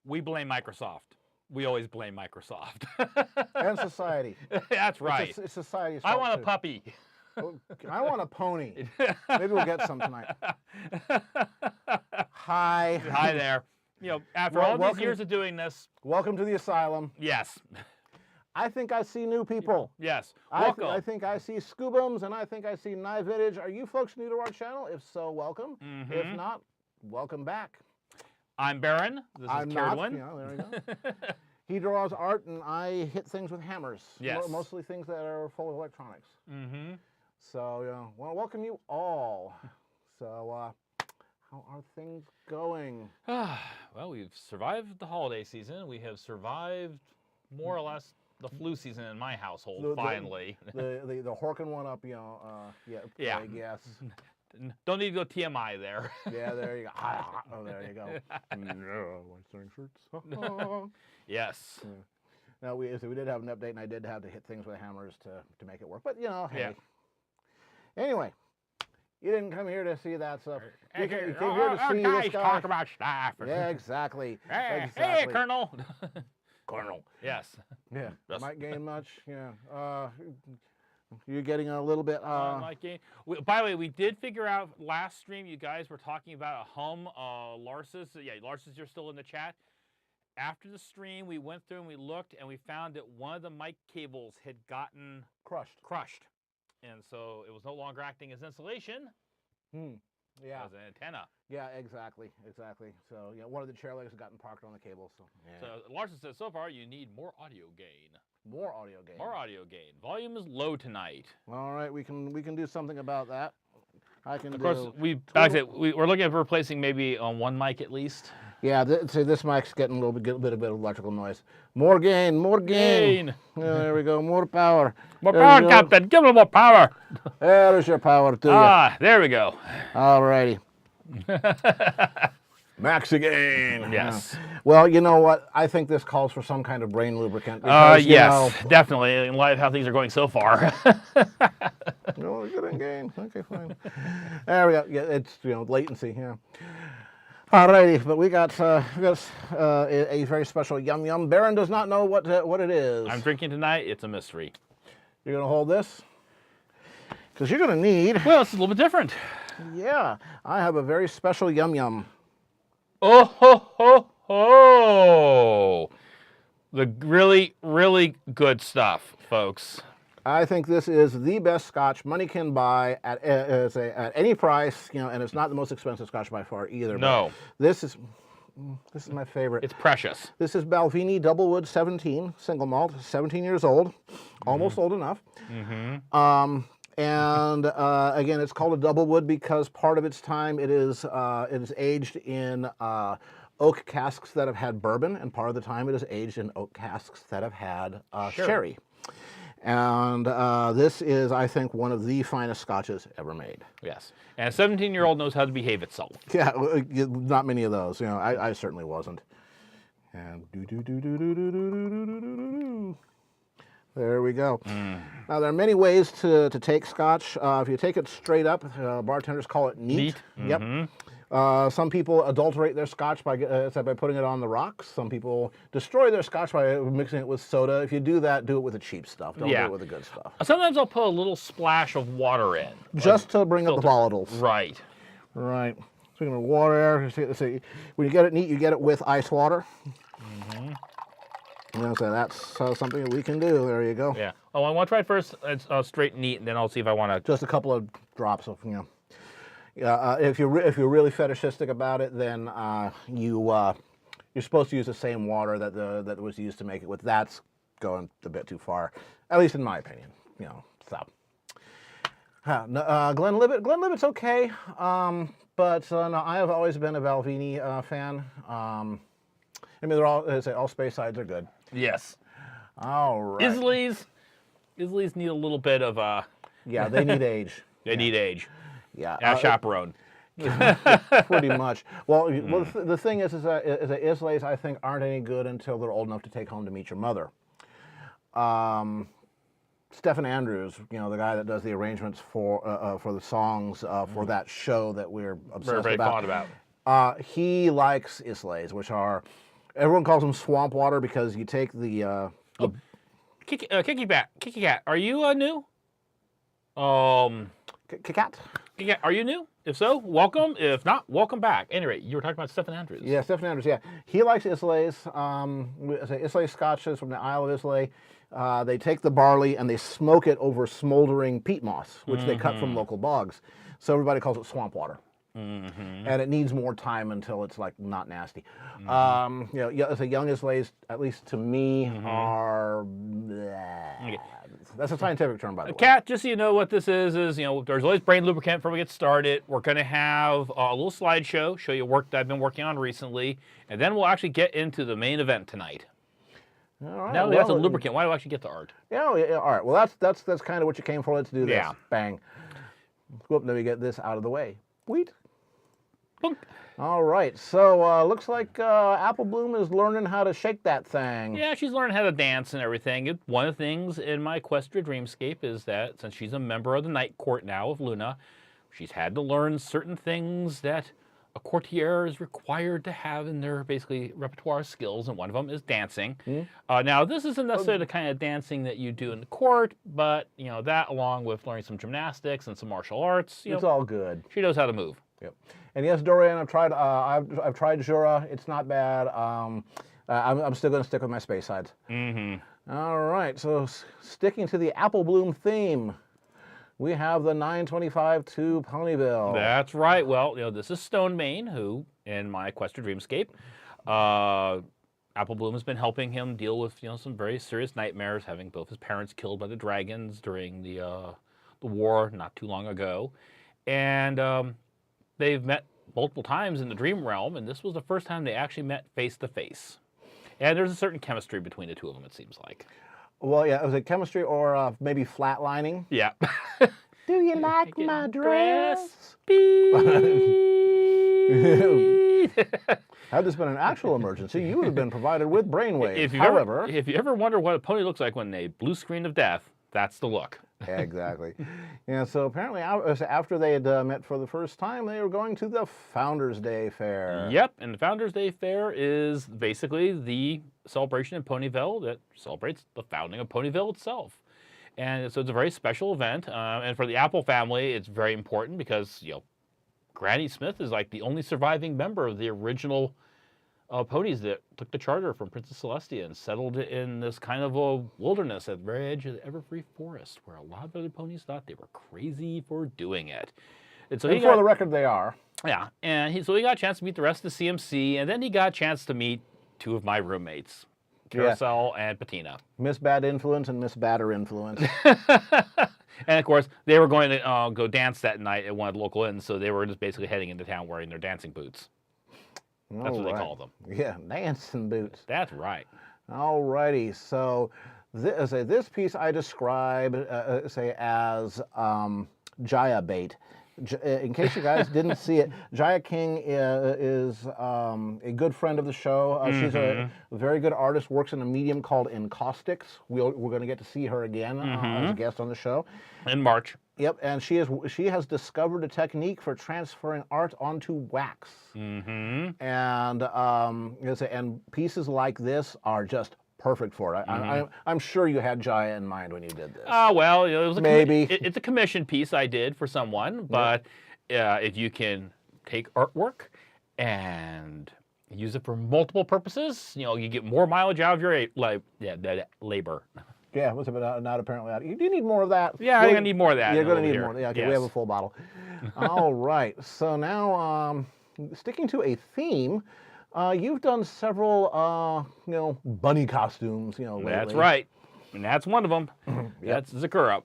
We blame Microsoft. We always blame Microsoft. And society. That's right. It's society's I fault, want a too. puppy. I want a pony. Maybe we'll get some tonight. Hi. Hi there. After all these years of doing this. Welcome to the asylum. Yes. I think I see new people. Yes. Welcome. I think I see Scoobums, and I think I see Knife Vintage. Are you folks new to our channel? If so, welcome. Mm-hmm. If not, welcome back. I'm Baron. This is Carolyn. There we go. He draws art, and I hit things with hammers. Yes. Mostly things that are full of electronics. Mm-hmm. So, well, welcome you all. So, how are things going? Well, we've survived the holiday season. We have survived more or less the flu season in my household, finally. The Horkin one up, yeah. Yes. Don't need to go TMI there. Yeah, there you go. Oh, there you go. No, wearing shirts. Yes. Yeah. No, we did have an update, and I did have to hit things with hammers to make it work. But, hey. Yeah. Anyway, you didn't come here to see that stuff. You came here to see guys this guy. talk about stuff. Yeah, exactly. Hey, Colonel. Colonel. Yes. Yeah. Might gain much. Yeah. You're getting a little bit. By the way, we did figure out last stream. You guys were talking about a hum. Larsis. Yeah, Larsis, you're still in the chat. After the stream, we went through and we looked, and we found that one of the mic cables had gotten crushed. And so it was no longer acting as insulation. Yeah. As an antenna. Yeah, exactly. So, one of the chair legs had gotten parked on the cable. So, So Larson says, so far, you need more audio gain. More audio gain. More audio gain. Volume is low tonight. All right, we can do something about that. Of course, we're looking at replacing maybe on one mic at least. Yeah, this mic's getting a bit of electrical noise. More gain. Yeah, there we go. More power. More power, Captain. Give a little more power. There's your power to you. There we go. All righty. Max again. Yes. Well, you know what? I think this calls for some kind of brain lubricant. Yes, definitely. In light of how things are going so far. No, we're good in gain. Okay, fine. There we go. Yeah, it's latency. Yeah. Alrighty, but we got a very special yum yum. Baron does not know what it is. I'm drinking tonight. It's a mystery. You're gonna hold this because you're gonna need. Well, it's a little bit different. Yeah, I have a very special yum yum. Oh ho ho ho! The really, really good stuff, folks. I think this is the best Scotch money can buy at any price, and it's not the most expensive Scotch by far either. No. This is my favorite. It's precious. This is Balvenie Double Wood 17 single malt, 17 years old, almost old enough. Mm-hmm. And again, it's called a double wood because part of its time it is aged in oak casks that have had bourbon, and part of the time it is aged in oak casks that have had sherry. And this is, I think, one of the finest Scotches ever made. Yes. And a 17-year-old knows how to behave itself. Yeah, not many of those. I certainly wasn't. And there we go. Now, there are many ways to take Scotch. If you take it straight up, bartenders call it neat. Mm-hmm. Yep. Some people adulterate their Scotch by putting it on the rocks. Some people destroy their Scotch by mixing it with soda. If you do that, do it with the cheap stuff. Don't do it with the good stuff. Sometimes I'll put a little splash of water in. Just to bring up the volatiles. Right. Right. Speaking of water, see, when you get it neat, you get it with ice water. Mm-hmm. So that's something that we can do. There you go. Yeah. Oh, I want to try first. It's straight neat, and then I'll see if I want to. Just a couple of drops of if you're really fetishistic about it, then you're supposed to use the same water that was used to make it with. That's going a bit too far, at least in my opinion. So. Glenlivet's okay, but no, I have always been a Balvenie fan. I mean, they're all space sides are good. Yes. All right. Isleys need a little bit of Yeah, they need age. They need age. Yeah. Chaperone. Pretty much. Well, the thing is that Isleys, I think, aren't any good until they're old enough to take home to meet your mother. Stephen Andrews, the guy that does the arrangements for the songs for that show that we're obsessed very fond about. He likes Islays, which are, everyone calls them swamp water because you take the Kitty Cat, are you new? Cat. Kitty Cat, are you new? If so, welcome. If not, welcome back. At any rate, you were talking about Stephen Andrews. Yeah, Stephen Andrews. Yeah, he likes Islays. Islay Scotches from the Isle of Islay. They take the barley and they smoke it over smoldering peat moss, which they cut from local bogs. So everybody calls it swamp water. And it needs more time until it's like not nasty. You know, young Islays, at least to me, are. Okay. That's a scientific term, by the way. Cat, just so you know what this is you know, there's always brain lubricant before we get started. We're going to have a little slideshow, show you work that I've been working on recently, and then we'll actually get into the main event tonight. All right. Now we have the lubricant. Why do I actually get the art? Yeah, all right. Well, that's kind of what you came for. Let's do this. Yeah. Bang. Whoop, let me get this out of the way. Wheat. Plunk. All right, so looks like Apple Bloom is learning how to shake that thing. Yeah, she's learning how to dance and everything. One of the things in my Equestria Dreamscape is that since she's a member of the Night Court now of Luna, she's had to learn certain things that a courtier is required to have in their basically repertoire skills, and one of them is dancing. Now, this isn't necessarily the kind of dancing that you do in the court, but you know that along with learning some gymnastics and some martial arts, It's all good. she knows how to move. Yep. And yes, Dorian, I've tried. I've tried Jura. It's not bad. I'm still going to stick with my space sides. All right. So sticking to the Apple Bloom theme, we have the 925 to Ponyville. That's right. Well, you know, this is Stone Mane, who in my Equestria Dreamscape, Apple Bloom has been helping him deal with some very serious nightmares, having both his parents killed by the dragons during the war not too long ago, and they've met multiple times in the dream realm, and this was the first time they actually met face to face. And there's a certain chemistry between the two of them, it seems like. Well, yeah, was it chemistry or maybe flatlining? Yeah. Do you like my dress? Had this been an actual emergency, you would have been provided with brainwaves. If you ever wonder what a pony looks like when they blue screen of death, that's the look. Exactly. Yeah, so apparently after they had met for the first time, they were going to the Founders Day Fair. Yep, and the Founders Day Fair is basically the celebration in Ponyville that celebrates the founding of Ponyville itself. And so it's a very special event, and for the Apple family, it's very important because, Granny Smith is like the only surviving member of the original ponies that took the charter from Princess Celestia and settled it in this kind of a wilderness at the very edge of the Everfree Forest, where a lot of other ponies thought they were crazy for doing it. And so for the record, they are. Yeah, and so he got a chance to meet the rest of the CMC, and then he got a chance to meet two of my roommates, Carousel and Patina. Miss Bad Influence and Miss Badder Influence. And of course, they were going to go dance that night at one of the local inns, so they were just basically heading into town wearing their dancing boots. That's what they call them. Yeah, dancing boots. That's right. All righty. So this piece I describe, as Jaya bait. In case you guys didn't see it, Jaya King is a good friend of the show. She's a very good artist, works in a medium called Encaustics. We're going to get to see her again as a guest on the show. In March. Yep, and she has discovered a technique for transferring art onto wax. And pieces like this are just perfect for it. I'm sure you had Jaya in mind when you did this. Well, it was maybe it's a commission piece I did for someone, but if you can take artwork and use it for multiple purposes, you get more mileage out of your labor. Yeah, what's it not apparently out? You do need more of that. Yeah, I'm gonna need more of that. You're gonna need more. Yeah, okay, yes. We have a full bottle. All right. So now, sticking to a theme, you've done several, bunny costumes. Lately. That's right, and that's one of them. That's Zakura.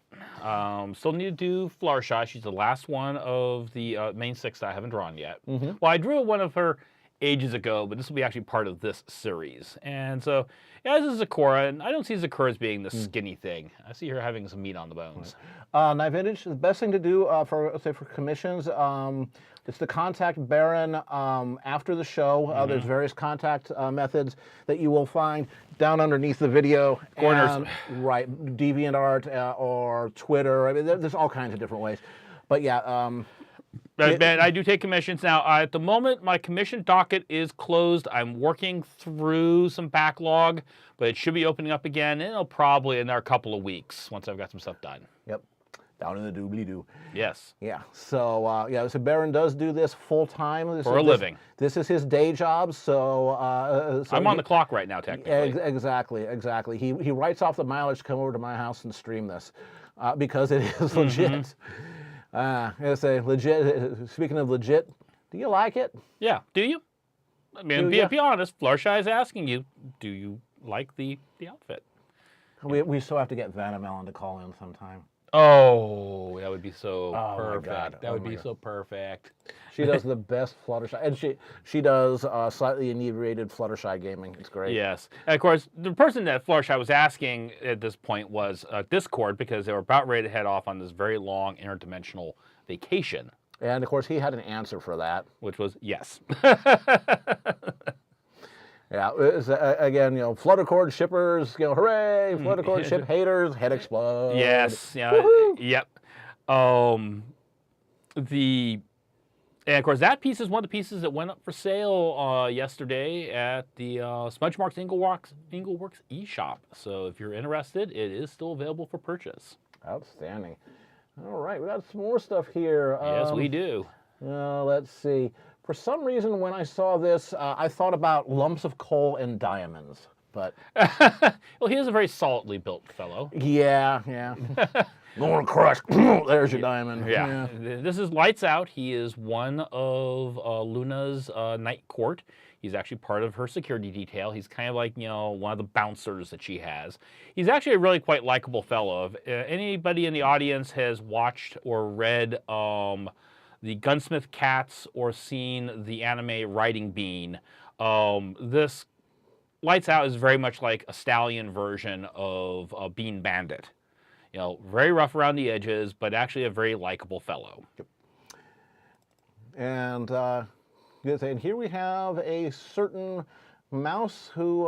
Still need to do Fluttershy. She's the last one of the main six that I haven't drawn yet. Well, I drew one of her ages ago, but this will be actually part of this series. And so, this is Zakura, and I don't see Zakura as being the skinny thing. I see her having some meat on the bones. Knife Vintage, the best thing to do for commissions, it's to contact Baron after the show. There's various contact methods that you will find down underneath the video. Corners. Right, DeviantArt or Twitter. I mean, there's all kinds of different ways. But yeah, I do take commissions. Now, at the moment, my commission docket is closed. I'm working through some backlog, but it should be opening up again. And it'll probably in a couple of weeks once I've got some stuff done. Yep. Down in the doobly-doo. Yes. Yeah. So, so Baron does do this full-time. For a living. This is his day job, so I'm on the clock right now, technically. Exactly. He writes off the mileage to come over to my house and stream this because it is legit. I say legit. Speaking of legit, do you like it? Yeah. Do you? I mean, be honest. Fluttershy is asking you, do you like the outfit? We still have to get Venom Ellen to call in sometime. Oh, that would be so perfect. My God. That would be so perfect. She does the best Fluttershy, and she does slightly inebriated Fluttershy gaming. It's great. Yes, and of course, the person that Fluttershy was asking at this point was Discord, because they were about ready to head off on this very long interdimensional vacation. And of course, he had an answer for that, which was yes. Yeah, again, Fluttercord shippers, hooray! Fluttercord ship haters, head explode. Yes, yeah, yep. And of course, that piece is one of the pieces that went up for sale yesterday at the Smudgemarks Engelworks eShop. So if you're interested, it is still available for purchase. Outstanding. All right, we got some more stuff here. Yes, we do. Let's see. For some reason, when I saw this, I thought about lumps of coal and diamonds. But well, he is a very solidly built fellow. Yeah. Going to crush. There's your diamond. Yeah. This is Lights Out. He is one of Luna's night court. He's actually part of her security detail. He's kind of like, one of the bouncers that she has. He's actually a really quite likable fellow. If anybody in the audience has watched or read the Gunsmith Cats or seen the anime Riding Bean, this Lights Out is very much like a Stallion version of Bean Bandit. Very rough around the edges, but actually a very likable fellow. And here we have a certain mouse who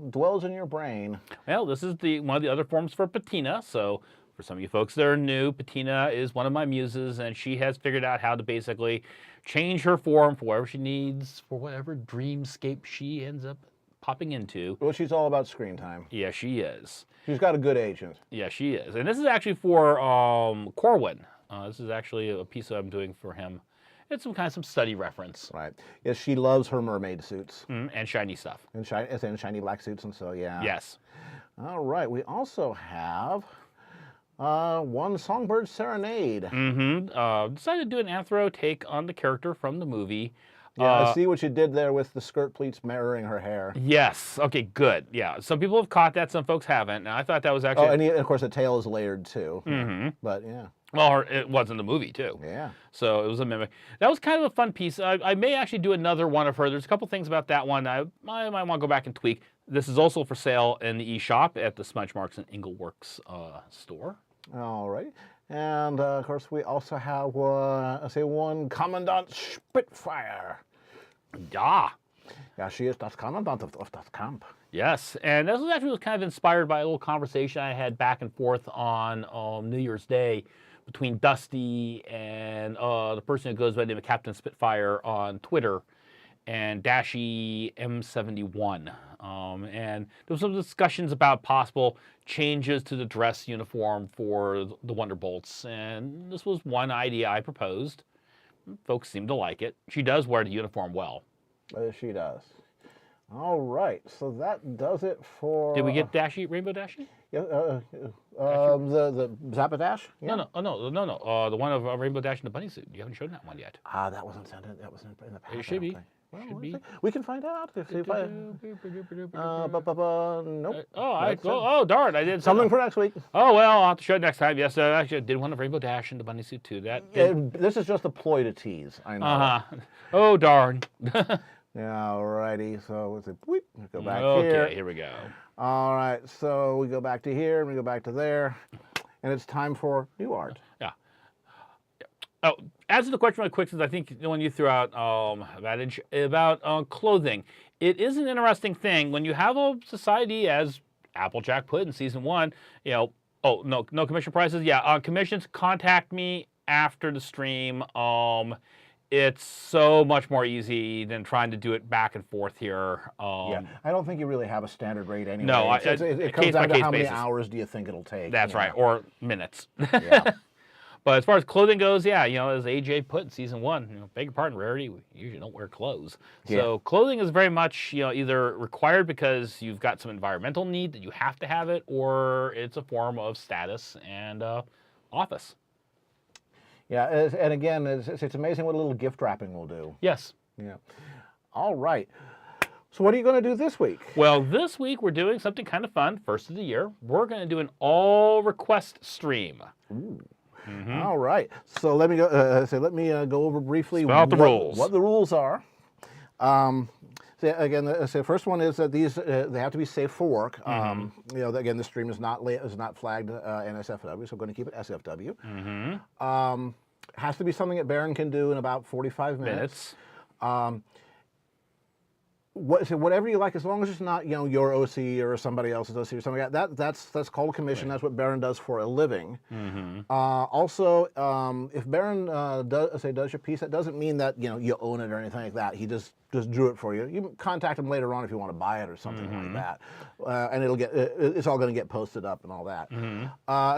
dwells in your brain. Well, this is one of the other forms for Patina. So for some of you folks that are new, Patina is one of my muses, and she has figured out how to basically change her form for whatever she needs, for whatever dreamscape she ends up popping into. Well, she's all about screen time. Yeah, she is. She's got a good agent. Yeah, she is. And this is actually for Corwin. This is actually a piece that I'm doing for him. It's some study reference. Right. Yes, she loves her mermaid suits. And shiny stuff. And shiny black suits, and so, yeah. Yes. All right. We also have one Songbird Serenade. Decided to do an anthro take on the character from the movie. Yeah, I see what you did there with the skirt pleats mirroring her hair. Yes. Okay, good. Yeah. Some people have caught that, some folks haven't. And I thought that was actually... Oh, and of course the tail is layered too. But, yeah. Well, it was in the movie, too. Yeah. So it was a mimic. That was kind of a fun piece. I may actually do another one of her. There's a couple things about that one I might want to go back and tweak. This is also for sale in the eShop at the Smudgemarks and Engelworks store. All right. And, of course, we also have, one Commandant Spitfire. Yeah. Yeah, she is das Commandant of das Camp. Yes, and this was actually kind of inspired by a little conversation I had back and forth on New Year's Day between Dusty and the person who goes by the name of Captain Spitfire on Twitter, and Dashy M71. And there was some discussions about possible changes to the dress uniform for the Wonderbolts, and this was one idea I proposed. Folks seem to like it. She does wear the uniform well. She does. All right, so that does it for... Did we get Dashy, Rainbow Dashy? Yeah, the Zapadash? Yeah. No. The one of Rainbow Dash in the bunny suit. You haven't shown that one yet. That wasn't sent in. That was in the past. It should be. Well, should be. We can find out. Nope. Oh, darn! I did something for next week. Oh well, I'll have to show it next time. Yes, actually, I did one of Rainbow Dash in the bunny suit too. This is just a ploy to tease. I know. Oh darn. Yeah, alrighty. So let's go back here. Okay, here we go. All right, so we go back to here and we go back to there, and it's time for new art. Yeah. Oh, as to the question really quick, since I think the one you threw out, about clothing, it is an interesting thing when you have a society as Applejack put in season 1. Oh no commission prices. Yeah, commissions. Contact me after the stream. It's so much more easy than trying to do it back and forth here. Yeah, I don't think you really have a standard rate anyway. No, it comes down to how many hours do you think it'll take. That's right, or minutes. Yeah. But as far as clothing goes, yeah, as AJ put in season 1, beg your pardon, Rarity, we usually don't wear clothes. So clothing is very much, either required because you've got some environmental need that you have to have it, or it's a form of status and office. Yeah, and again, it's amazing what a little gift wrapping will do. Yes. Yeah. All right. So what are you going to do this week? Well, this week we're doing something kind of fun. First of the year, we're going to do an all request stream. Ooh. All right. So let me go. Go over briefly Spell out the rules. What the rules are. The first one is that these they have to be safe for work. Again, the stream is not flagged NSFW, so we're going to keep it SFW. Has to be something that Baron can do in about 45 minutes. Whatever you like, as long as it's not your OC or somebody else's OC or something like that. That's called a commission. Right. That's what Baron does for a living. Also, if Baron does your piece, that doesn't mean that you own it or anything like that. He just drew it for you. You can contact him later on if you want to buy it or something like that, and it's all going to get posted up and all that. And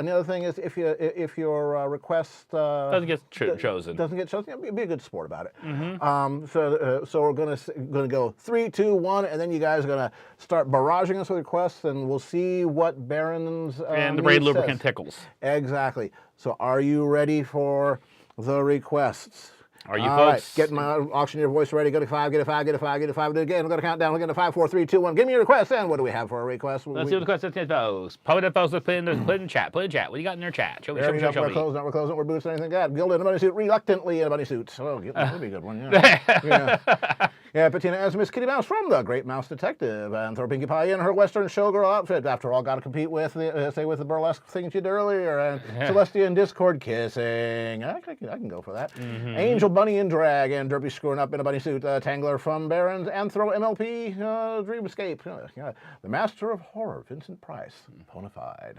the other thing is if your request doesn't get chosen, be a good sport about it. So we're going to go 3, 2, 1, and then you guys are going to start barraging us with requests, and we'll see what Baron's and the braid lubricant tickles. Exactly. So are you ready for the requests? Are you folks? right. Get my auctioneer voice ready. Go to 5, get a 5, get a 5, get a 5. Again, I'm going to count down. We're going to 5, 4, 3, 2, 1. Give me your request. And what do we have for a request? Let's see what the question is. Put in chat. Put in chat. What do you got in your chat? Show me. We're clothes, not we're clothes, not we're boots, or anything like that. Gilded in a bunny suit, reluctantly in a bunny suit. Oh, that'd be a good one. Yeah. Yeah, Patina as Miss Kitty Mouse from the Great Mouse Detective, and throw Pinkie Pie in her Western showgirl outfit. After all, got to compete with the burlesque things you did earlier, and Celestia and Discord kissing. I can go for that. Angel Bunny in drag, and Derpy screwing up in a bunny suit. Tangler from Baron's Anthro MLP Dreamscape. The Master of Horror, Vincent Price, Bonafide.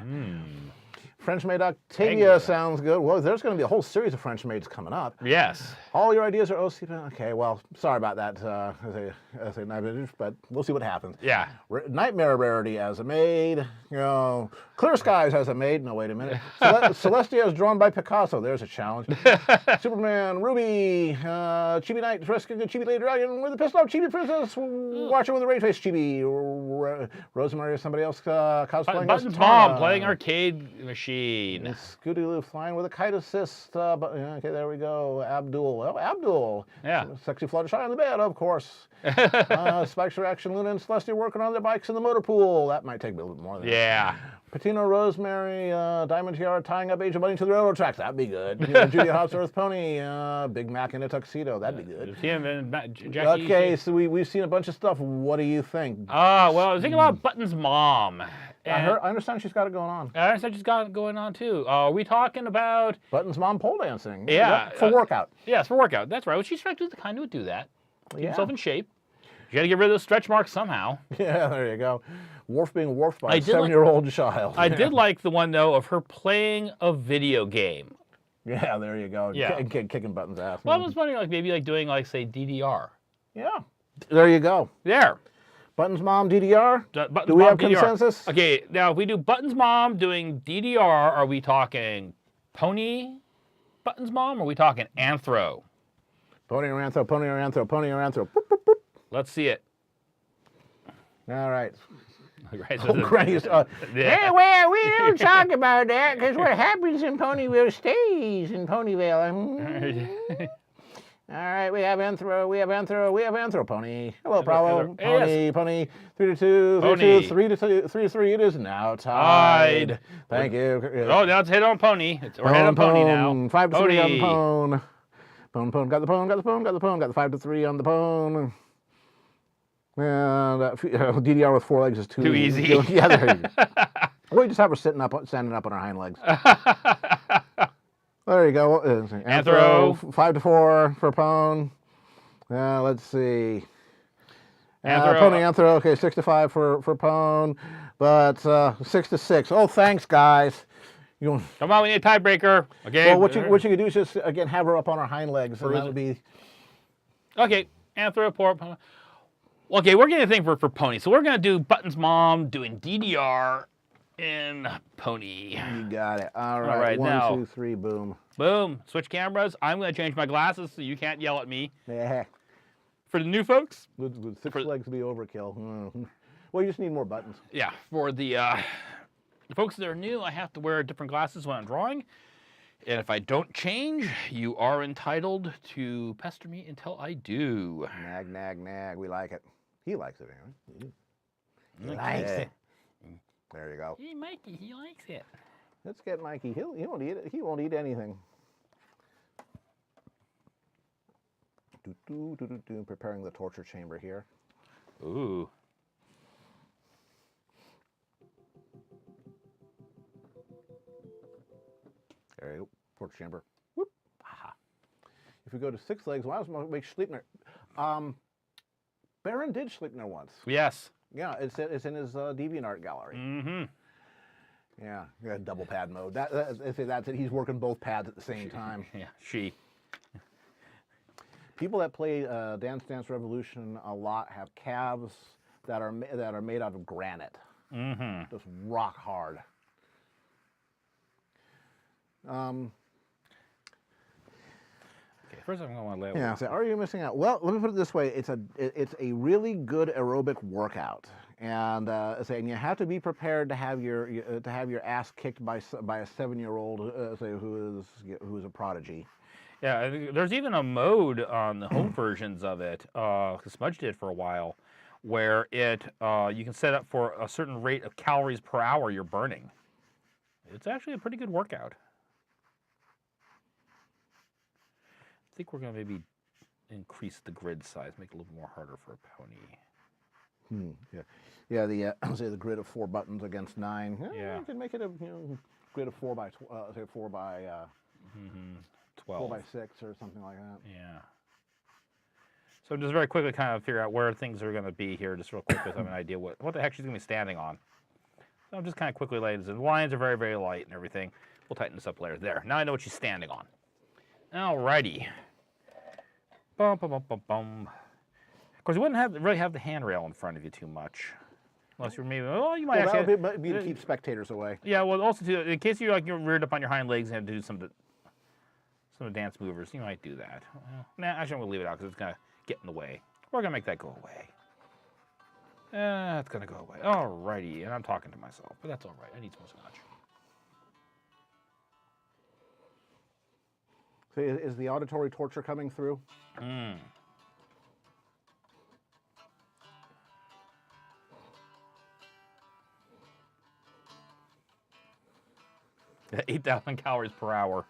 French maid Octavia sounds good. Well, there's going to be a whole series of French maids coming up. Yes. All your ideas are OC. Okay, well, sorry about that, but we'll see what happens. Yeah. Nightmare Rarity as a maid. Clear Skies as a maid. No, wait a minute. Celestia is drawn by Picasso. There's a challenge. Superman, Ruby, Chibi Knight, rescuing a Chibi Lady Dragon with a pistol off Chibi Princess, Watcher with a Ray Face Chibi, Rosemary or somebody else cosplaying. Buttons Mom playing arcade machine. Scooty Loo flying with a kite assist. Okay, there we go. Abdul. Oh, Abdul. Yeah. Sexy Fluttershy on the bed, of course. Spike's Reaction, Luna and Celestia working on their bikes in the motor pool. That might take a little bit more than that. Yeah. Patino, Rosemary, Diamond Tiara tying up Angel Bunny to the railroad tracks. That'd be good. Judy Hobbs, Earth Pony, Big Mac in a tuxedo. That'd be good. Jackie, okay, so we've seen a bunch of stuff. What do you think? Well, I was thinking about Button's mom. I understand she's got it going on. I understand she's got it going on, too. Are we talking about... Button's mom pole dancing. Yeah. For workout. Yes, for workout. That's right. Well, she's trying to kind of do that. Keep herself in shape. You got to get rid of those stretch marks somehow. Yeah, there you go. Being wharfed by a 7-year-old child. I did like the one, though, of her playing a video game. Yeah, there you go. Yeah. Kicking Button's ass. Well, I was wondering, maybe doing, say, DDR. Yeah. There you go. There. Button's mom, DDR? Do we have consensus? Okay, now if we do Button's mom doing DDR, are we talking Pony Button's mom, or are we talking Anthro? Pony or Anthro, Pony or Anthro, Pony or Anthro. Boop, boop, boop. Let's see it. All right. Granny's, yeah, well, we don't talk about that, because what happens in Ponyville stays in Ponyville. All right, we have Anthro, Pony. Hello, Bravo, Pony, yes. Pony, 3 to 2, 3 to 2, 3 to 2, 3 to 3. It is now tied. Thank you. Oh, now it's hit on Pony. We're hit on Pony now. 5 to 3 on the Pone. Pone, got the Pone, got the 5 to 3 on the Pone. And DDR with 4 legs is too easy. Yeah, there you go. We just have her standing up on her hind legs. There you go. Anthro. 5 to 4 for Pone. Let's see. Anthro. Pony Anthro. Okay, 6 to 5 for Pone. But 6 to 6. Oh, thanks, guys. You want, Come on, we need a tiebreaker. Okay. well, what you can do is just again have her up on her hind legs, and that would be. Okay, anthropoid. Okay, we're getting a thing for pony, so we're gonna do Button's mom doing DDR in pony. You got it. All right. One, now, 2, 3, boom. Boom. Switch cameras. I'm gonna change my glasses so you can't yell at me. Yeah. For the new folks. Would 6 legs be overkill? Well, you just need more buttons. Yeah. For the folks that are new, I have to wear different glasses when I'm drawing. And if I don't change, you are entitled to pester me until I do. Nag, nag, nag. We like it. He likes it, anyway. He likes it. There you go. Hey, Mikey, he likes it. Let's get Mikey. He won't eat it. He won't eat anything. Preparing the torture chamber here. Ooh. There you go. Torture chamber. Whoop. Aha. If we go to 6 legs, why well, make Sleipner? Baron did Sleipner once. Yes. Yeah, it's in his DeviantArt gallery. Mm-hmm. Yeah, double pad mode. That's it. He's working both pads at the same time. Yeah, she. People that play Dance Dance Revolution a lot have calves that are made out of granite. Mm-hmm. Just rock hard. Okay, first I'm gonna want to lay. Yeah. So are you missing out? Well, let me put it this way: it's a really good aerobic workout, and and you have to be prepared to have your ass kicked by a 7-year-old, say who is a prodigy. Yeah, there's even a mode on the home versions of it. Smudge did for a while, where you can set up for a certain rate of calories per hour you're burning. It's actually a pretty good workout. I think we're gonna maybe increase the grid size, make it a little more harder for a pony. Yeah. Say the grid of 4 buttons against 9. Yeah. You can make it a grid of 4 by 12 by 6 or something like that. Yeah. So just very quickly kind of figure out where things are going to be here, just real quickly so I have an idea what the heck she's going to be standing on. So I'm just kind of quickly laying this in. The lines are very, very light and everything. We'll tighten this up later. There. Now I know what she's standing on. Alrighty. Bum, bum, bum, bum, bum. Of course, you wouldn't really have the handrail in front of you too much. Unless you're maybe, you might actually... That would be to keep spectators away. Yeah, well, also, too, in case you're reared up on your hind legs and have to do some of the dance movers, you might do that. Nah, actually, I'm going to leave it out because it's going to get in the way. We're going to make that go away. It's going to go away. Alrighty, and I'm talking to myself, but that's all right. I need some more scotch. So is the auditory torture coming through? Mm. 8,000 calories per hour.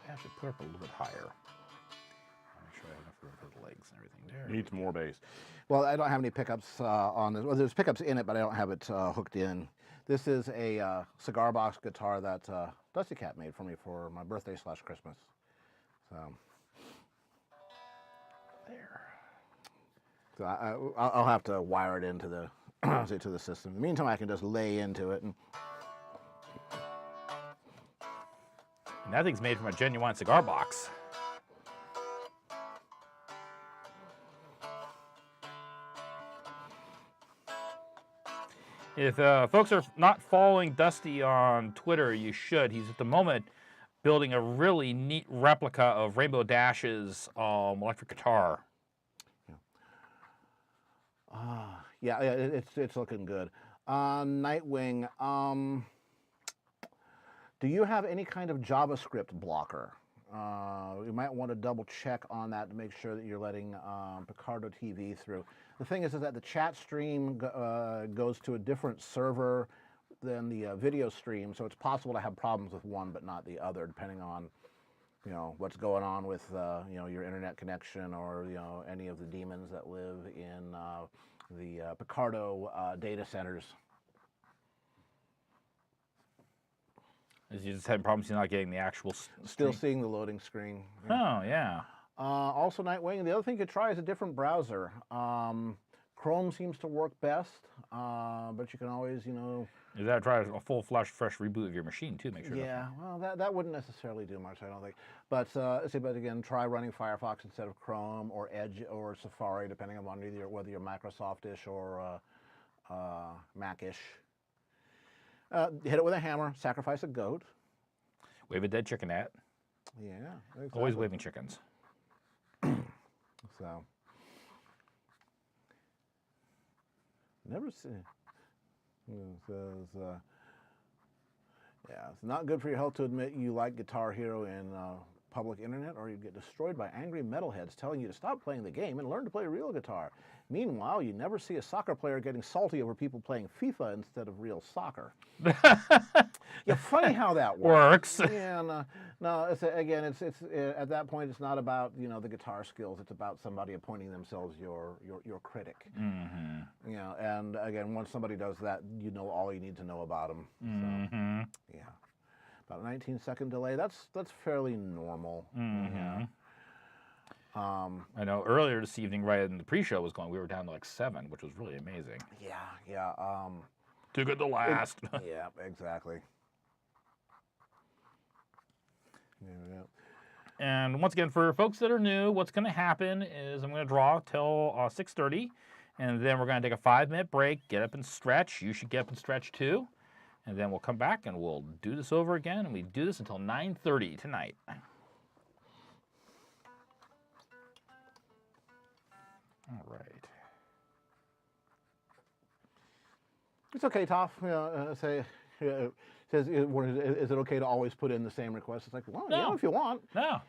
I should put up a little bit higher. I'm sure I have enough room for the legs and everything there. Needs more bass. Well, I don't have any pickups on this. Well, there's pickups in it, but I don't have it hooked in. This is a cigar box guitar that Dusty Cat made for me for my birthday / Christmas. So there. So I'll have to wire it into the to the system. In the meantime, I can just lay into it. And that thing's made from a genuine cigar box. If folks are not following Dusty on Twitter, you should. He's at the moment building a really neat replica of Rainbow Dash's electric guitar. Yeah, it's looking good. Nightwing, do you have any kind of JavaScript blocker? You might want to double check on that to make sure that you're letting Picardo TV through. The thing is that the chat stream goes to a different server than the video stream, so it's possible to have problems with one but not the other, depending on what's going on with your internet connection or any of the demons that live in the Picardo data centers. You just had problems not getting the actual Still stream. seeing the loading screen. Oh, yeah. Also, Nightwing. And the other thing you could try is a different browser. Chrome seems to work best, but you can always, You gotta try a full fresh reboot of your machine too. Make sure. Yeah, well, that wouldn't necessarily do much, I don't think. But but again, try running Firefox instead of Chrome or Edge or Safari, depending on whether you're Microsoft-ish or Mac-ish. Hit it with a hammer. Sacrifice a goat. Wave a dead chicken at. Yeah, exactly. Always waving chickens. So. Never seen. It says, yeah, it's not good for your health to admit you like Guitar Hero in public internet, or you'd get destroyed by angry metalheads telling you to stop playing the game and learn to play real guitar. Meanwhile, you never see a soccer player getting salty over people playing FIFA instead of real soccer. Yeah, funny how that works. Yeah, no. Again, it's at that point, it's not about the guitar skills. It's about somebody appointing themselves your critic. Mm-hmm. And again, once somebody does that, you know all you need to know about them. Mm-hmm. So, yeah, about a 19-second delay. That's fairly normal. Mm-hmm. Yeah. I know earlier this evening, right in the pre-show was going, we were down to like 7, which was really amazing. Yeah. Too good to last. Yeah, exactly. Yeah. And once again, for folks that are new, what's going to happen is I'm going to draw till 6:30, and then we're going to take a 5-minute break, get up and stretch. You should get up and stretch too. And then we'll come back and we'll do this over again, and we do this until 9:30 tonight. All right. It's okay, Toph. Says, is it okay to always put in the same request? It's like, well, No. if you want. No.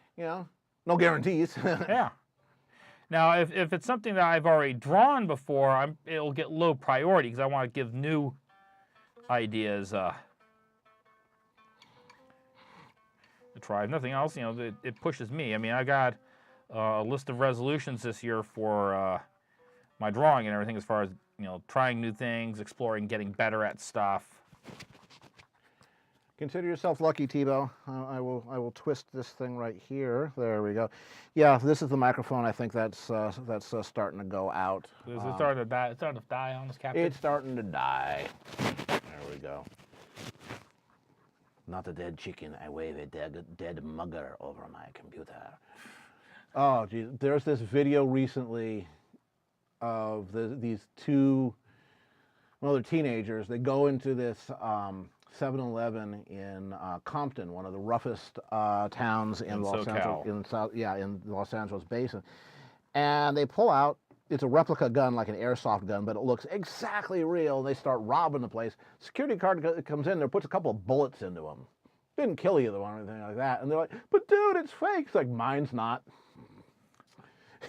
No guarantees. Yeah. Now, if it's something that I've already drawn before, it'll get low priority because I want to give new ideas a try. If nothing else, it pushes me. I mean, I got a list of resolutions this year for my drawing and everything, as far as trying new things, exploring, getting better at stuff. Consider yourself lucky, Tebow. I will twist this thing right here. There we go. Yeah, this is the microphone. I think that's starting to go out. Is it starting to die? It's starting to die on us, Captain. It's starting to die. There we go. Not a dead chicken. I wave a dead mugger over my computer. Oh, geez. There's this video recently of these two, they're teenagers. They go into this 7-Eleven in Compton, one of the roughest towns in Los Angeles Basin, and they pull out. It's a replica gun, like an airsoft gun, but it looks exactly real. They start robbing the place. Security guard comes in there, puts a couple of bullets into them. Didn't kill either one or anything like that. And they're like, "But dude, it's fake." It's like, "Mine's not."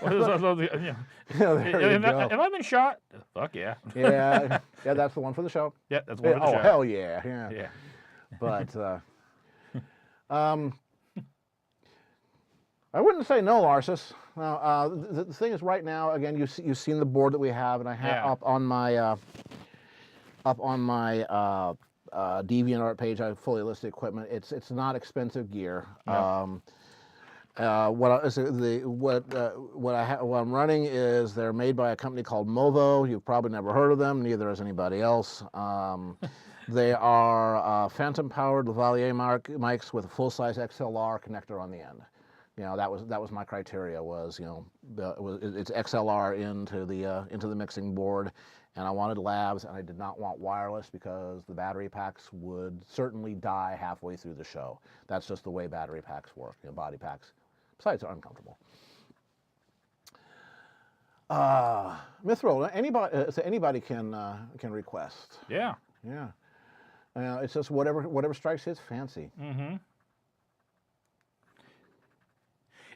Have I been shot? Fuck yeah. Yeah, that's the one for the show. Yeah, that's one for the show. Oh, hell yeah. Yeah. But I wouldn't say no, Larsus. Now, the thing is, right now, again, you've seen the board that we have, and I have up on my DeviantArt page. I have fully listed equipment. It's not expensive gear. No. What I'm running is they're made by a company called Movo. You've probably never heard of them. Neither has anybody else. They are phantom-powered lavalier mics with a full-size XLR connector on the end. That was my criteria. It's XLR into the mixing board, and I wanted labs, and I did not want wireless because the battery packs would certainly die halfway through the show. That's just the way battery packs work. Body packs. Besides, they're uncomfortable. Mithril, anybody can request. Yeah. It's just whatever strikes his fancy. Mm-hmm.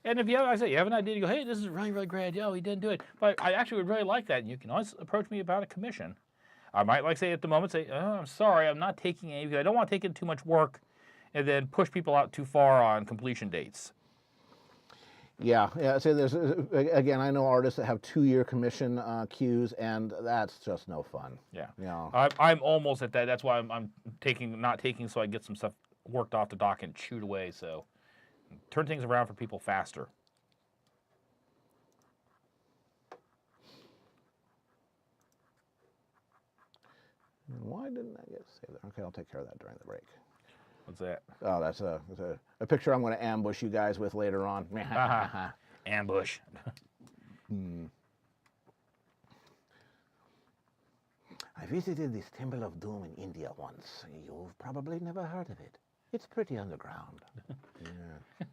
And if you have an idea, you go, "Hey, this is a really, really great idea. Oh, he didn't do it, but I actually would really like that." And you can always approach me about a commission. I might say at the moment, "Oh, I'm sorry, I'm not taking any because I don't want to take in too much work, and then push people out too far on completion dates." Yeah. So there's again, I know artists that have 2-year commission queues, and that's just no fun. Yeah. Yeah. I'm almost at that. That's why I'm not taking, so I get some stuff worked off the dock and chewed away. So turn things around for people faster. Why didn't I get saved there? Okay, I'll take care of that during the break. What's that? Oh, that's a picture I'm going to ambush you guys with later on. Ambush. I visited this Temple of Doom in India once. You've probably never heard of it. It's pretty underground. Yeah.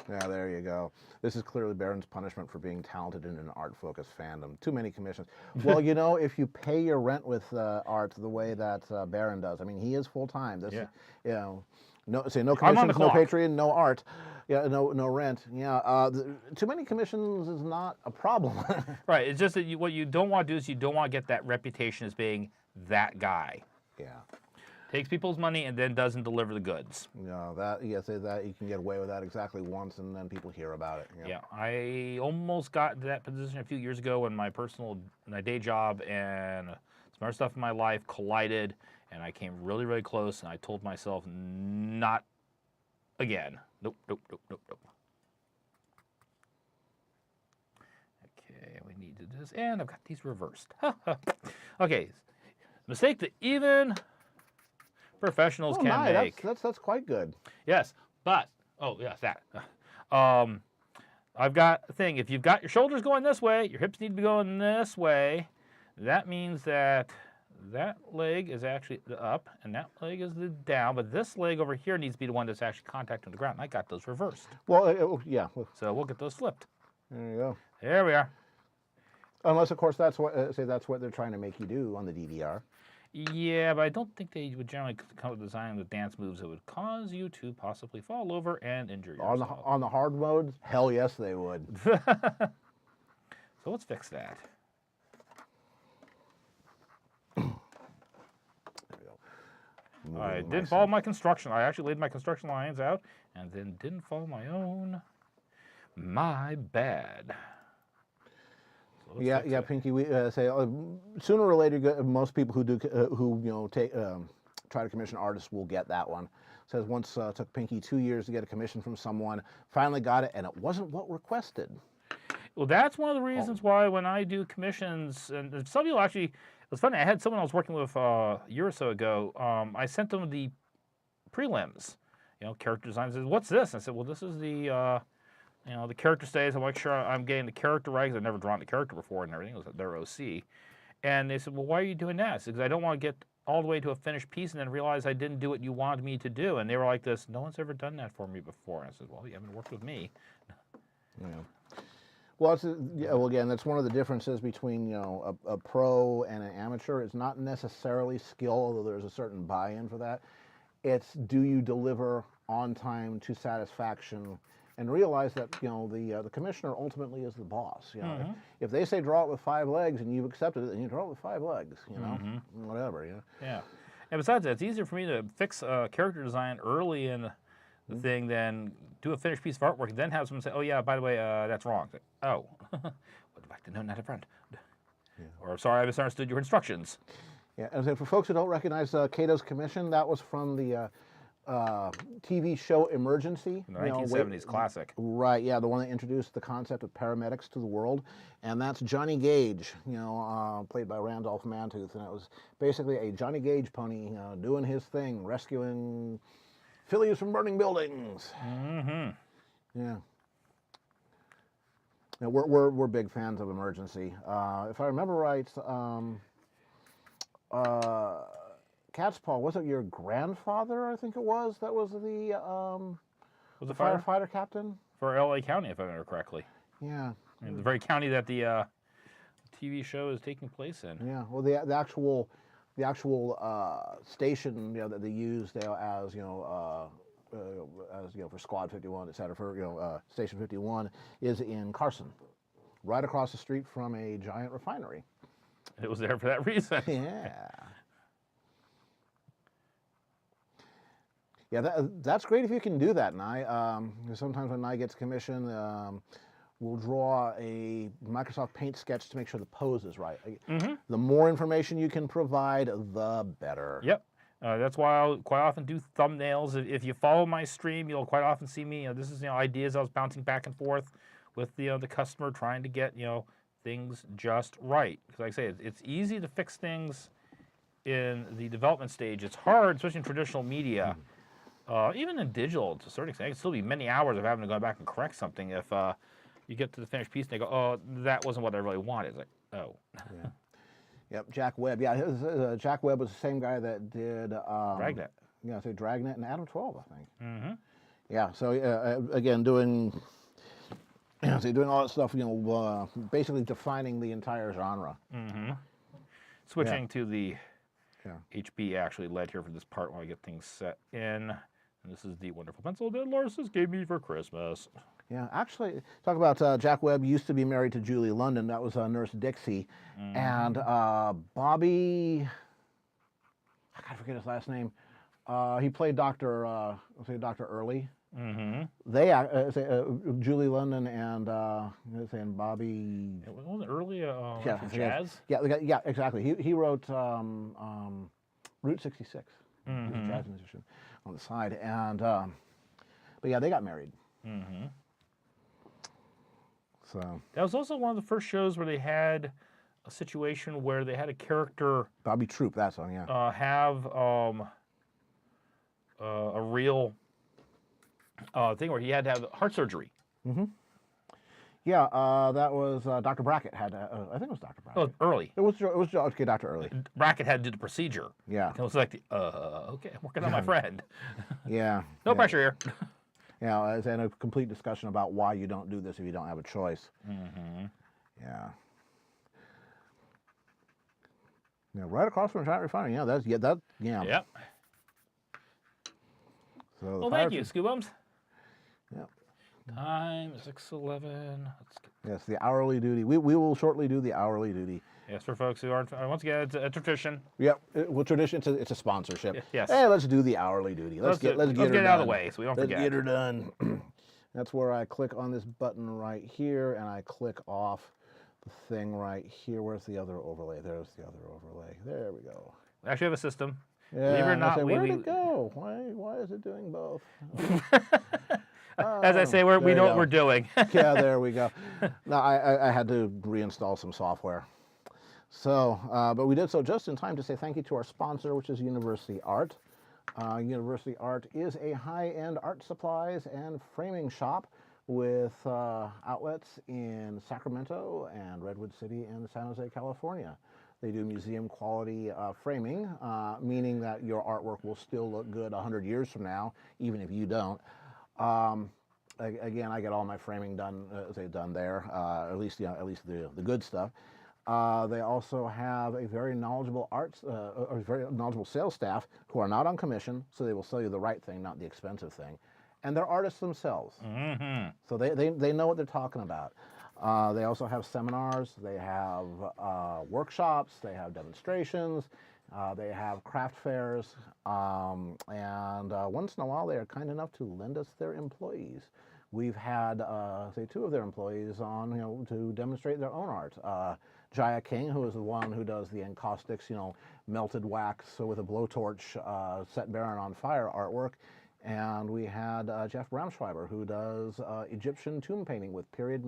Yeah, there you go. This is clearly Baron's punishment for being talented in an art-focused fandom. Too many commissions. Well, you know, if you pay your rent with art the way that Baron does, I mean, he is full-time. This, you know, no commissions, no Patreon, no art, yeah, no rent. Yeah, too many commissions is not a problem. Right. It's just that what you don't want to do is you don't want to get that reputation as being that guy. Yeah. Takes people's money and then doesn't deliver the goods. No, that you can get away with that exactly once, and then people hear about it. Yeah, I almost got to that position a few years ago when my day job and some other stuff in my life collided, and I came really, really close. And I told myself, not again. Nope, nope, nope, nope, nope. Okay, we need to do this, and I've got these reversed. Okay, mistake that even professionals can make. That's quite good. Yes, but that. I've got a thing. If you've got your shoulders going this way, your hips need to be going this way. That means that leg is actually the up and that leg is the down. But this leg over here needs to be the one that's actually contacting the ground. And I got those reversed. Well, yeah. So we'll get those flipped. There you go. There we are. Unless, of course, that's what they're trying to make you do on the DVR. Yeah, but I don't think they would generally come with design with dance moves that would cause you to possibly fall over and injure yourself. On the hard modes, hell yes, they would. So let's fix that. There we go. I didn't follow my construction. I actually laid my construction lines out and then didn't follow my own. My bad. Yeah, Pinky. We say sooner or later, most people who try to commission artists will get that one. Says once took Pinky 2 years to get a commission from someone, finally got it, and it wasn't what requested. Well, that's one of the reasons why when I do commissions, and some people actually, it was funny. I had someone I was working with a year or so ago. I sent them the prelims, character design. Says, "What's this?" I said, "Well, this is the." The character stays. I make sure I'm getting the character right because I've never drawn the character before and everything. It was their OC. And they said, well, why are you doing that? I said, because I don't want to get all the way to a finished piece and then realize I didn't do what you wanted me to do. And they were like this, no one's ever done that for me before. And I said, well, you haven't worked with me. Yeah. Well, again, that's one of the differences between, a pro and an amateur. It's not necessarily skill, although there's a certain buy-in for that. It's do you deliver on time to satisfaction, and realize that the commissioner ultimately is the boss. If they say draw it with 5 legs and you've accepted it, then you draw it with 5 legs. Whatever. Yeah. And besides that, it's easier for me to fix character design early in the thing than do a finished piece of artwork and then have someone say, "Oh yeah, by the way, that's wrong." Like, oh, would like to know that up front. Yeah. Or sorry, I misunderstood your instructions. Yeah. And so for folks who don't recognize Cato's commission, that was from the TV show Emergency. The 1970s classic. Right, yeah, the one that introduced the concept of paramedics to the world. And that's Johnny Gage, played by Randolph Mantooth. And it was basically a Johnny Gage pony doing his thing, rescuing Phillies from burning buildings. Mm-hmm. Yeah. Now, we're big fans of Emergency. If I remember right, Catspaw, was it your grandfather, I think it was, that was the firefighter captain? For L.A. County, if I remember correctly. Yeah. And the very county that the TV show is taking place in. Yeah, well, the actual station, that they used as for Squad 51, et cetera, for, Station 51 is in Carson, right across the street from a giant refinery. It was there for that reason. Yeah. Yeah, that's great if you can do that, Nye. Sometimes when Nye gets commissioned, we'll draw a Microsoft Paint sketch to make sure the pose is right. Mm-hmm. The more information you can provide, the better. Yep. That's why I'll quite often do thumbnails. If you follow my stream, you'll quite often see me. This is ideas I was bouncing back and forth with the customer, trying to get things just right. Because like I say, it's easy to fix things in the development stage. It's hard, especially in traditional media. Even in digital, to a certain extent, it can still be many hours of having to go back and correct something if you get to the finished piece and they go, "Oh, that wasn't what I really wanted." It's like, oh. Yeah. Yep, Jack Webb. Yeah, Jack Webb was the same guy that did Dragnet. Yeah, so Dragnet and Adam 12, I think. Mm-hmm. Yeah. So again, doing doing all that stuff. Basically defining the entire genre. Mm-hmm. Switching to the HB actually led here for this part while I get things set in. And this is the wonderful pencil that Larsus gave me for Christmas. Yeah, actually, talk about Jack Webb used to be married to Julie London. That was Nurse Dixie. And Bobby, I gotta forget his last name. He played Dr. Early. Mm-hmm. They Julie London and Bobby. It wasn't Early jazz. Yeah, exactly. He wrote Route 66. Mm-hmm. He was a jazz musician on the side, and but yeah, they got married. Mm-hmm. So that was also one of the first shows where they had a situation where they had a character, Bobby Troop, that song, yeah. Have a real thing where he had to have heart surgery. Mm-hmm. Yeah, that was Dr. Brackett had. I think it was Dr. Brackett. Oh, Early. It was okay, Dr. Early. Brackett had to do the procedure. Yeah. It was like, okay, I'm working on my friend. Yeah. No pressure here. Yeah, and a complete discussion about why you don't do this if you don't have a choice. Mm-hmm. Yeah. Yeah, right across from Giant Refinery. Yeah. Yep. So well, thank you, Scoobums. Yeah. Time 6:11. Let's get... Yes, the hourly duty. We will shortly do the hourly duty. Yes, for folks who aren't. Once again, it's a tradition. Yep. Well, tradition. It's a sponsorship. Yes. Hey, let's do the hourly duty. Let's get it out of the way so we don't forget. Let's get her done. That's where I click on this button right here, and I click off the thing right here. Where's the other overlay? There's the other overlay. There we go. We actually have a system. Yeah, believe it or not, where'd it go? Why is it doing both? As I say, we know what we're doing. Yeah, there we go. No, I had to reinstall some software. So, but we did so just in time to say thank you to our sponsor, which is University Art. University Art is a high-end art supplies and framing shop with outlets in Sacramento and Redwood City and San Jose, California. They do museum quality framing, meaning that your artwork will still look good 100 years from now, even if you don't. Again, I get all my framing done there, at least the good stuff. They also have a very knowledgeable sales staff who are not on commission, so they will sell you the right thing, not the expensive thing. And they're artists themselves, so they know what they're talking about. They also have seminars, they have workshops, they have demonstrations, they have craft fairs, and once in a while they are kind enough to lend us their employees. We've had, two of their employees on, to demonstrate their own art. Jaya King, who is the one who does the encaustics, melted wax with a blowtorch, set Baron on fire artwork. And we had Jeff Braunschweiber, who does Egyptian tomb painting with period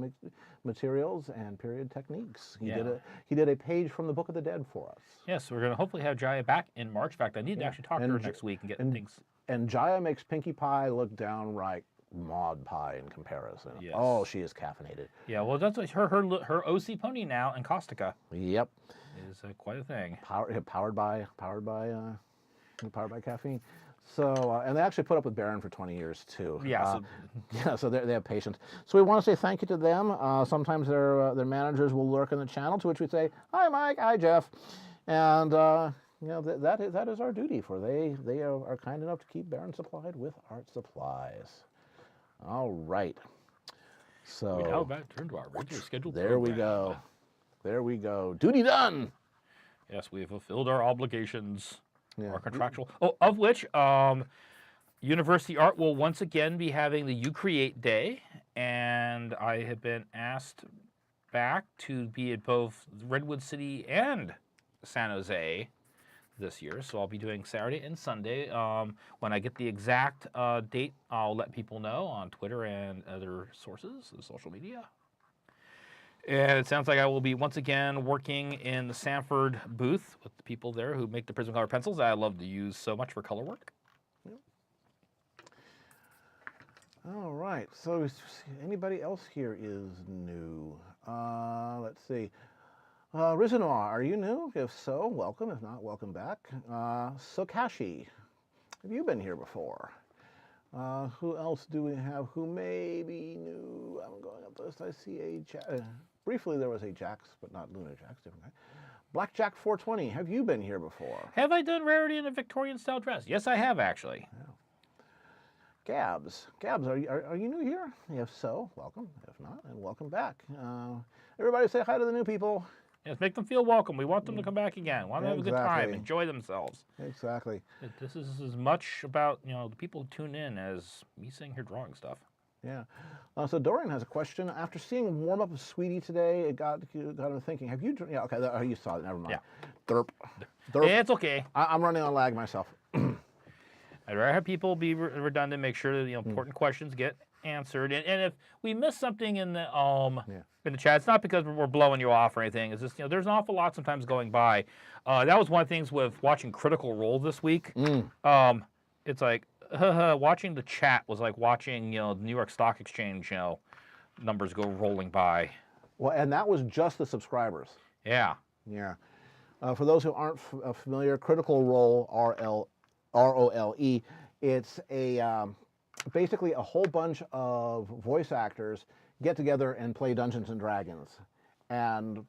materials and period techniques. He did a page from the Book of the Dead for us. Yes, we're going to hopefully have Jaya back in March. In fact, I need to actually talk to her next week and get things. And Jaya makes Pinkie Pie look downright Maud Pie in comparison. Yes. Oh, she is caffeinated. Yeah, well, that's like her OC pony now, Encaustica. Yep. Is quite a thing. Powered by caffeine. So, and they actually put up with Baron for 20 years too. Yeah. So they have patience. So we want to say thank you to them. Sometimes their managers will lurk in the channel, to which we say, "Hi, Mike. Hi, Jeff," and that is our duty. For they are kind enough to keep Baron supplied with art supplies. All right. So we now back turn to our regular scheduled There we go. There we go. Duty done. Yes, we have fulfilled our obligations. Yeah. Our contractual. Oh, of which University Art will once again be having the You Create Day, and I have been asked back to be at both Redwood City and San Jose this year. So I'll be doing Saturday and Sunday. When I get the exact date, I'll let people know on Twitter and other sources, social media. And it sounds like I will be once again working in the Sanford booth with the people there who make the Prismacolor pencils that I love to use so much for color work. All right. So anybody else here is new? Let's see. Rizanoir, are you new? If so, welcome. If not, welcome back. Sokashi, have you been here before? Who else do we have who may be new? I'm going up the list. I see a briefly there was a Jax, but not Luna Jax, different guy. Blackjack 420, have you been here before? Have I done Rarity in a Victorian style dress? Yes, I have actually. Yeah. Gabs, are you new here? If so, welcome. If not, then welcome back. Everybody say hi to the new people. Yes, make them feel welcome. We want them to come back again. Want them to have a good time, enjoy themselves. Exactly. This is as much about the people who tune in as me sitting here drawing stuff. Yeah. So Dorian has a question. After seeing warm up of Sweetie today, it got him thinking. Have you? Yeah. Okay. You saw it. Never mind. Yeah. Derp. Yeah, it's okay. I'm running on lag myself. I'd rather have people be redundant, make sure that important questions get answered, and if we miss something in the chat, it's not because we're blowing you off or anything. It's just there's an awful lot sometimes going by. That was one of the things with watching Critical Role this week. It's like watching the chat was like watching the New York Stock Exchange numbers go rolling by. Well, and that was just the subscribers. Yeah. Yeah. For those who aren't familiar, Critical Role, ROLE, it's basically a whole bunch of voice actors get together and play Dungeons and Dragons and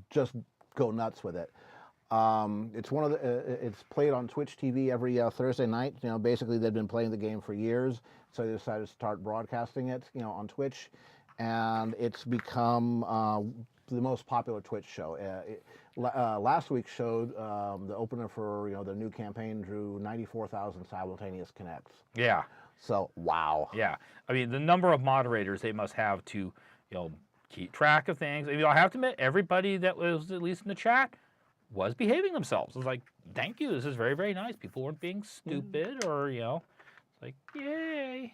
just go nuts with it. It's played on Twitch TV every Thursday night. Basically they've been playing the game for years, so they decided to start broadcasting it, on Twitch, and it's become the most popular Twitch show. Last week showed the opener for the new campaign drew 94,000 simultaneous connects. Yeah. So wow. Yeah. I mean, the number of moderators they must have to keep track of things. I mean, I have to admit, everybody that was at least in the chat was behaving themselves. It was like, thank you. This is very, very nice. People weren't being stupid or it's like, yay.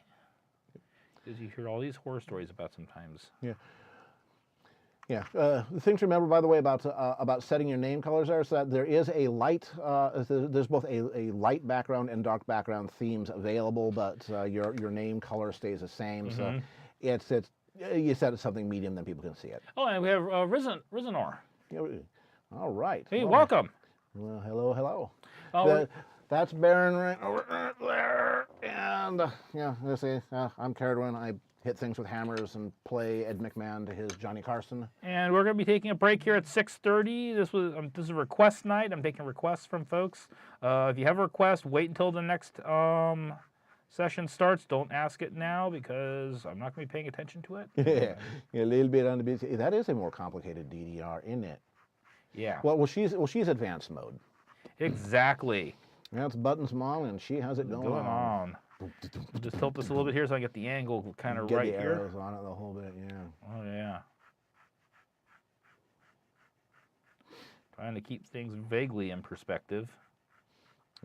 Because you hear all these horror stories about sometimes. Yeah. Yeah. The thing to remember, by the way, about setting your name colors is that there is a light. There's both a light background and dark background themes available, but your name color stays the same. So it's you set it something medium, then people can see it. Oh, and we have Rizenor. Yeah, all right. Hey, welcome. Well, hello. That's Baron right over there, and let's see. I'm Caradwin. I hit things with hammers and play Ed McMahon to his Johnny Carson. And we're going to be taking a break here at 6:30. This is a request night. I'm taking requests from folks. If you have a request, wait until the next session starts. Don't ask it now because I'm not going to be paying attention to it. Yeah, a little bit on the busy. That is a more complicated DDR, isn't it? Yeah. Well, she's advanced mode. Exactly. That's Button's mom, and she has it going on. Just tilt this a little bit here so I get the angle kind of right here. Get the arrows on it the whole bit, yeah. Oh, yeah. Trying to keep things vaguely in perspective.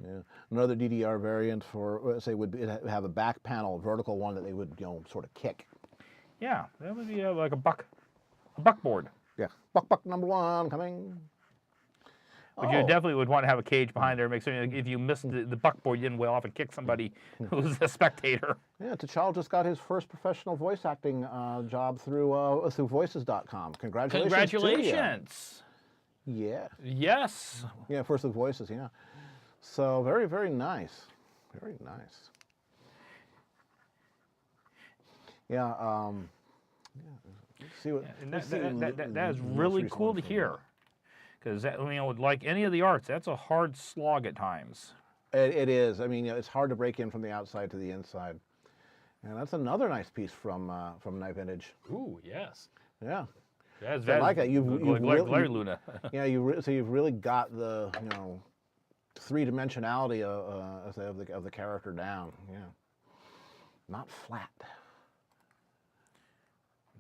Yeah. Another DDR variant for, let's say, would have a back panel, a vertical one that they would, sort of kick. Yeah, that would be like a buckboard. Yeah, buck number one coming. But you definitely would want to have a cage behind there, make sure if you missed the buckboard, you didn't wail off and kick somebody who's a spectator. Yeah, T'Challa just got his first professional voice acting job through Voices.com. Congratulations! Congratulations! Yeah. Yes. Yeah, first with Voices. Yeah. So very, very nice. Very nice. Yeah. Let's see what. That is really cool to hear. Because like any of the arts, that's a hard slog at times. It is. I mean, it's hard to break in from the outside to the inside, and that's another nice piece from Night Vintage. Ooh, yes. Yeah. That's I like it. You've really, Luna. Yeah, so you've really got the three-dimensionality of the character down. Yeah. Not flat.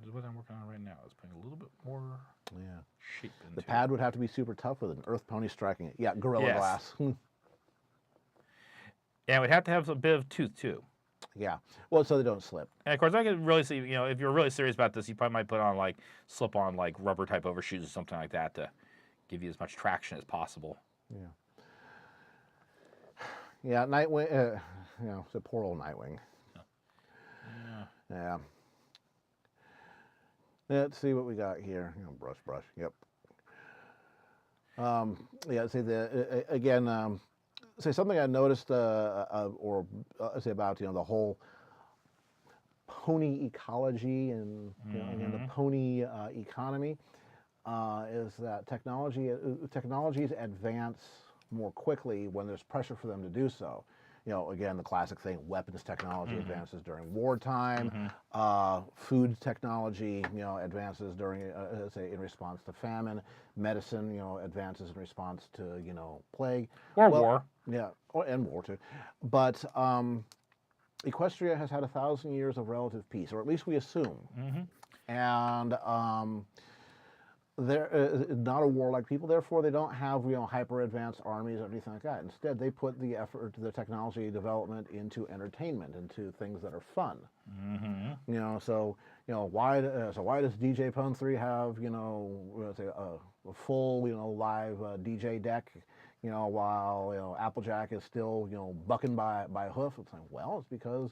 This is what I'm working on right now. It's putting a little bit more shape into The pad would have to be super tough with an earth pony striking it. Yeah, Gorilla Glass. Yeah, it would have to have a bit of tooth too. Yeah, well, so they don't slip. And of course, I could really see, if you're really serious about this, you probably might put on like slip-on like rubber type overshoes or something like that to give you as much traction as possible. Yeah. Yeah, Nightwing. It's a poor old Nightwing. Yeah. Let's see what we got here. Brush. Yep. Yeah. See say something I noticed, or say about the whole pony ecology and and the pony economy is that technologies advance more quickly when there's pressure for them to do so. Again, the classic thing: weapons technology advances during wartime. Food technology, advances during, say, in response to famine. Medicine, advances in response to, plague or war. Yeah, and war too. But Equestria has had 1,000 years of relative peace, or at least we assume. And they're not a warlike people, therefore they don't have hyper advanced armies or anything like that. Instead, they put the effort, the technology development into entertainment, into things that are fun. So why does DJ Pwn 3 have say a full live DJ deck? While Applejack is still bucking by hoof. It's like, well, it's because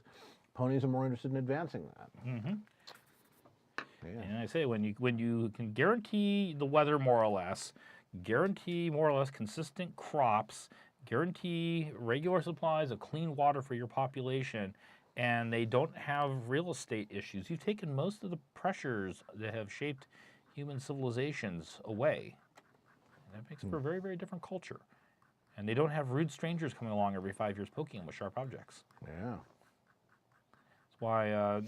ponies are more interested in advancing that. Yeah. And I say when you can guarantee the weather more or less, guarantee more or less consistent crops, guarantee regular supplies of clean water for your population, and they don't have real estate issues, you've taken most of the pressures that have shaped human civilizations away. And that makes for a very, very different culture. And they don't have rude strangers coming along every 5 years poking them with sharp objects. Yeah. Why,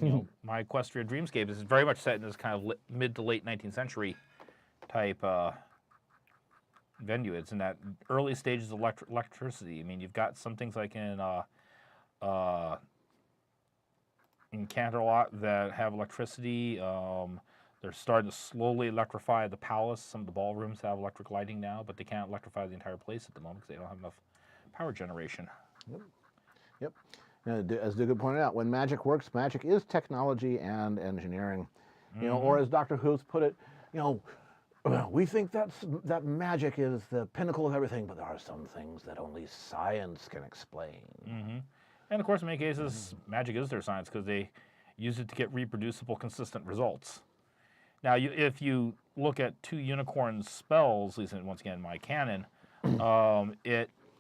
my Equestria Dreamscape is very much set in this kind of mid to late 19th century type venue. It's in that early stages of electricity. I mean, you've got some things like in Canterlot that have electricity. They're starting to slowly electrify the palace. Some of the ballrooms have electric lighting now, but they can't electrify the entire place at the moment because they don't have enough power generation. Yep. As Dugan pointed out, when magic works, magic is technology and engineering. Or as Dr. Who's put it, we think that magic is the pinnacle of everything, but there are some things that only science can explain. And of course, in many cases, magic is their science because they use it to get reproducible, consistent results. Now, if you look at 2 unicorn spells, at least once again in my canon,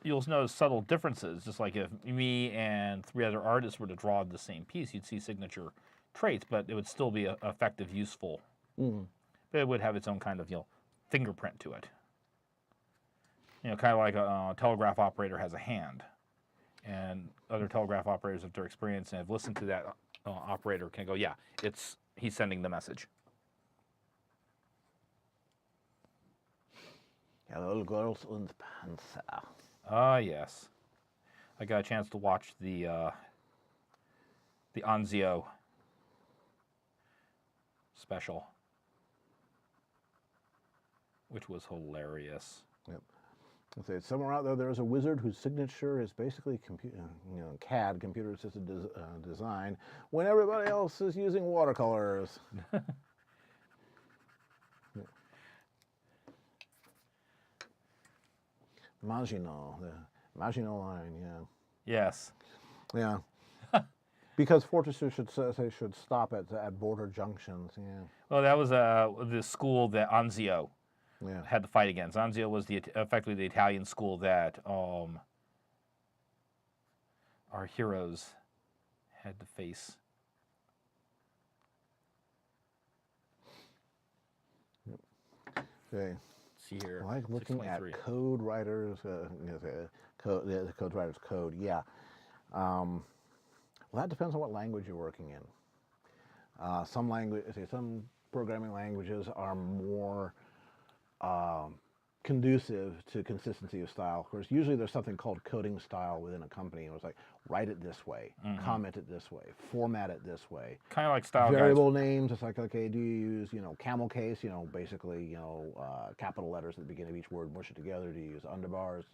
you'll notice subtle differences. Just like if me and 3 other artists were to draw the same piece, you'd see signature traits, but it would still be effective, useful. But it would have its own kind of fingerprint to it. Kind of like a telegraph operator has a hand, and other telegraph operators, if they're experienced and have listened to that operator, can go, yeah, he's sending the message. Ja, little girls und Panzer. Ah, yes. I got a chance to watch the Anzio special, which was hilarious. Yep. I'll say somewhere out there is a wizard whose signature is basically CAD, computer-assisted design, when everybody else is using watercolors. Maginot, the Maginot line, yeah. Yes. Yeah. Because fortresses should stop at border junctions, yeah. Well, that was the school that Anzio had to fight against. Anzio was effectively the Italian school that our heroes had to face. Okay. See here. I like looking at code writers, the code writer's code. Yeah. Well, that depends on what language you're working in. Some programming languages are more conducive to consistency of style. Of course, usually there's something called coding style within a company. It was like, write it this way, comment it this way, format it this way. Kind of like style Variable guides. names. It's like, okay, do you use, camel case? Basically, capital letters at the beginning of each word, mush it together. Do you use underbars?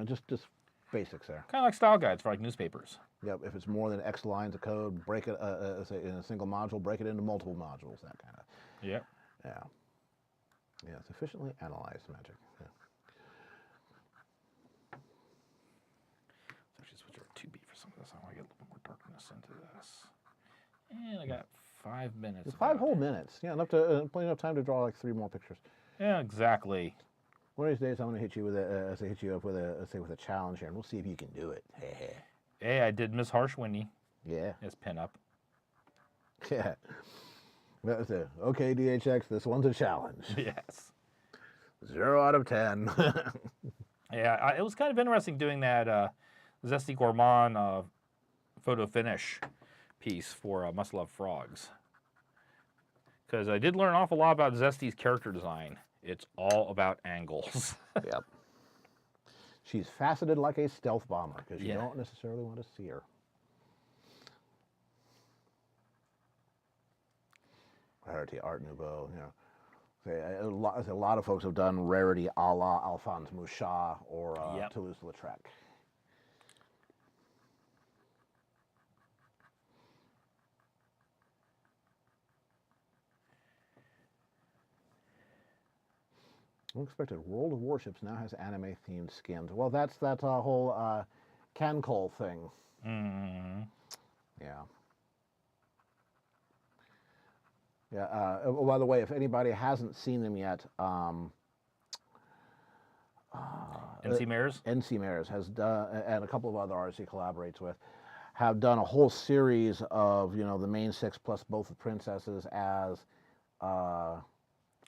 Just basics there. Kind of like style guides for like newspapers. Yep. If it's more than X lines of code, break it say in a single module, break it into multiple modules. That kind of. Yep. Yeah. Yeah, sufficiently analyzed magic. Yeah. So actually switch over to 2B for some of this. I want to get a little more darkness into this. And I got 5 minutes. 5 whole minutes. Yeah, plenty enough time to draw like 3 more pictures. Yeah, exactly. One of these days, I'm going to hit you with with a challenge here, and we'll see if you can do it. Hey, I did Miss Harshwindy. Yeah. As pinup. Yeah. That's it. Okay, DHX, this one's a challenge. Yes. 0 out of 10. Yeah, it was kind of interesting doing that Zesty Gourmand photo finish piece for Must Love Frogs. Because I did learn an awful lot about Zesty's character design. It's all about angles. Yep. She's faceted like a stealth bomber because you don't necessarily want to see her. Rarity, Art Nouveau, a lot of folks have done Rarity a la Alphonse Mouchat or Toulouse-Lautrec. Unexpected. World of Warships now has anime-themed skins. Well, that's that whole Cancol thing. Yeah. Yeah. By the way, if anybody hasn't seen them yet, NC Mares? NC Mares has done, and a couple of other artists he collaborates with, have done a whole series of the main 6 plus both the princesses as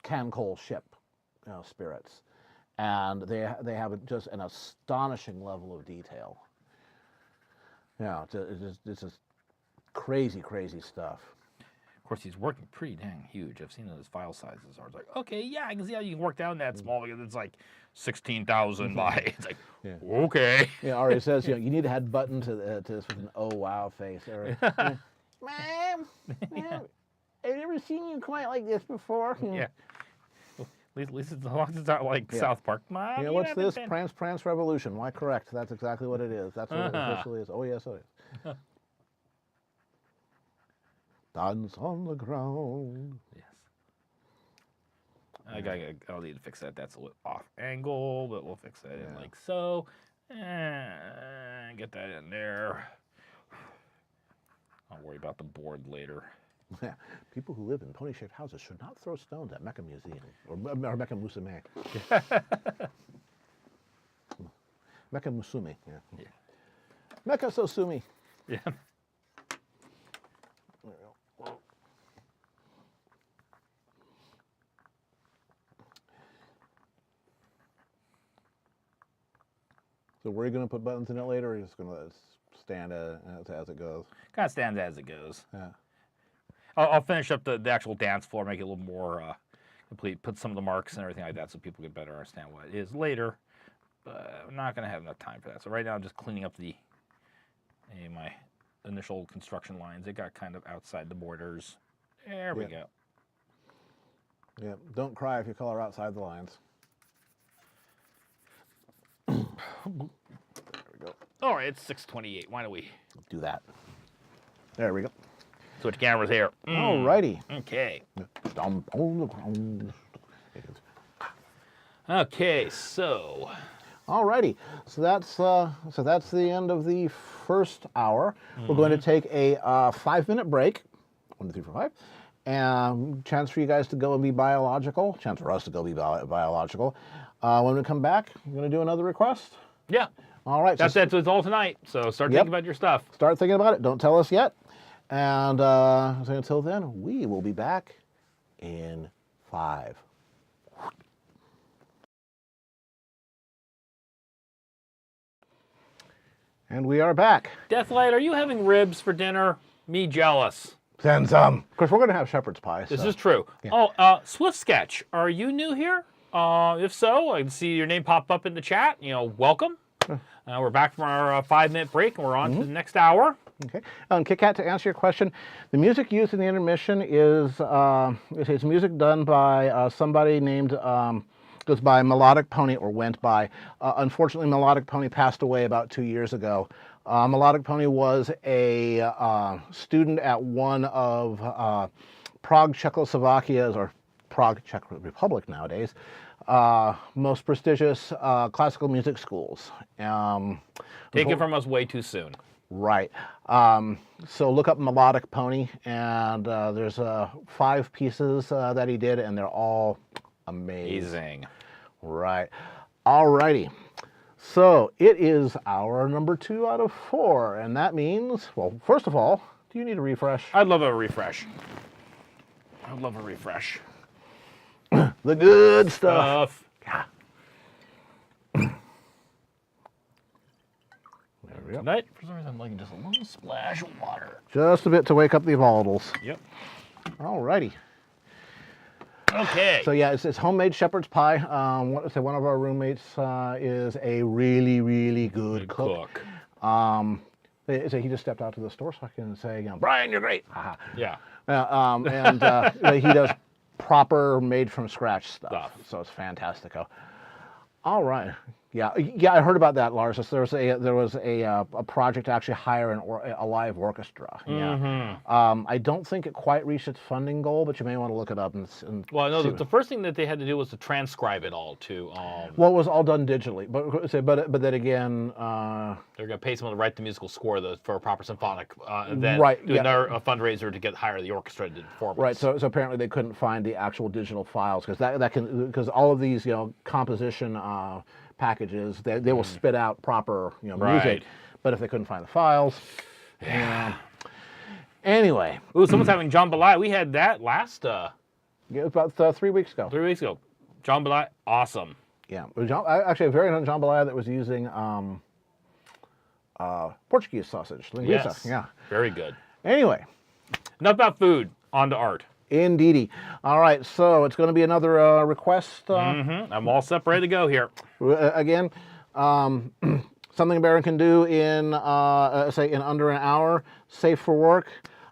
Cancol ship spirits, and they have just an astonishing level of detail. Yeah, it's just crazy stuff. Of course, he's working pretty dang huge. I've seen those file sizes. I was like, okay, yeah, I can see how you can work down that small because it's like 16,000 by. It's like, okay. Yeah, Ari says, you need to add button to this with an oh wow face. Or, Ma'am, I've never seen you quite like this before. Yeah. At least as long as it's not like South Park. Mom, what's this? Prance Revolution. Why, correct. That's exactly what it is. That's what it officially is. Oh, yes, it is. Dance on the ground. Yes. I'll need to fix that. That's a little off angle, but we'll fix that in like so. Get that in there. I'll worry about the board later. Yeah. People who live in pony-shaped houses should not throw stones at Mecha Museum or Mecha Musume. Mecha Musume. Yeah. Mecha Sosumi. Yeah. So were you going to put buttons in it later, or are you just going to stand as it goes? Kind of stands as it goes. Yeah. I'll finish up the actual dance floor, make it a little more complete, put some of the marks and everything like that so people can better understand what it is later. But I'm not going to have enough time for that. So right now I'm just cleaning up my initial construction lines. It got kind of outside the borders. There we go. Yeah, don't cry if you color outside the lines. There we go. All right, it's 6:28. Why don't we do that? There we go. Switch cameras here. All righty. Okay. Stomp on the ground. Okay, so. All righty. So that's the end of the first hour. We're going to take a 5-minute break. 1, 2, 3, 4, 5. And chance for you guys to go and be biological. Chance for us to go be biological. When we come back, we're going to do another request. Yeah. All right. That's it. So it's all tonight. So start thinking about your stuff. Start thinking about it. Don't tell us yet. And so until then, we will be back in 5. And we are back. Deathlight, are you having ribs for dinner? Me jealous. Send some. Of course, we're going to have shepherd's pie. This is true. Yeah. Oh, Swift Sketch, are you new here? If so, I can see your name pop up in the chat. Welcome. We're back from our 5-minute break, and we're on to the next hour. Okay. Kit Kat, to answer your question, the music used in the intermission is it's music done by somebody named goes by Melodic Pony, or went by. Unfortunately, Melodic Pony passed away about 2 years ago. Melodic Pony was a student at one of Prague, Czechoslovakia's, or Prague, Czech Republic nowadays, most prestigious classical music schools. Taken from us way too soon. Right. So look up Melodic Pony, and there's 5 pieces that he did, and they're all amazing. Right. All righty. So it is hour number 2 out of 4, and that means, well, first of all, do you need a refresh? I'd love a refresh. I'd love a refresh. The good stuff. Yeah. There we go. Tonight, for some reason, I'm liking just a little splash of water. Just a bit to wake up the volatiles. Yep. All righty. Okay. So yeah, it's homemade shepherd's pie. One of our roommates is a really, really good cook. So he just stepped out to the store so I can say, Brian, you're great. Yeah. And he does proper made from scratch stuff. So it's fantastico. All right. Yeah, I heard about that, Lars. There was a project to actually hire a live orchestra. Yeah. I don't think it quite reached its funding goal, but you may want to look it up and well, no, the first thing that they had to do was to transcribe it all to. Well, it was all done digitally, but then again, they're going to pay someone to write the musical score for a proper symphonic event. Right. Do another fundraiser to hire the orchestra to do performance. Right. So apparently they couldn't find the actual digital files because all of these composition packages, they will spit out proper music, but if they couldn't find the files, anyway. Ooh, someone's having jambalaya. We had that last about 3 weeks ago. 3 weeks ago. Jambalaya, awesome. Yeah, actually a very nice jambalaya that was using Portuguese sausage, linguiça. Yes. Yeah, very good. Anyway, enough about food. On to art. Indeedy. All right, so it's going to be another request. I'm all set, ready to go here. Again, something Baron can do in, say, in under an hour, safe for work.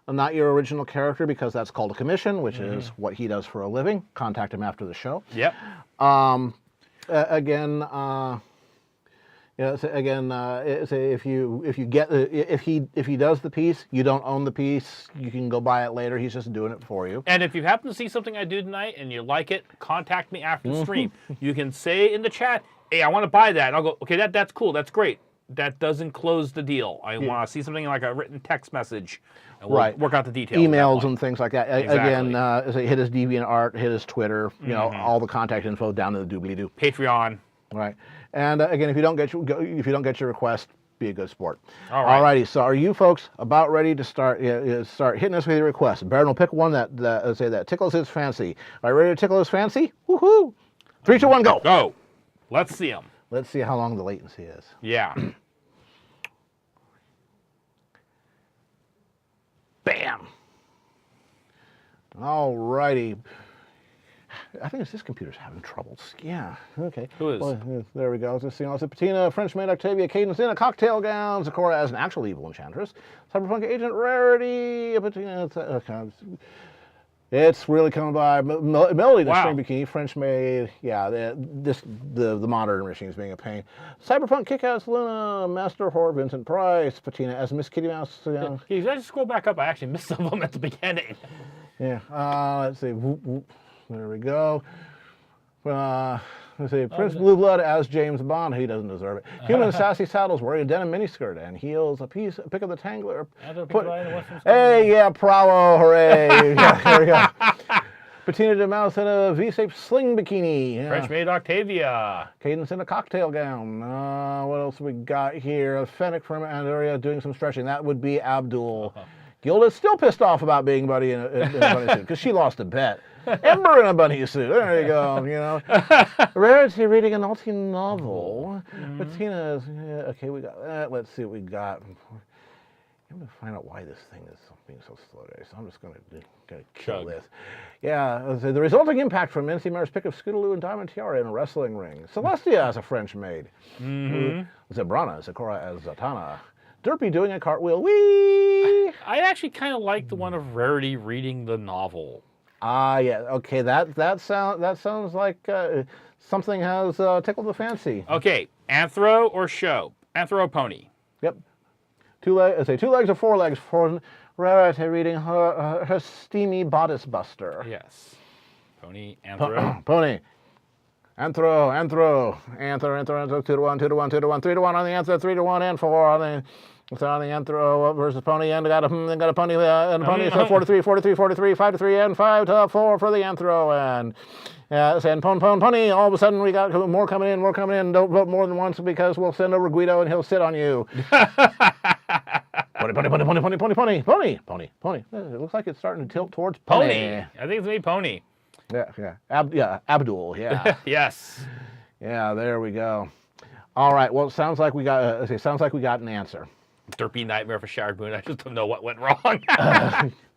Not your original character, because that's called a commission, which is what he does for a living. Contact him after the show. Yep. Again, if he does the piece, you don't own the piece. You can go buy it later. He's just doing it for you. And if you happen to see something I do tonight and you like it, contact me after the stream. You can say in the chat, "Hey, I want to buy that." And I'll go, "Okay, that's cool. That's great. That doesn't close the deal. I want to see something like a written text message, and we'll work out the details." Emails and things like that. Exactly. Again, hit his DeviantArt, hit his Twitter. All the contact info down in the doobly-doo. Patreon. Right. And again, if you don't get your request, be a good sport. All right. Alrighty. So, are you folks about ready to start hitting us with your requests? Baron will pick one that tickles his fancy. Are you ready to tickle his fancy? Woohoo! 3, 2, 1, go. Go. Let's see them. Let's see how long the latency is. Yeah. Bam. Alrighty. I think it's this computer's having troubles. Yeah. Okay. Who is? Well, there we go. Just it's Patina, French maid Octavia, Cadence in a cocktail gown, Zecora as an actual evil enchantress, Cyberpunk agent Rarity, Patina. It's really coming by. Melody, the string bikini, French maid. Yeah. The modern machine's being a pain. Cyberpunk Kick-Ass Luna, Master Horror Vincent Price, Patina as Miss Kitty Mouse. Can you guys scroll back up? I actually missed some of them at the beginning. Yeah. Let's see. There we go. Let's see. Prince Blue Blood as James Bond. He doesn't deserve it. Human Sassy Saddles wearing a denim miniskirt and heels a pick of the Tangler. Hey, yeah, bravo, hooray. Yeah, there we go. Patina de Mouse in a V-shaped sling bikini. Yeah. French maid Octavia. Cadence in a cocktail gown. What else we got here? Fennec from Andoria doing some stretching. That would be Abdul. Gilda's still pissed off about being Buddy in a bunny suit because she lost a bet. Ember in a bunny suit. There you go. Rarity reading an alt novel. Patina is okay. We got that. Let's see what we got. I'm going to find out why this thing is being so slow today, so I'm just going to kill Chug. this. Yeah, the resulting impact from Mincy Mare's pick of Scootaloo and Diamond Tiara in a wrestling ring. Celestia as a French maid. Zebrana, Zakora as Zatanna. Derpy doing a cartwheel. Whee! I actually kind of like the one of Rarity reading the novel. Ah, yeah. Okay, that sounds like something has tickled the fancy. Okay, Anthro or show? Anthro or pony? Yep. 2 legs or 4 legs for Rarity reading her steamy bodice buster. Yes. Pony, Anthro. Pony. Anthro. 2 to 1, 2 to 1, 2 to 1, 3 to 1 on the Anthro, 3 to 1 and 4 on the. So on the Anthro versus pony, and got a pony and a pony. So 4 to 3, 4 to 3, 4 to 3, 5 to 3, and 5 to 4 for the Anthro. And pony. All of a sudden we got more coming in. Don't vote more than once because we'll send over Guido and he'll sit on you. Pony. It looks like it's starting to tilt towards pony. I think it's me, pony. Yeah. Abdul. Yeah. Yes. Yeah. There we go. All right. Well, it sounds like we got. An answer. Derpy nightmare for Showered Moon. I just don't know what went wrong.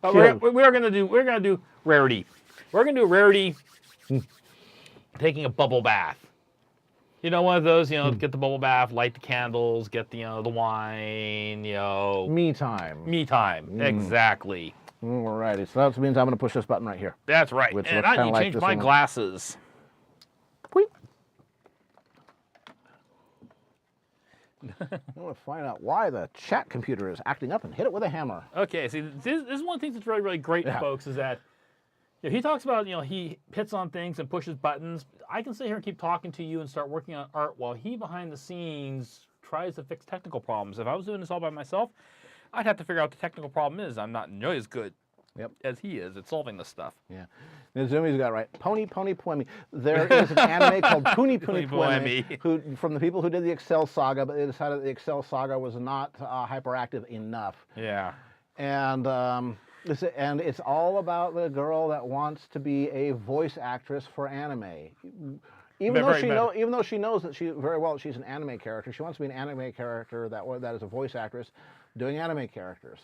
We're gonna do Rarity. We're gonna do Rarity taking a bubble bath. You know, one of those. Get the bubble bath, light the candles, get the the wine. Me time. Exactly. All righty. So that means I'm gonna push this button right here. That's right. Which and I need to change my glasses. I want to find out why the chat computer is acting up and hit it with a hammer. Okay, see, this is one of the things that's really, really great, folks, is that he talks about, he hits on things and pushes buttons. I can sit here and keep talking to you and start working on art while he, behind the scenes, tries to fix technical problems. If I was doing this all by myself, I'd have to figure out what the technical problem is. I'm not nearly as good as he is at solving this stuff. Yeah. Nazumi's got it right. Pony Poemi. There is an anime called Puni Poemi, from the people who did the Excel Saga, but they decided the Excel Saga was not hyperactive enough. Yeah. And it's all about the girl that wants to be a voice actress for anime. Even though she knows that she's an anime character, she wants to be an anime character that is a voice actress doing anime characters.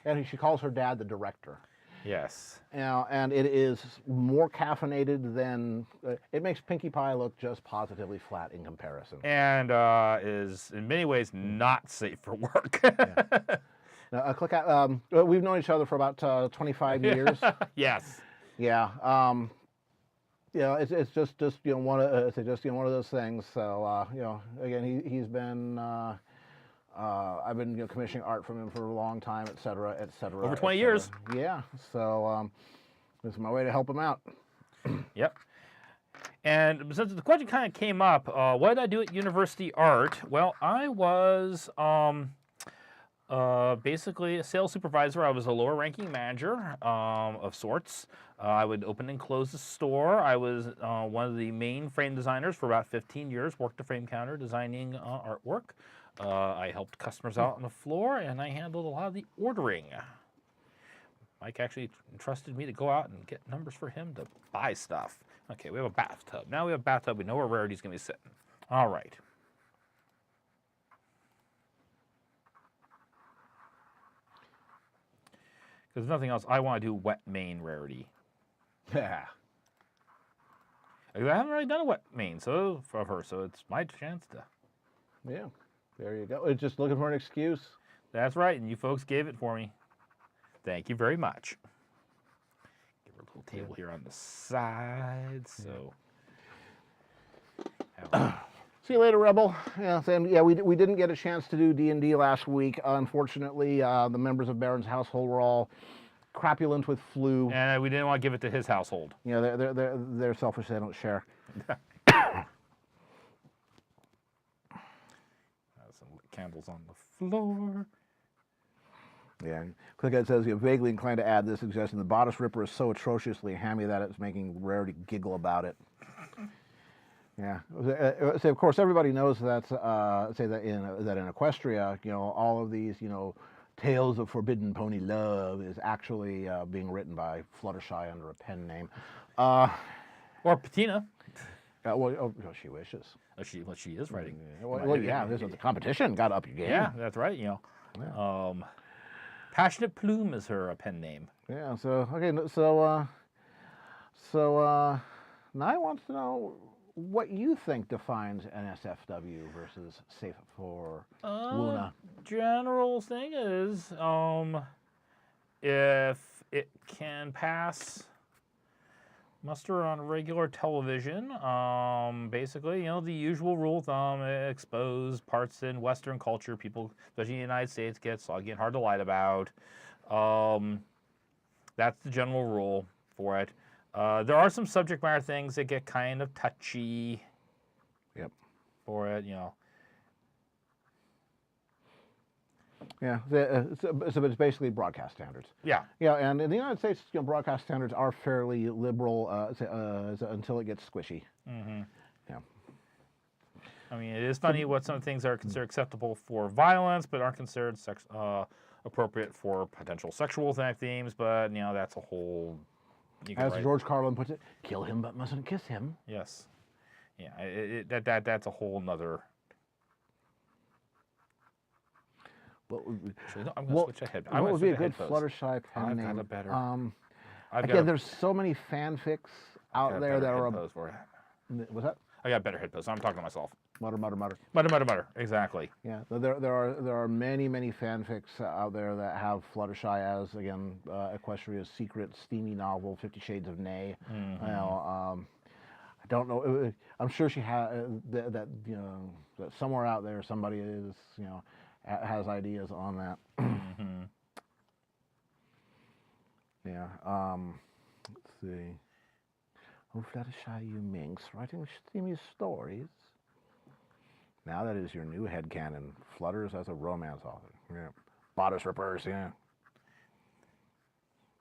And she calls her dad the director. Yes. And it is more caffeinated than it makes Pinkie Pie look just positively flat in comparison. And is in many ways not safe for work. Now, we've known each other for about 25 years. Yes. Yeah. It's just one of those things. So again, he's been. I've been commissioning art from him for a long time, et cetera, et cetera. Over 20 years. Yeah. So this is my way to help him out. Yep. And since the question kind of came up, what did I do at University Art? Well, I was basically a sales supervisor. I was a lower ranking manager of sorts. I would open and close the store. I was one of the main frame designers for about 15 years, worked the frame counter designing artwork. I helped customers out on the floor, and I handled a lot of the ordering. Mike actually entrusted me to go out and get numbers for him to buy stuff. Okay, we have a bathtub. Now we have a bathtub. We know where Rarity's going to be sitting. All right. Because if nothing else, I want to do wet mane Rarity. Yeah. I haven't really done a wet mane of her, so it's my chance to. Yeah. There you go. It's just looking for an excuse. That's right, and you folks gave it for me. Thank you very much. Give her a little table here on the side, so. See you later, Rebel. We didn't get a chance to do D&D last week. Unfortunately, the members of Baron's household were all crapulent with flu. And we didn't want to give it to his household. They're selfish. They don't share. Some candles on the floor. Yeah. ClickEd says you're vaguely inclined to add this, suggesting the bodice ripper is so atrociously hammy that it's making Rarity giggle about it. Yeah. So of course, everybody knows that. That in Equestria, all of these, tales of forbidden pony love is actually being written by Fluttershy under a pen name. Or Patina. She wishes. She is writing. This is the competition. Got to up your game. Yeah, that's right. Yeah. Passionate Plume is her pen name. Yeah. So okay. Now I want to know what you think defines NSFW versus Safe for Wuna. General thing is, if it can pass muster on regular television, basically, the usual rule of thumb, exposed parts in Western culture, people, especially in the United States, get soggy and hard to light about. That's the general rule for it. There are some subject matter things that get kind of touchy. Yep. For it, Yeah, so it's basically broadcast standards. Yeah. Yeah, and in the United States, broadcast standards are fairly liberal until it gets squishy. Mm-hmm. Yeah. I mean, it is funny what some things are considered acceptable for violence, but aren't considered appropriate for potential sexual themes. But that's a whole. As George Carlin puts it, kill him but mustn't kiss him. Yes. Yeah. That's a whole nother. I'm going to switch ahead. What would be a good Fluttershy pen name? I've got a better. Again, there's so many fanfics out there that are. For it. What's that? I got a better head pose. I'm talking to myself. Mutter, mutter, mutter. Mutter, mutter, mutter. Exactly. Yeah, there are many fanfics out there that have Fluttershy as, again, Equestria's secret steamy novel, 50 Shades of Nay. Mm-hmm. I don't know. I'm sure she has that somewhere out there somebody is has ideas on that. Mm-hmm. Yeah. Let's see. Oh, Fluttershy, you minx, writing steamy stories. Now that is your new headcanon. Flutters as a romance author. Yeah. Bodice rippers, yeah.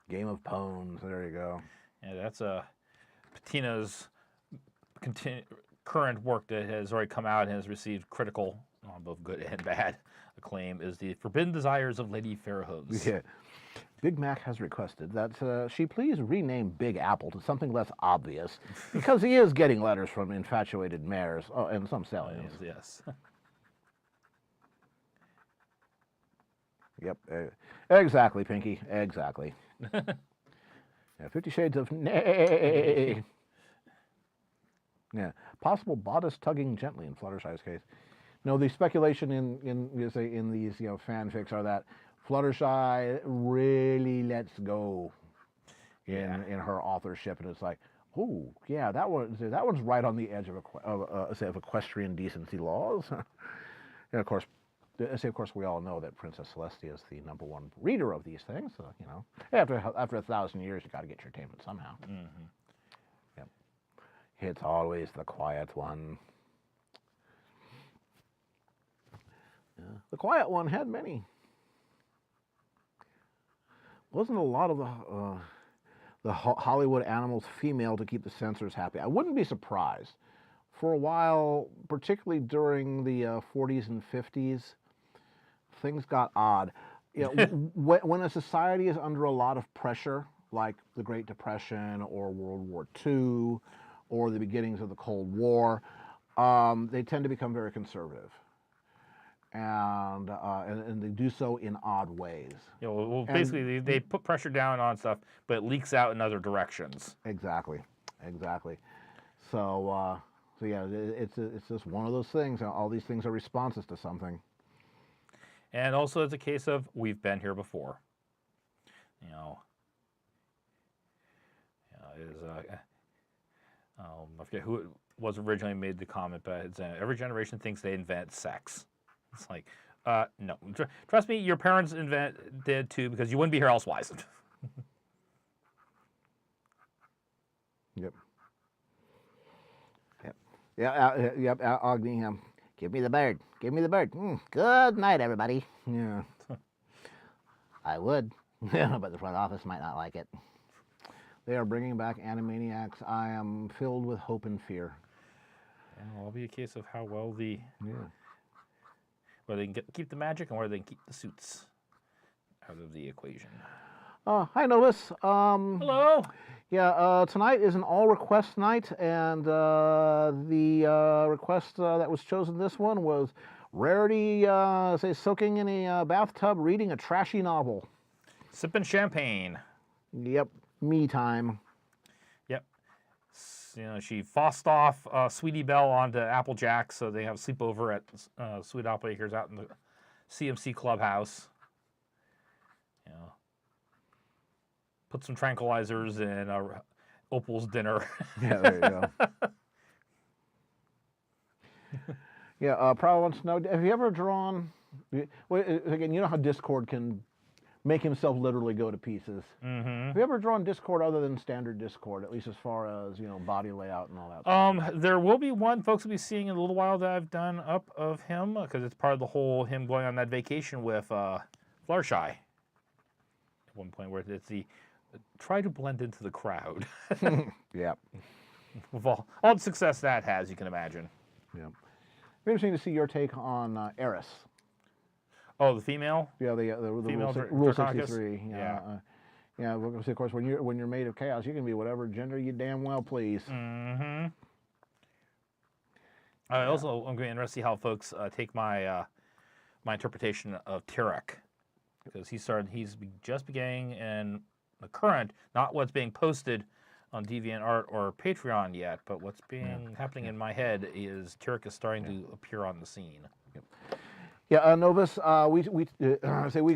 Game of Poems, there you go. Yeah, that's Patina's current work that has already come out and has received critical, both good and bad, acclaim, is The Forbidden Desires of Lady Fairhose. Yeah. Big Mac has requested that she please rename Big Apple to something less obvious, because he is getting letters from infatuated mares and some stallions. Yes. Yep. Exactly, Pinky. Exactly. Yeah, 50 Shades of Nay. Yeah. Possible bodice tugging gently in Fluttershy's case. No, the speculation in these fanfics are that Fluttershy really lets go in her authorship, and it's like, oh yeah, that one's right on the edge of equestrian decency laws. And of course, we all know that Princess Celestia is the #1 reader of these things. So after 1,000 years, you got to get your attainment somehow. Mm-hmm. Yep. It's always the quiet one. Yeah. The quiet one had many. Wasn't a lot of the Hollywood animals female to keep the censors happy? I wouldn't be surprised. For a while, particularly during the 40s and 50s, things got odd. When a society is under a lot of pressure, like the Great Depression or World War II or the beginnings of the Cold War, they tend to become very conservative. And they do so in odd ways. Well, basically, they put pressure down on stuff, but it leaks out in other directions. Exactly. So yeah, it's just one of those things. All these things are responses to something. And also, it's a case of we've been here before. I forget who it was originally made the comment, but it's, every generation thinks they invent sex. It's like, no. Trust me, your parents did too, because you wouldn't be here elsewise. Yep. Yep. Agni, give me the bird. Give me the bird. Good night, everybody. Yeah. I would, but the front office might not like it. They are bringing back Animaniacs. I am filled with hope and fear. And it'll all be a case of how well where they can keep the magic and where they can keep the suits out of the equation. Hi, Novus. Hello. Yeah, tonight is an all-request night, and the request that was chosen this one was Rarity, soaking in a bathtub reading a trashy novel. Sipping champagne. Yep, me time. Yep. You know, she fussed off Sweetie Belle onto Applejack, so they have a sleepover at Sweet Apple Acres out in the CMC clubhouse. You know, put some tranquilizers in Opal's dinner. Yeah, there you go. Yeah, probably wants to know, have you ever drawn, well, again, you know how Discord can make himself literally go to pieces. Mm-hmm. Have you ever drawn Discord other than standard Discord, at least as far as, you know, body layout and all that? There will be one folks will be seeing in a little while that I've done up of him, because it's part of the whole him going on that vacation with Fluttershy. At one point where it's the try to blend into the crowd. Yeah. With all the success that has, you can imagine. Yeah. It'd be interesting to see your take on Eris. Oh, the female? Yeah, the female Rule Draconicus? 63. Yeah. Yeah, well, of course, when you're made of chaos, you can be whatever gender you damn well please. Mm-hmm. Also, I'm going to be interested to see how folks take my my interpretation of Tyrek, because he's just beginning in the current, not what's being posted on DeviantArt or Patreon yet, but what's happening in my head is Tyrek is starting to appear on the scene. Yep. Yeah, Novus, we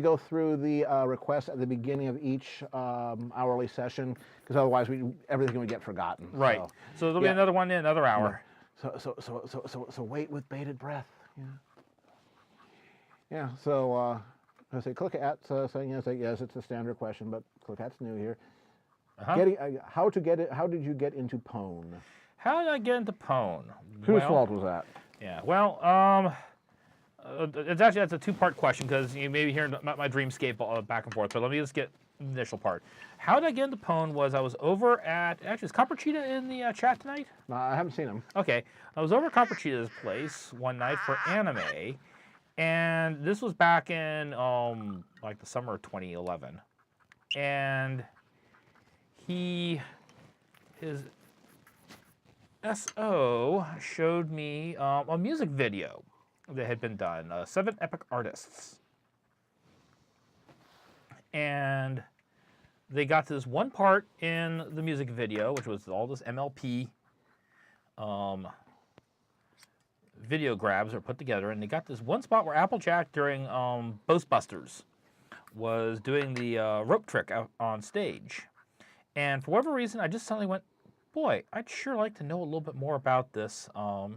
go through the requests at the beginning of each hourly session, because otherwise everything would get forgotten. Right. So there'll be another one in another hour. So wait with bated breath. Yeah. Yeah. So I say click at saying yes, it's a standard question, but click at's new here. How did you get into Pwn? How did I get into Pwn? Whose fault was that? Yeah. Well, that's a two-part question, because you may be hearing my dreamscape back and forth, but let me just get the initial part. How did I get into Pwn was I was over at, actually, is Copper Cheetah in the chat tonight? No, I haven't seen him. Okay. I was over at Copper Cheetah's place one night for anime, and this was back in like the summer of 2011. And his SO showed me a music video that had been done, 7 Epic Artists. And they got to this one part in the music video, which was all this MLP video grabs are put together, and they got this one spot where Applejack during Ghostbusters was doing the rope trick out on stage. And for whatever reason, I just suddenly went, boy, I'd sure like to know a little bit more about this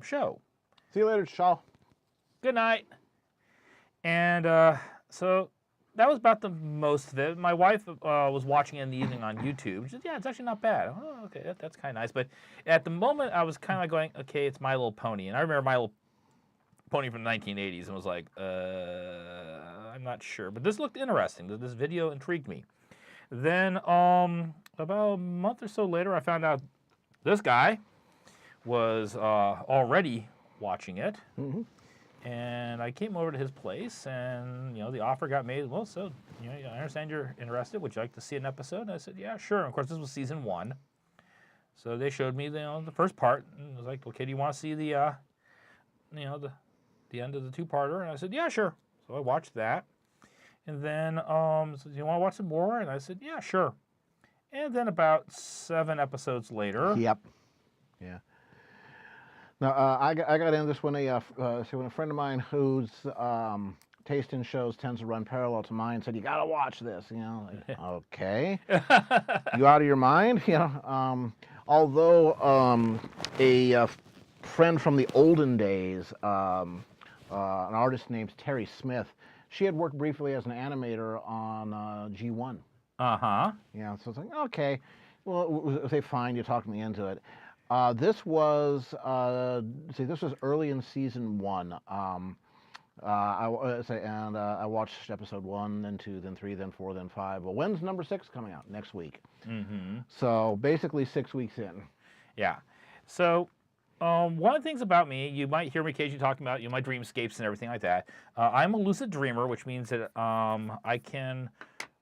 show. See you later, Shaw. Good night. And so that was about the most of it. My wife was watching it in the evening on YouTube. She said, yeah, it's actually not bad. Oh, okay, that's kind of nice. But at the moment, I was kind of like going, okay, it's My Little Pony. And I remember My Little Pony from the 1980s and was like, I'm not sure. But this looked interesting. This video intrigued me. Then about a month or so later, I found out this guy was already watching it. Mm-hmm. And I came over to his place, and the offer got made. Well, so I understand you're interested. Would you like to see an episode? And I said, yeah, sure. And of course, this was season 1, so they showed me the first part. And I was like, okay, do you want to see the end of the 2-parter? And I said, yeah, sure. So I watched that, and then so do you want to watch some more? And I said, yeah, sure. And then about 7 episodes later. Yep. Yeah. Now, I got into this when a friend of mine whose taste in shows tends to run parallel to mine said, you got to watch this. Like, okay. You out of your mind? Although a friend from the olden days, an artist named Terry Smith, she had worked briefly as an animator on G1. Uh-huh. Yeah, so it's like, okay. Well, say, fine, you talked me into it. This was early in season 1. I watched episode 1, then 2, then 3, then 4, then 5. Well, when's number 6 coming out? Next week. Mm-hmm. So basically 6 weeks in. Yeah. So one of the things about me, you might hear me occasionally talking about my dreamscapes and everything like that. I'm a lucid dreamer, which means that I can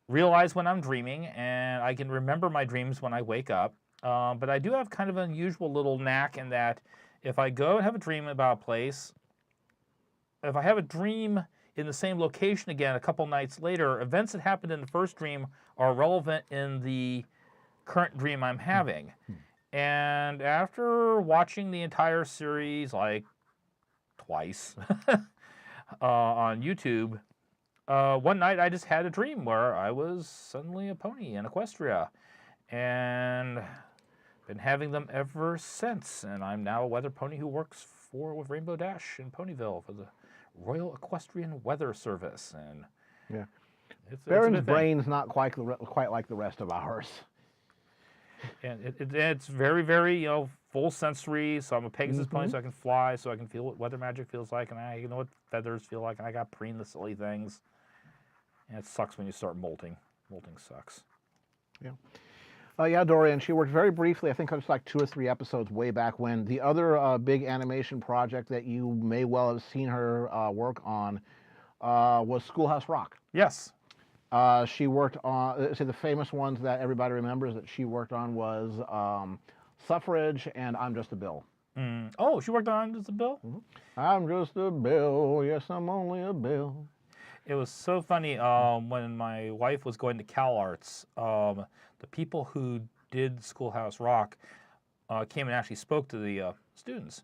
realize when I'm dreaming, and I can remember my dreams when I wake up. But I do have kind of an unusual little knack in that if I go and have a dream about a place, if I have a dream in the same location again a couple nights later. Events that happened in the first dream are relevant in the current dream I'm having. And after watching the entire series like twice on YouTube, one night I just had a dream where I was suddenly a pony in Equestria, and been having them ever since. And I'm now a weather pony who works with Rainbow Dash in Ponyville for the Royal Equestrian Weather Service. And Yeah. it's a Baron's good thing. brain's not quite like the rest of ours. And it's very, very, full sensory. So I'm a Pegasus pony, so I can fly, so I can feel what weather magic feels like, and I know what feathers feel like, and I got preen the silly things. And it sucks when you start molting. Molting sucks. Yeah. Yeah, Dorian, she worked very briefly, I think it was like 2 or 3 episodes way back when. The other big animation project that you may well have seen her work on was Schoolhouse Rock. Yes. She worked on, the famous ones that everybody remembers that she worked on was Suffrage and I'm Just a Bill. Oh, she worked on I'm Just a Bill? I'm just a bill, yes, I'm only a bill. It was so funny when my wife was going to CalArts. The people who did Schoolhouse Rock came and actually spoke to the students.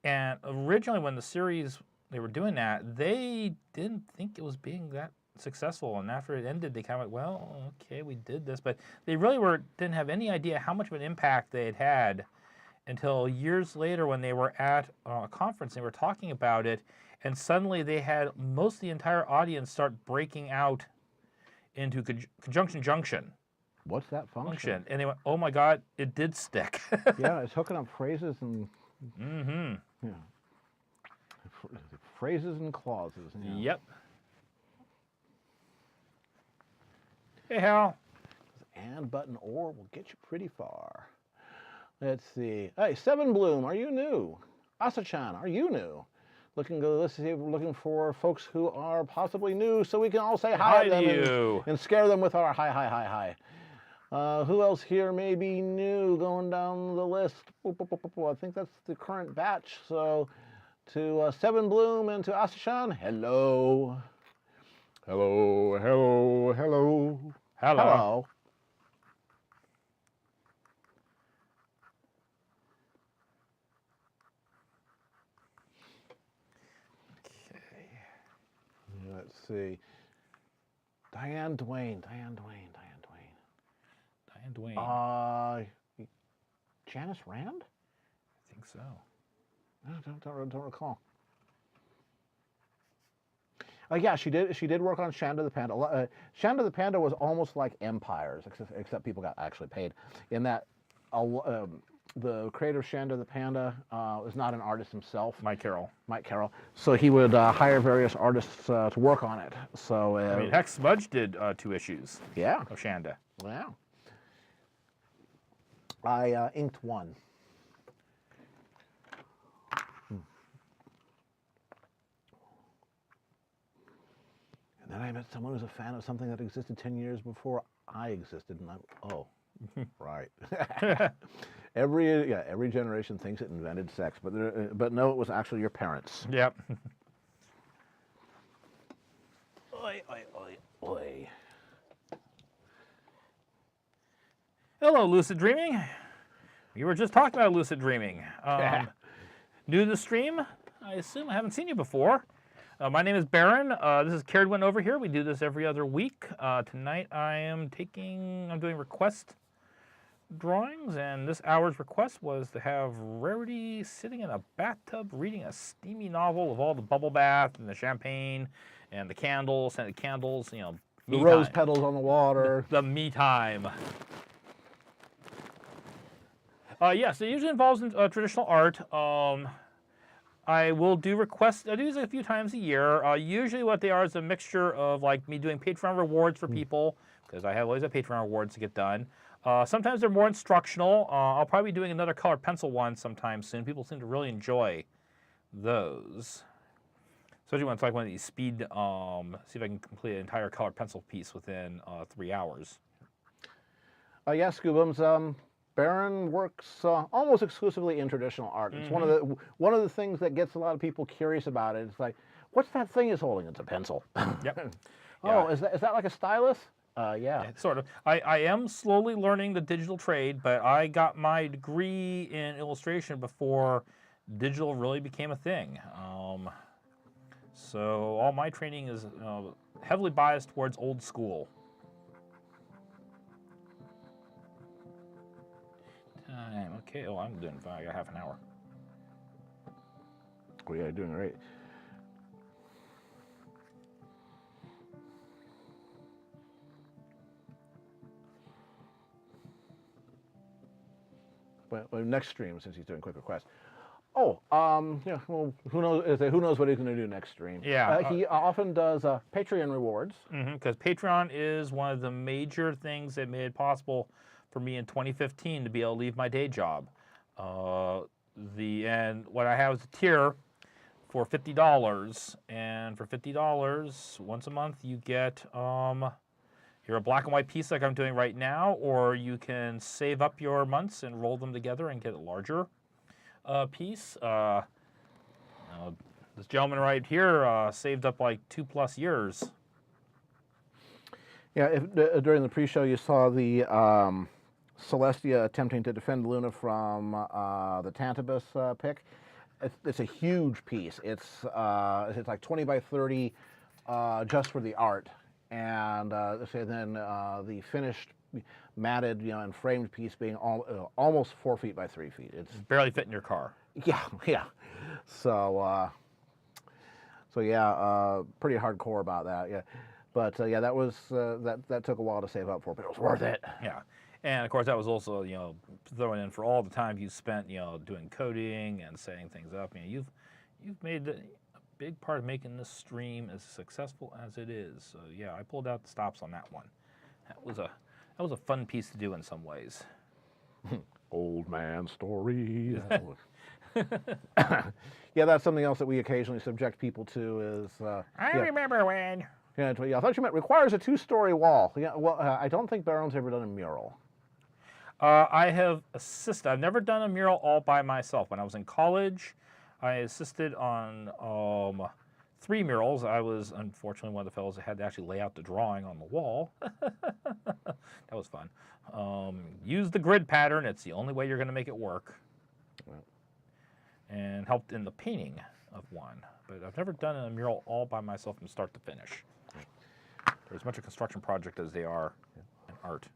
And originally when the series, they were doing that, they didn't think it was being that successful. And after it ended, they kind of went, well, okay, we did this. But they really didn't have any idea how much of an impact they had until years later when they were at a conference. They were talking about it. And suddenly they had most of the entire audience start breaking out into conjunction junction. What's that function? And they went, oh my God, it did stick. Yeah, it's hooking up phrases and yeah, phrases and clauses. Yeah. Yep. Hey, Hal. And button or will get you pretty far. Let's see. Hey, Seven Bloom, are you new? Asa-chan, are you new? Let's see if we're looking for folks who are possibly new so we can all say hi to them and scare them with our hi, hi, hi, hi. Who else here may be new going down the list? I think that's the current batch. So to Seven Bloom and to Asa-chan, hello. Hello, hello, hello. Hello. Hello. Let's see. Diane Duane. Janice Rand? I think so. I don't recall. Yeah, she did work on Shanda the Panda. Shanda the Panda was almost like Empires, except people got actually paid. In that, the creator of Shanda the Panda is not an artist himself. Mike Carroll. So he would hire various artists to work on it. So I mean, heck, Smudge did 2 issues. Yeah. Of Shanda. Wow. I inked 1. And then I met someone who's a fan of something that existed 10 years before I existed, and right. Every generation thinks it invented sex, but no, it was actually your parents. Yep. Oi, oi, oi, oi. Hello, lucid dreaming. We were just talking about lucid dreaming. New to the stream? I assume I haven't seen you before. My name is Baron. This is Caradwin over here. We do this every other week. Tonight I'm doing request drawings, and this hour's request was to have Rarity sitting in a bathtub reading a steamy novel with all the bubble bath and the champagne and the candles, scented candles, the rose petals on the water. The me time. Yes, it usually involves traditional art. I will do requests. I do these a few times a year. Usually what they are is a mixture of like me doing Patreon rewards for people, because I always have Patreon rewards to get done. Sometimes they're more instructional. I'll probably be doing another colored pencil one sometime soon. People seem to really enjoy those. Especially when it's like one of these speed, see if I can complete an entire colored pencil piece within 3 hours. Yeah, Scoobums, Baron works almost exclusively in traditional art. It's one of the things that gets a lot of people curious about it. It's like, what's that thing he's holding? It's a pencil. Yep. Oh, is that like a stylus? Yeah. Sort of. I am slowly learning the digital trade, but I got my degree in illustration before digital really became a thing. So all my training is heavily biased towards old school. Time. Okay. Oh, I'm doing fine. I got half an hour. Oh yeah, you're doing great. Well, next stream, since he's doing quick requests. Oh, yeah. Well, who knows? Who knows what he's going to do next stream? Yeah. He often does Patreon rewards. Because Patreon is one of the major things that made it possible for me in 2015 to be able to leave my day job. And what I have is a tier for $50, and for $50 once a month you get you're a black and white piece like I'm doing right now, or you can save up your months and roll them together and get a larger piece. This gentleman right here saved up like 2+ years. Yeah, if during the pre-show you saw the Celestia attempting to defend Luna from the Tantabus pick, it's a huge piece. It's like 20 by 30 just for the art. And then the finished, matted, and framed piece being almost 4 feet by 3 feet. It's barely fit in your car. Yeah, yeah. So yeah, pretty hardcore about that. Yeah, but yeah, that was that took a while to save up for, but it was worth it. Yeah, and of course that was also throwing in for all the time you spent doing coding and setting things up. You've made big part of making this stream as successful as it is. So yeah, I pulled out the stops on that one. That was a fun piece to do in some ways. Old man story. Yeah, that's something else that we occasionally subject people to is. I remember when. Yeah, I thought you meant requires a 2-story wall. Yeah, well, I don't think Baron's ever done a mural. I have assisted. I've never done a mural all by myself. When I was in college, I assisted on 3 murals. I was unfortunately one of the fellows that had to actually lay out the drawing on the wall. That was fun. Use the grid pattern. It's the only way you're going to make it work. Right. And helped in the painting of one. But I've never done a mural all by myself from start to finish. They're as much a construction project as they are an art.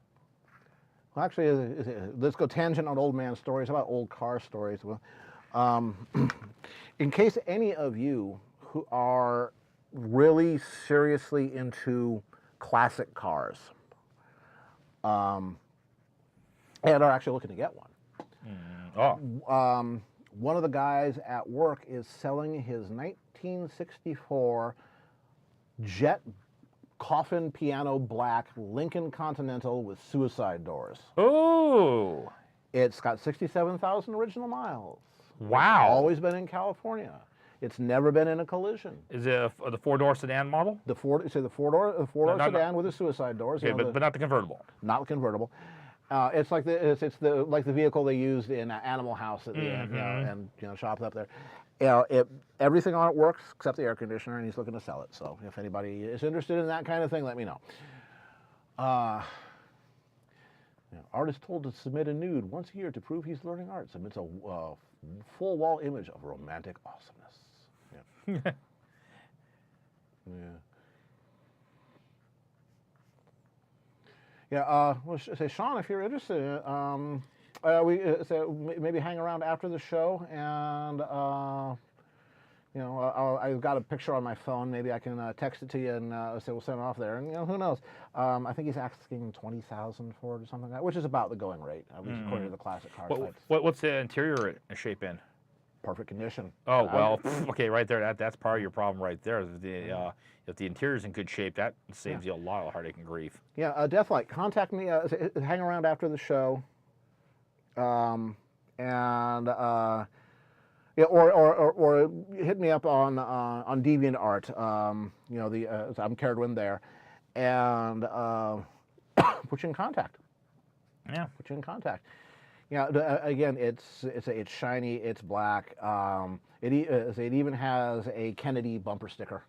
Well, actually, let's go tangent on old man stories. How about old car stories? Well, in case any of you who are really seriously into classic cars and are actually looking to get one. One of the guys at work is selling his 1964 jet coffin piano black Lincoln Continental with suicide doors. Oh! It's got 67,000 original miles. Wow. It's always been in California. It's never been in a collision. Is it the 4-door sedan model? The four-door sedan with the suicide doors. Okay, but not the convertible. Not the convertible. It's like the vehicle they used in Animal House at the end, and shopped up there. Everything on it works except the air conditioner, and he's looking to sell it. So if anybody is interested in that kind of thing, let me know. Artist told to submit a nude once a year to prove he's learning art. Submits a full wall image of romantic awesomeness. Yeah. Yeah. Yeah, well, say, Sean, if you're interested, maybe hang around after the show, and I've got a picture on my phone. Maybe I can text it to you and say we'll send it off there. And who knows? I think he's asking $20,000 for it or something like that, which is about the going rate, at least according to the classic car sites. What's the interior shape in? Perfect condition. Oh well, okay, right there. That's part of your problem right there. If the interior's in good shape, that saves you a lot of heartache and grief. Yeah, Deathlight, contact me. Hang around after the show, or hit me up on DeviantArt. I'm Caradwin there, and put you in contact. Yeah, put you in contact. Yeah, again, it's shiny, it's black. It even has a Kennedy bumper sticker.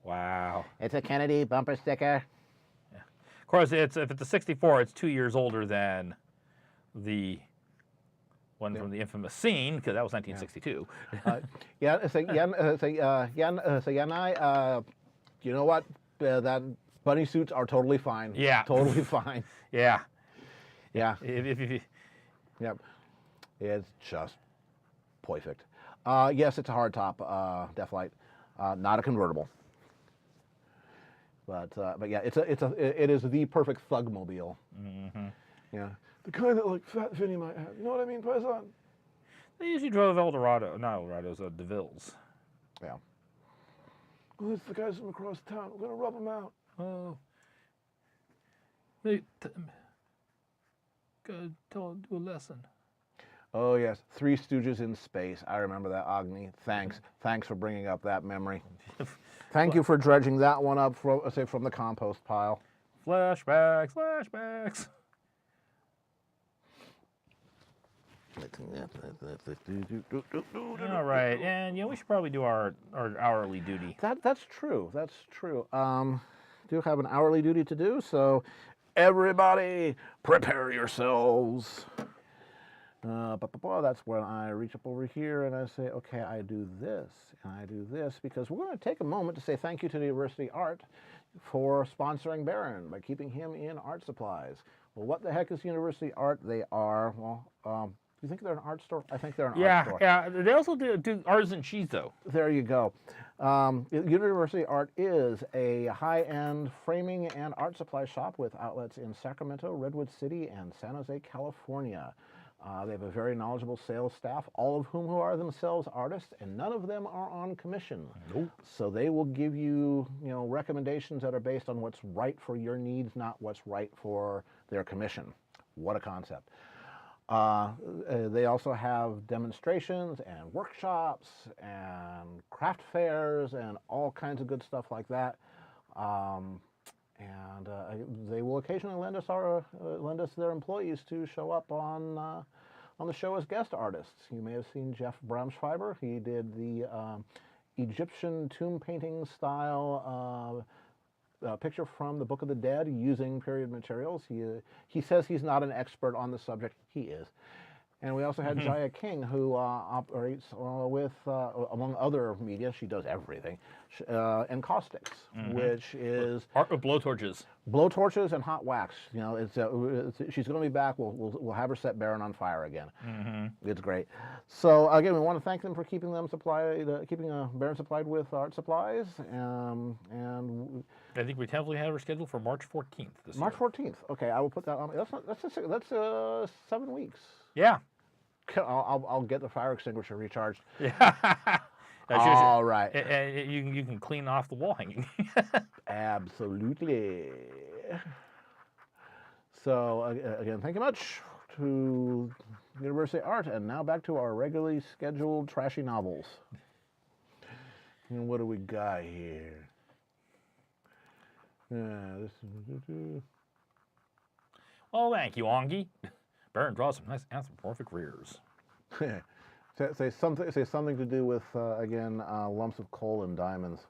Wow. It's a Kennedy bumper sticker. Yeah. Of course, if it's a 64, it's 2 years older than the one from the infamous scene, because that was 1962. You know what? That bunny suits are totally fine. Yeah. Totally fine. Yeah. Yeah. If Yep. It's just perfect. Yes, it's a hardtop Deathlight, not a convertible. But yeah, it is the perfect thugmobile. Mm-hmm. Yeah, the kind that like Fat Vinny might have. You know what I mean, Paisan? They usually drove not Eldorados, DeVille's. Yeah. Well, it's the guys from across town. We're gonna rub them out. Oh. Go do a lesson. Oh yes, Three Stooges in space. I remember that, Agni. Thanks for bringing up that memory. Thank you for dredging that one up from the compost pile. Flashbacks. All right, and we should probably do our hourly duty. That's true. Do have an hourly duty to do, so everybody prepare yourselves. That's when I reach up over here and I say, okay, I do this and I do this, because we're going to take a moment to say thank you to the University Art for sponsoring Baron by keeping him in art supplies. Well, what the heck is University Art? They are, do you think they're an art store? I think they're an art store. Yeah, they also do artisan cheese, though. There you go. University Art is a high-end framing and art supply shop with outlets in Sacramento, Redwood City, and San Jose, California. They have a very knowledgeable sales staff, all of whom are themselves artists, and none of them are on commission. Nope. So they will give you, recommendations that are based on what's right for your needs, not what's right for their commission. What a concept. They also have demonstrations and workshops and craft fairs and all kinds of good stuff like that. They will occasionally lend us their employees to show up on the show as guest artists. You may have seen Jeff Braunschweiber. He did the Egyptian tomb painting style picture from the Book of the Dead using period materials. He says he's not an expert on the subject. He is. And we also had Jaya King, who operates with, among other media, she does everything, encaustics, which is art with blowtorches. Blowtorches and hot wax. She's going to be back. We'll have her set Baron on fire again. It's great. So again, we want to thank them for keeping Baron supplied with art supplies. And I think we tentatively have her scheduled for March 14th this March year. 14th. Okay, I will put that on. That's 7 weeks. Yeah. I'll get the fire extinguisher recharged. Yeah. All right. And you can clean off the wall hanging. Absolutely. So again, thank you much to University Art, and now back to our regularly scheduled trashy novels. And what do we got here? Oh, thank you, Ongi. Baron draws some nice anthropomorphic rears. Say something to do with again lumps of coal and diamonds.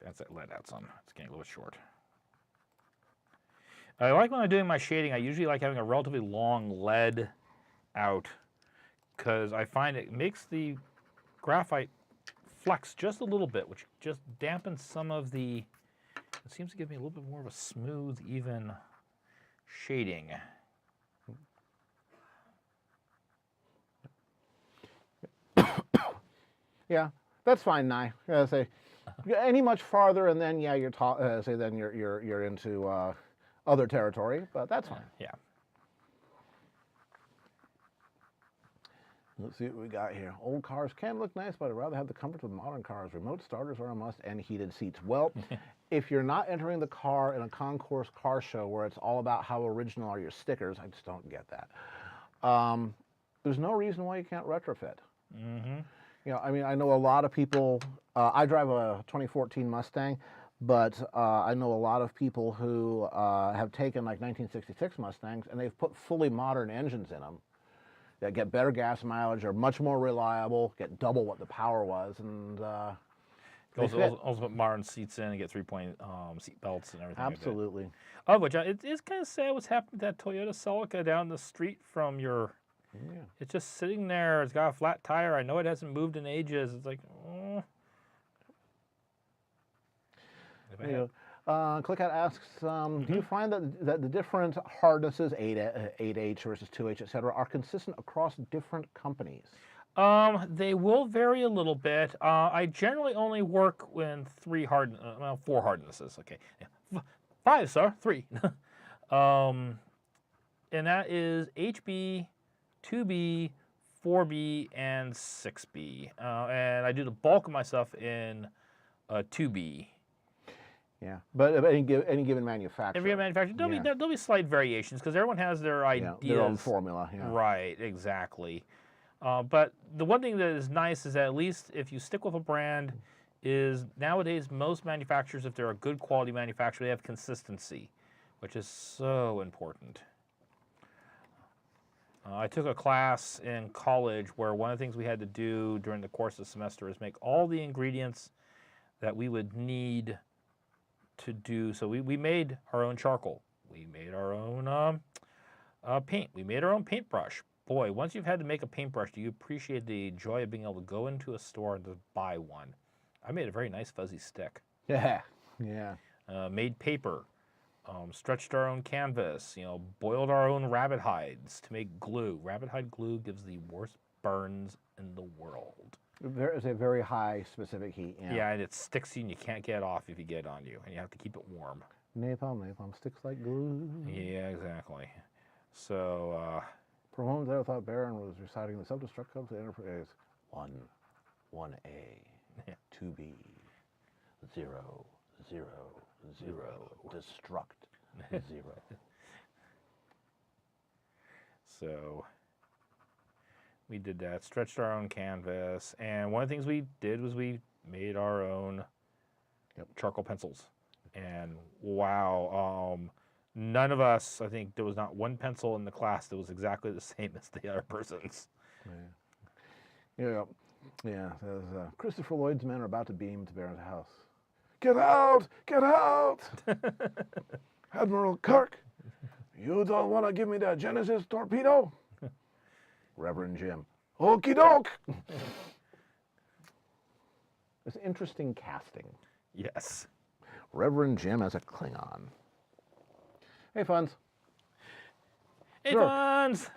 That's that lead out some. It's getting a little short. I like when I'm doing my shading, I usually like having a relatively long lead out, because I find it makes the graphite flex just a little bit, which just dampens some of the, it seems to give me a little bit more of a smooth, even shading. Yeah, that's fine, Nye. Say any much farther, and then yeah, you're into other territory, but that's fine. Yeah. Let's see what we got here. Old cars can look nice, but I'd rather have the comfort of modern cars. Remote starters are a must, and heated seats. Well, if you're not entering the car in a concourse car show where it's all about how original are your stickers, I just don't get that. There's no reason why you can't retrofit. I mean, I know a lot of people. I drive a 2014 Mustang. But I know a lot of people who have taken like 1966 Mustangs and they've put fully modern engines in them that get better gas mileage, are much more reliable, get double what the power was, and Also put modern seats in and get 3-point seat belts and everything. absolutely. Like that. Oh, but John, it is kind of sad what's happened to that Toyota Celica down the street from your. Yeah. It's just sitting there. It's got a flat tire. I know it hasn't moved in ages. It's like, oh. ClickOut asks, do you find that the different hardnesses, 8H versus 2H, etc., are consistent across different companies? They will vary a little bit. I generally only work with 4 hardnesses. Okay, yeah. 5, sir, 3. And that is HB, 2B, 4B, and 6B. And I do the bulk of my stuff in 2B. Yeah, but any given manufacturer. Every manufacturer, there'll be slight variations because everyone has their ideas. Their own formula. Yeah. Right, exactly. But the one thing that is nice is that at least if you stick with a brand, is nowadays most manufacturers, if they're a good quality manufacturer, they have consistency, which is so important. I took a class in college where one of the things we had to do during the course of the semester is make all the ingredients that we would need to do. So we made our own charcoal. We made our own paint. We made our own paintbrush. Boy, once you've had to make a paintbrush, do you appreciate the joy of being able to go into a store and just buy one? I made a very nice fuzzy stick. Yeah, yeah. Made paper. Stretched our own canvas. Boiled our own rabbit hides to make glue. Rabbit hide glue gives the worst burns in the world. There is a very high specific heat. Yeah, and it sticks you and you can't get it off if you get it on you, and you have to keep it warm. Napalm sticks like glue. Yeah, exactly. So, for a moment there, I thought Baron was reciting the self-destruct codes of the Enterprise. 1A, yeah. 2B, 0, 0, 0, destruct, 0. So, we did that, stretched our own canvas, and one of the things we did was we made our own charcoal pencils. And wow, none of us, I think there was not one pencil in the class that was exactly the same as the other person's. Yeah. Christopher Lloyd's men are about to beam to Baron's house. Get out! Get out! Admiral Kirk, you don't want to give me that Genesis torpedo? Reverend Jim. Okie doke! It's interesting casting. Yes. Reverend Jim as a Klingon. Hey, Funds. Hey, Funds!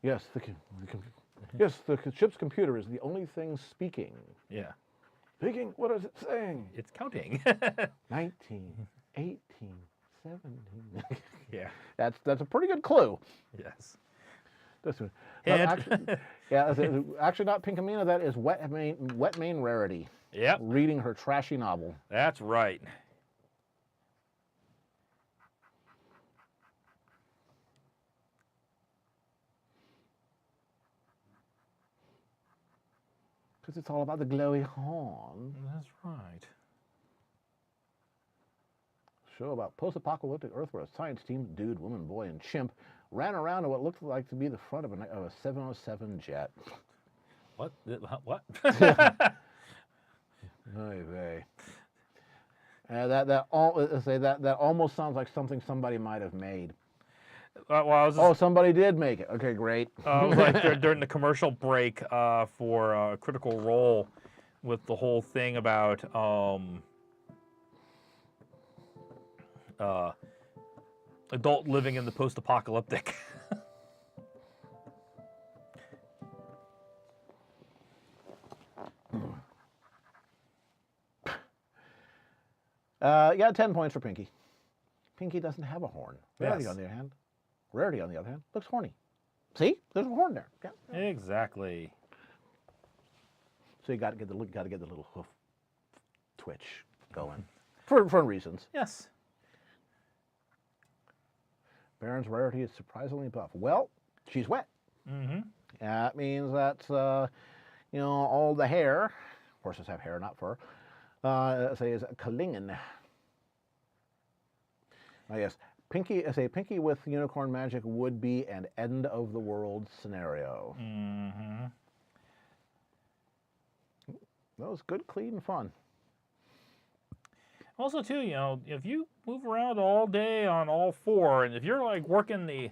Yes, the ship's computer is the only thing speaking. Yeah. Speaking? What is it saying? It's counting. 19, 18, 17. Yeah. That's a pretty good clue. Yes. Actually not Pinkamena, that is Wet Main Rarity. Yep. Reading her trashy novel. That's right. Because it's all about the glowy horn. That's right. Show about post-apocalyptic Earth where a science team, dude, woman, boy, and chimp, ran around in what looked like to be the front of a 707 jet. What? What? Oy vey. That almost sounds like something somebody might have made. Somebody did make it. Okay, great. It was like during the commercial break for Critical Role with the whole thing about adult living in the post-apocalyptic. Yeah, 10 points for Pinky. Pinky doesn't have a horn. Rarity, Yes. on the other hand. Rarity, on the other hand, looks horny. See? There's a horn there. Yeah. Exactly. So you got to get the little hoof twitch going for reasons. Yes. Baron's Rarity is surprisingly buff. Well, she's wet. Mm-hmm. That means that all the hair, horses have hair, not fur, say is Klingon. Oh, yes. Pinky, I say Pinky with unicorn magic would be an end of the world scenario. Mm-hmm. That was good, clean fun. Also, too, you know, if you move around all day on all four, and if you're like working the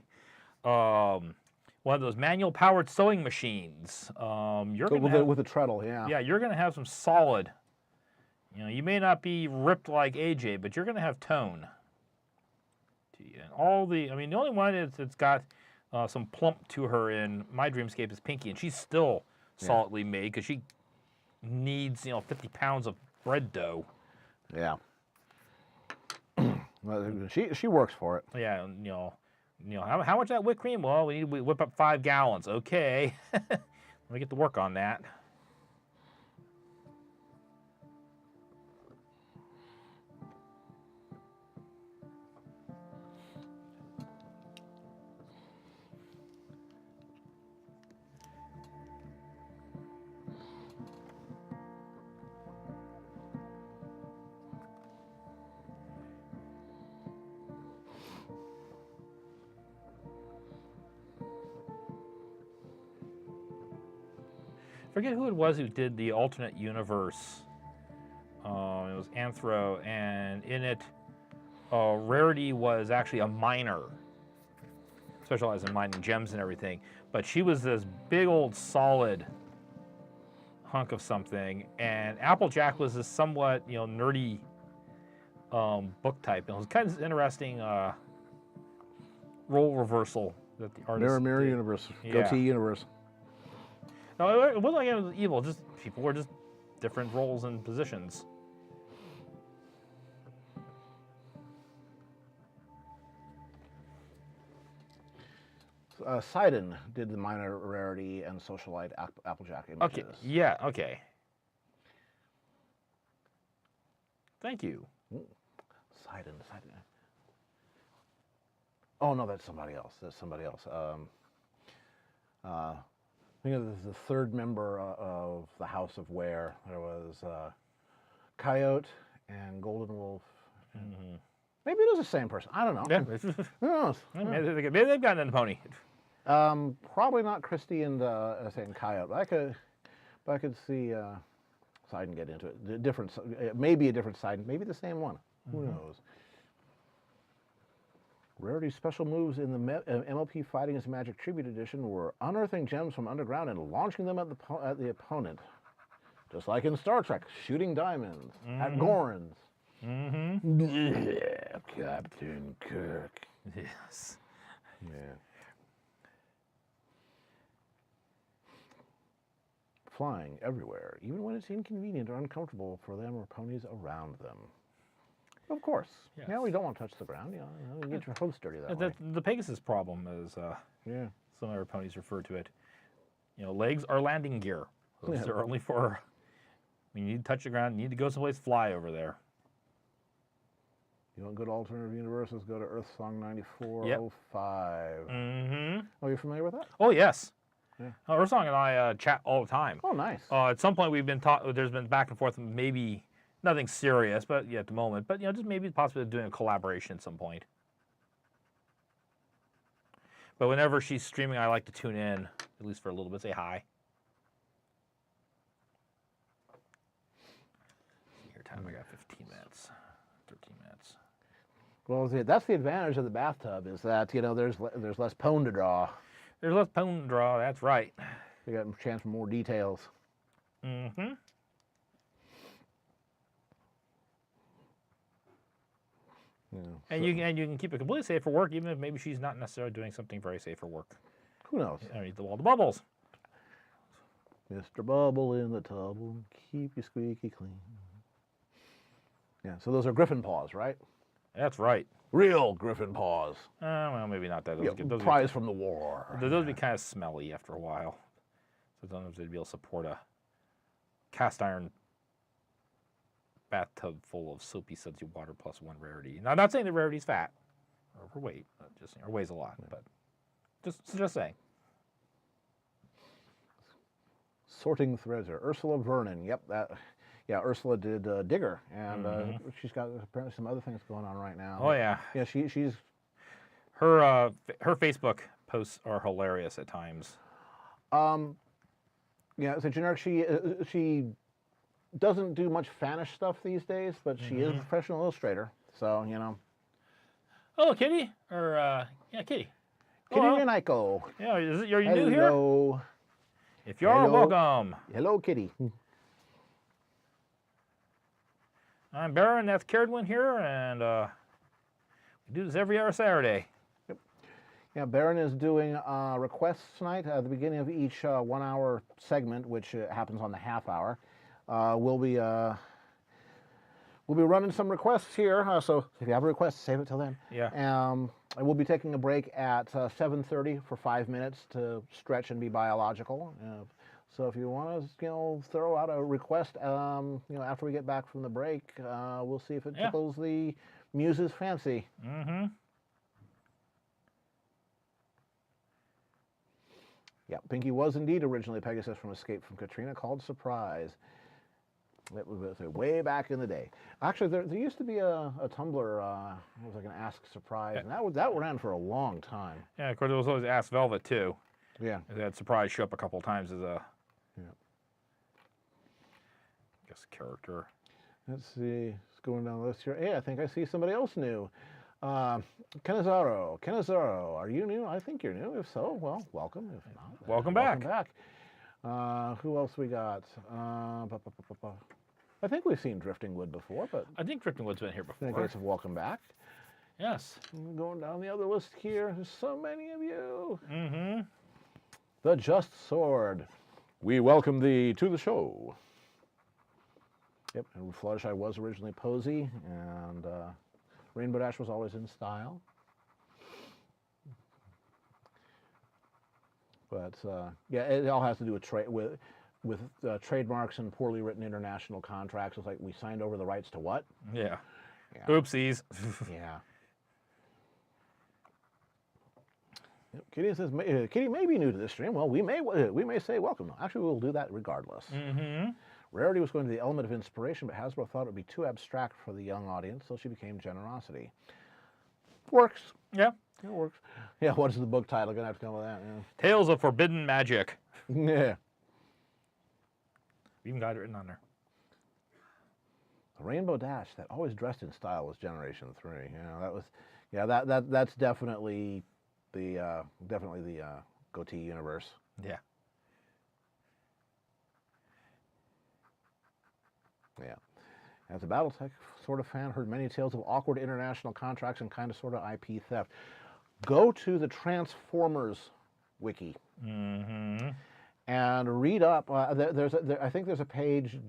one of those manual powered sewing machines, you're So gonna have, with a treadle, yeah. yeah, you're gonna have some solid. You know, you may not be ripped like AJ, but you're gonna have tone. And all the, I mean, the only one that's got some plump to her in my Dreamscape is Pinky, and she's still solidly made because she needs 50 pounds of bread dough. Yeah. Well, she works for it. Yeah, and, how much that whipped cream? Well, we need to whip up 5 gallons. Okay, let me get to work on that. Forget who it was who did the alternate universe. It was Anthro, and in it, Rarity was actually a miner, specialized in mining gems and everything. But she was this big old solid hunk of something, and Applejack was this somewhat nerdy book type. It was kind of interesting role reversal that the artist Mirror did. universe, Yeah. goatee universe. No, it wasn't like it was evil. Just people were just different roles and positions. Sidon did the minor Rarity and Socialite Applejack images. Okay. Yeah. Okay. Thank you. Sidon. Oh no, that's somebody else. I think this is the third member of the House of Ware. There was Coyote and Golden Wolf. Mm-hmm. Maybe it was the same person. I don't know. Yeah. Who knows? Maybe they've gotten a pony. Probably not Christy and Coyote. But I could see Sidon get into it. Maybe a different Sidon. Maybe the same one. Who knows? Rarity's special moves in the MLP Fighting as Magic Tribute Edition were unearthing gems from underground and launching them at the opponent. Just like in Star Trek, shooting diamonds at Gorons. Yeah, Captain Kirk. Yes. Yeah. Flying everywhere, even when it's inconvenient or uncomfortable for them or ponies around them. Of course. Yes. Yeah, we don't want to touch the ground. You get your hooves dirty that way. The Pegasus problem is, some of our ponies refer to it. Legs are landing gear. Those are only for when you need to touch the ground. You need to go someplace, fly over there. You want good alternative universes? Go to Earth Song 9405. Mm-hmm. Oh, you're familiar with that? Oh yes. Yeah. Ursong and I chat all the time. Oh, nice. At some point we've been there's been back and forth, maybe nothing serious, but at the moment, but just maybe the possibility of doing a collaboration at some point. But whenever she's streaming, I like to tune in, at least for a little bit, say hi. Your time, I got 15 minutes, 13 minutes. Well, that's the advantage of the bathtub is that there's less pone to draw. There's less pone to draw. That's right. You got a chance for more details. Mm-hmm. And you can keep it completely safe for work, even if maybe she's not necessarily doing something very safe for work. Who knows? Underneath all the bubbles. Mr. Bubble in the tub will keep you squeaky clean. Yeah, so those are griffin paws, right? That's right. Real griffin paws. Well, maybe not that. Those prize from the war. Those would be kind of smelly after a while. So sometimes they'd be able to support a cast iron bathtub full of soapy sudsy water plus 1 rarity. Now, I'm not saying the rarity's fat or overweight, just or weighs a lot, but just saying. Sorting threads are Ursula Vernon. Yep, that yeah, Ursula did Digger, and she's got apparently some other things going on right now. Oh yeah. Yeah, she's her Facebook posts are hilarious at times. yeah, so generic. She doesn't do much fanish stuff these days, but she is a professional illustrator. So you know. Oh, Kitty or yeah, Kitty. Kitty Hello. Reniko. Yeah, are you new here? Hello. If you are, welcome. Hello, Kitty. I'm Baron. That's Caradwin here, and we do this every other Saturday. Yeah, Baron is doing requests tonight at the beginning of each 1 hour segment, which happens on the half hour. We'll be running some requests here, so if you have a request, save it till then. Yeah. And we'll be taking a break at 7:30 for 5 minutes to stretch and be biological. So if you want to, throw out a request, after we get back from the break, we'll see if it tickles the muse's fancy. Mm-hmm. Yeah, Pinky was indeed originally Pegasus from Escape from Katrina, called Surprise. That was way back in the day. Actually, there used to be a Tumblr, it was like an Ask Surprise, and that ran for a long time. Yeah, of course, there was always Ask Velvet, too. Yeah. They had Surprise show up a couple times as a character. Let's see, it's going down the list here. Hey, I think I see somebody else new. Canizaro, are you new? I think you're new. If so, well, welcome. If not, welcome back. Welcome back. Who else we got? I think we've seen Drifting Wood before, but I think Drifting Wood's been here before. In the case of welcome back. Yes. Going down the other list here, there's so many of you. Mm-hmm. The Just Sword. We welcome thee to the show. Yep, and Fluttershy was originally Posy, and Rainbow Dash was always in style. But yeah, it all has to do with trademarks and poorly written international contracts. It's like we signed over the rights to what? Yeah. Oopsies. Yeah. Kitty says, Kitty may be new to this stream. Well, we may say welcome. Actually, we'll do that regardless. Mm-hmm. Rarity was going to the element of inspiration, but Hasbro thought it would be too abstract for the young audience, so she became Generosity. Works. Yeah. It works. Yeah, what is the book title? Gonna have to come with that. Yeah. Tales of Forbidden Magic. Yeah. We even got it written on there. The Rainbow Dash that always dressed in style was Generation 3. That's definitely the goatee universe. Yeah. Yeah. As a Battletech sort of fan, heard many tales of awkward international contracts and kind of sort of IP theft. Go to the Transformers wiki. Mm-hmm. And read up. I think there's a page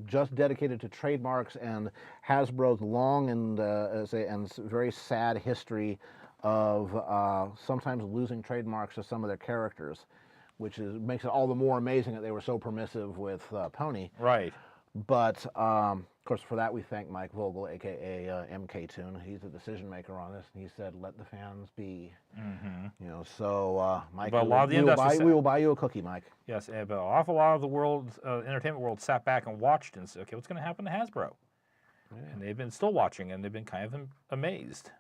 just dedicated to trademarks and Hasbro's long and very sad history of sometimes losing trademarks to some of their characters, which makes it all the more amazing that they were so permissive with Pony. Right. But of course, for that we thank Mike Vogel, aka MK Toon. He's the decision maker on this, and he said, "Let the fans be." Mm-hmm. So Mike, but a lot of the we will buy you a cookie, Mike. Yes, but an awful lot of the world's entertainment world sat back and watched and said, "Okay, what's going to happen to Hasbro?" Yeah. And they've been still watching, and they've been kind of amazed.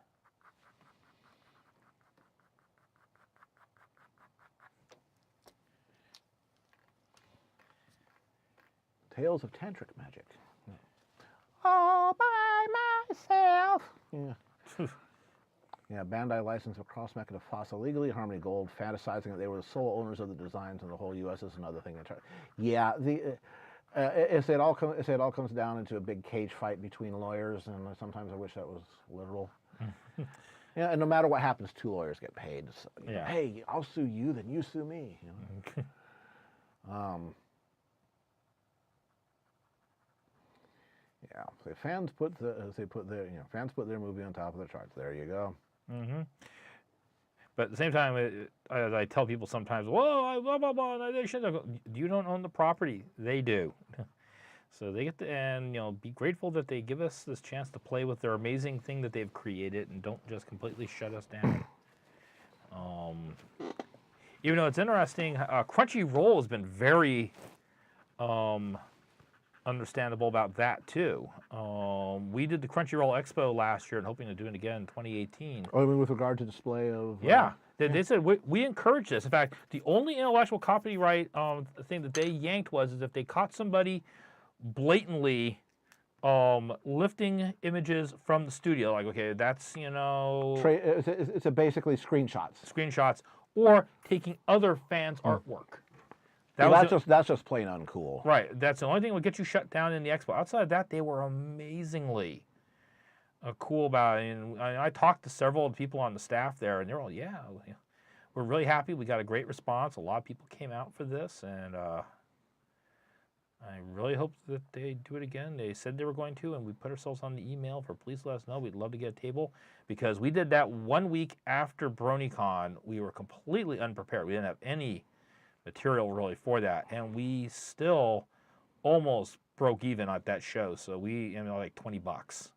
Tales of Tantric Magic. All by myself. Yeah. Yeah, Bandai licensed across Mecha to Fossil legally, Harmony Gold, fantasizing that they were the sole owners of the designs, and the whole U.S. is another thing. Yeah, it all comes down into a big cage fight between lawyers, and sometimes I wish that was literal. Yeah, and no matter what happens, two lawyers get paid. So, yeah. Hey, I'll sue you, then you sue me. Yeah, so fans put their movie on top of the charts. There you go. Mm-hmm. But at the same time, as I tell people sometimes, "Whoa, blah blah blah," they should. You don't own the property; they do. So they get to, and be grateful that they give us this chance to play with their amazing thing that they've created, and don't just completely shut us down. Even though it's interesting, Crunchyroll has been very understandable about that too. We did the Crunchyroll Expo last year and hoping to do it again in 2018. Oh, I mean, with regard to display of... Yeah. They said, we encourage this. In fact, the only intellectual copyright thing that they yanked was is if they caught somebody blatantly lifting images from the studio, like, okay, that's, It's basically screenshots. Or taking other fans' artwork. That's just plain uncool. Right. That's the only thing that would get you shut down in the expo. Outside of that, they were amazingly cool about it. And I talked to several people on the staff there, and they're all, yeah, we're really happy. We got a great response. A lot of people came out for this, and I really hope that they do it again. They said they were going to, and we put ourselves on the email for please let us know. We'd love to get a table, because we did that 1 week after BronyCon. We were completely unprepared. We didn't have any material really for that, and we still almost broke even at that show. So we like $20.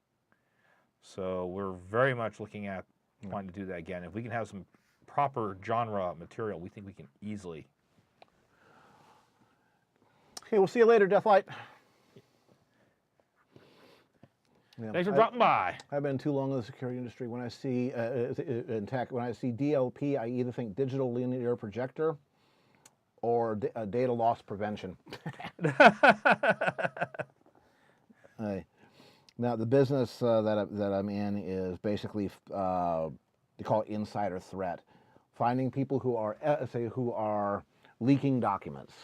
So we're very much looking at wanting to do that again. If we can have some proper genre material, we think we can easily. Okay, we'll see you later, Deathlight. Yeah, thanks for dropping by. I've been too long in the security industry. When I see in tech, when I see DLP, I either think digital linear projector or data loss prevention. Now, the business that I'm in is basically they call it insider threat, finding people who are leaking documents.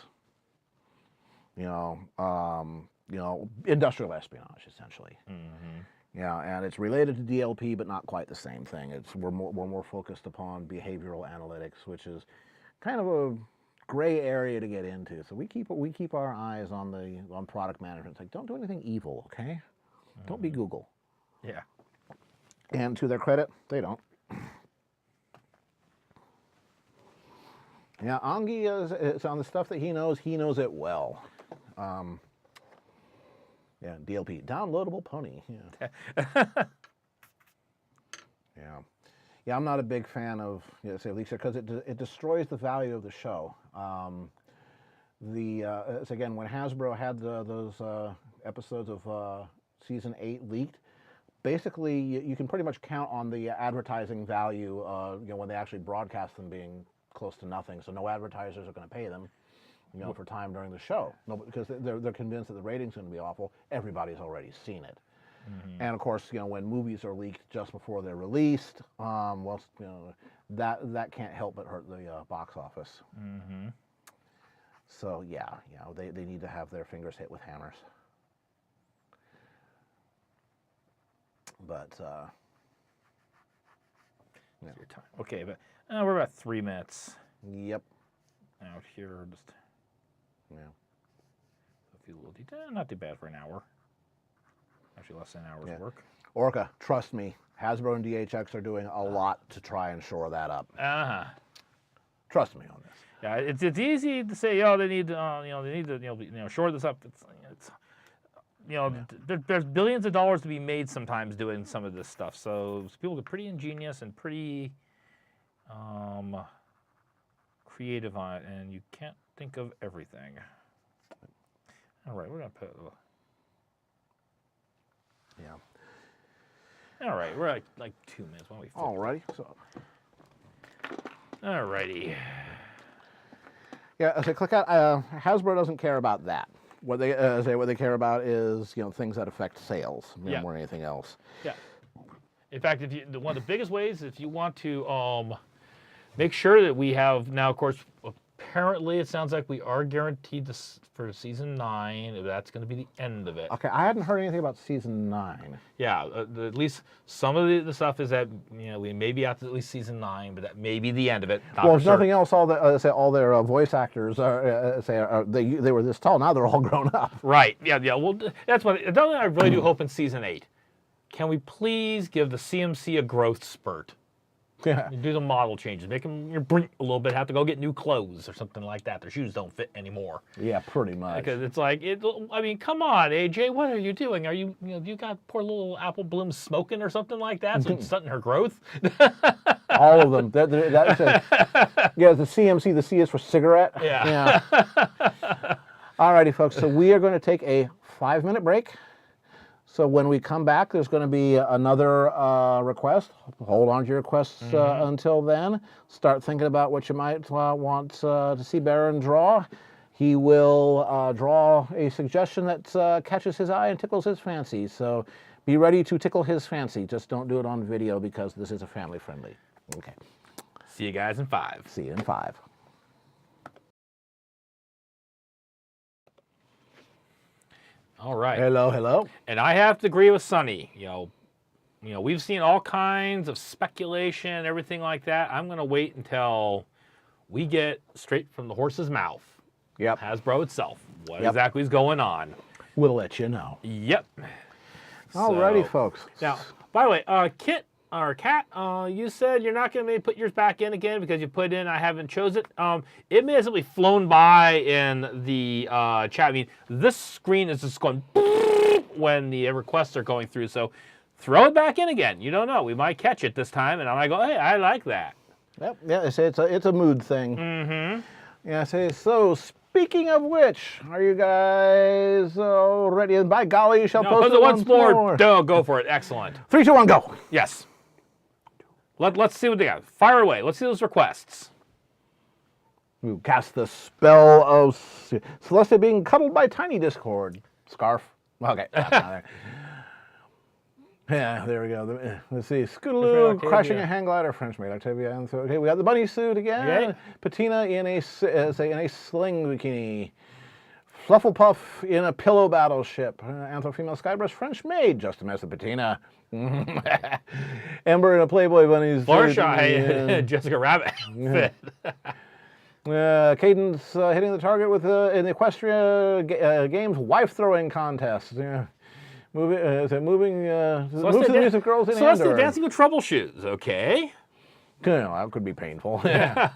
Industrial espionage, essentially. Mm-hmm. Yeah, and it's related to DLP, but not quite the same thing. We're more focused upon behavioral analytics, which is kind of a gray area to get into. So we keep our eyes on product management. It's like, don't do anything evil, okay? Mm-hmm. Don't be Google. Yeah. And to their credit, they don't. Yeah, Angi is on the stuff that he knows it well. Yeah, DLP, downloadable pony. Yeah. Yeah, I'm not a big fan of say Elixir because it destroys the value of the show. Again, when Hasbro had those episodes of season 8 leaked, basically you can pretty much count on the advertising value. When they actually broadcast them being close to nothing, so no advertisers are going to pay them. For time during the show, because they're convinced that the rating's going to be awful. Everybody's already seen it, and of course, when movies are leaked just before they're released, that can't help but hurt the box office. Mm-hmm. So yeah, they need to have their fingers hit with hammers. But your time. Okay, but we're about 3 minutes. Yep. Out here, just. Yeah. A few little details. Not too bad for an hour. Actually, less than an hour's work. Orca, trust me, Hasbro and DHX are doing a lot to try and shore that up. Trust me on this. Yeah, it's easy to say, they need to shore this up. There's billions of dollars to be made sometimes doing some of this stuff. So people get pretty ingenious and pretty creative on it, and you can't think of everything. All right, we're going to put... Yeah. All right, we're at like 2 minutes. Why don't we... All righty. So. All righty. Yeah, so click out. Hasbro doesn't care about that. What they care about is things that affect sales more than anything else. Yeah. In fact, one of the biggest ways, if you want to make sure that we have now, of course, apparently it sounds like we are guaranteed this for season 9. That's going to be the end of it. Okay, I hadn't heard anything about season 9. Yeah, at least some of the stuff is that we may be out to at least season 9, but that may be the end of it. Well, if nothing else, all their voice actors they were this tall. Now they're all grown up. Right. Yeah. Well, that's what I really do hope in season 8. Can we please give the CMC a growth spurt? Yeah. You do the model changes, make them a little bit, have to go get new clothes or something like that. Their shoes don't fit anymure. Yeah, pretty much. Because it's like, come on, AJ, what are you doing? Are you got poor little Apple Bloom smoking or something like that? So it's stunting her growth? All of them. The CMC, the C is for cigarette. Yeah. All righty, folks. So we are going to take a 5-minute break. So when we come back, there's going to be another request. Hold on to your requests until then. Start thinking about what you might want to see Baron draw. He will draw a suggestion that catches his eye and tickles his fancy. So be ready to tickle his fancy. Just don't do it on video because this is a family friendly. Okay. See you guys in 5. See you in 5. All right. Hello, hello. And I have to agree with Sonny. You know, we've seen all kinds of speculation, everything like that. I'm going to wait until we get straight from the horse's mouth. Yep. Hasbro itself. What exactly is going on? We'll let you know. Yep. Alrighty, folks. Now, by the way, Kit or Kat, you said you're not going to put yours back in again because you put in I haven't chose it. It may have simply flown by in the chat. I mean, this screen is just going when the requests are going through. So throw it back in again. You don't know. We might catch it this time, and I might go, hey, I like that. Yep. Yeah. It's a mood thing. Mm-hmm. Yeah. So speaking of which, are you guys ready? And by golly, you shall post it once more. Go for it. Excellent. 3, 2, 1, go. Yes. Let's see what they got. Fire away. Let's see those requests. You cast the spell of Celestia being cuddled by Tiny Discord. Scarf. Okay. Yeah, there we go. Let's see. Scootaloo crashing a hang glider. French made Octavia. Okay, we got the bunny suit again. Yay. Patina in a sling bikini. Flufflepuff in a pillow battleship. Anthro-female skybrush French maid. Just a mess of Patina. Ember in a Playboy bunny's. Fluttershy, Jessica Rabbit. Cadence hitting the target with in the Equestria Games wife throwing contest. Yeah. Moving to the music girls in Andor. Celestia dancing with troubleshoots. Okay. That could be painful. Yeah.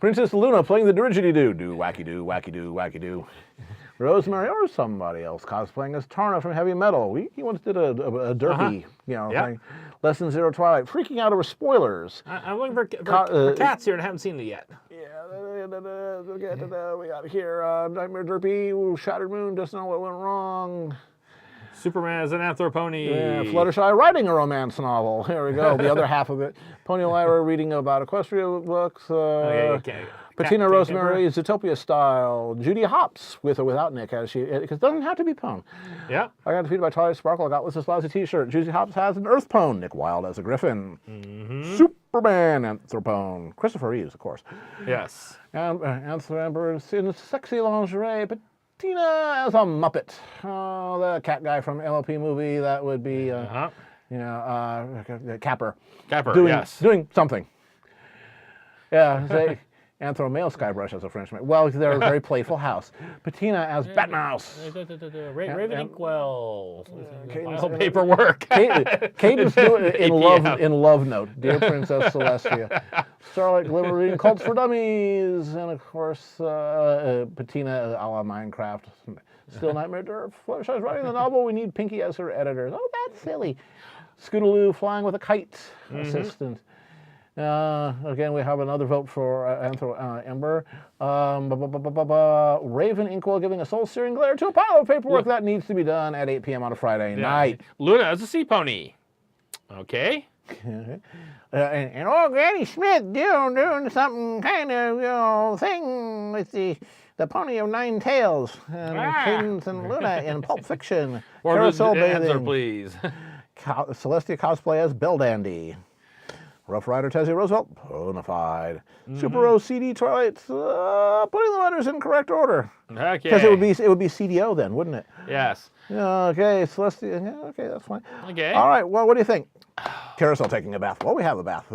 Princess Luna playing the didgeridoo. Do wacky do, wacky do, wacky do. Rosemary or somebody else cosplaying as Tarna from Heavy Metal. He once did a derpy, thing. Lesson Zero Twilight. Freaking out over spoilers. I'm looking for cats here and I haven't seen it yet. Yeah, we got here Nightmare Derpy. Shattered Moon doesn't know what went wrong. Superman is an anthropony. Yeah, Fluttershy writing a romance novel. Here we go. The other half of it. Pony Lyra reading about Equestria books. Patina Rosemary, Zootopia style. Judy Hopps, with or without Nick, because it doesn't have to be Pone. Yeah. I got defeated by Twilight Sparkle. I got with this lousy t-shirt. Judy Hopps has an Earth Pone. Nick Wilde as a Griffin. Mm-hmm. Superman Anthropone. Christopher Reeves, of course. Yes. And Anthropone in sexy lingerie. Patina as a Muppet. The cat guy from LLP movie. That would be, Capper. Capper, Doing something. Yeah, say Anthro male Skybrush as a Frenchman. Well, they're a very playful house. Patina as Batmouse. Raven Inkwell. Paperwork. Cadence in love note. Dear Princess Celestia. Starlight Glimmering Cults for Dummies. And of course, Patina a la Minecraft. Still Nightmare Derp. Fluttershy's writing the novel. We need Pinky as her editor. Oh, that's silly. Scootaloo flying with a kite assistant. Again, we have another vote for Ember. Raven Inkwell giving a soul-searing glare to a pile of paperwork that needs to be done at 8 p.m. on a Friday night. Luna as a sea pony. Okay. And Granny Smith doing something kind of thing with the pony of 9 tails. And Cadence and Luna in Pulp Fiction. Carousel bathing. Please. Celestia cosplay as Bell Dandy. Rough Rider Tessie Roosevelt, bona fide. Super Rose CD Twilight, putting the letters in correct order. Okay. Because it would be CDO then, wouldn't it? Yes. Okay, Celestia. Yeah, okay, that's fine. Okay. All right. Well, what do you think? Carousel taking a bath. Well, we have a bath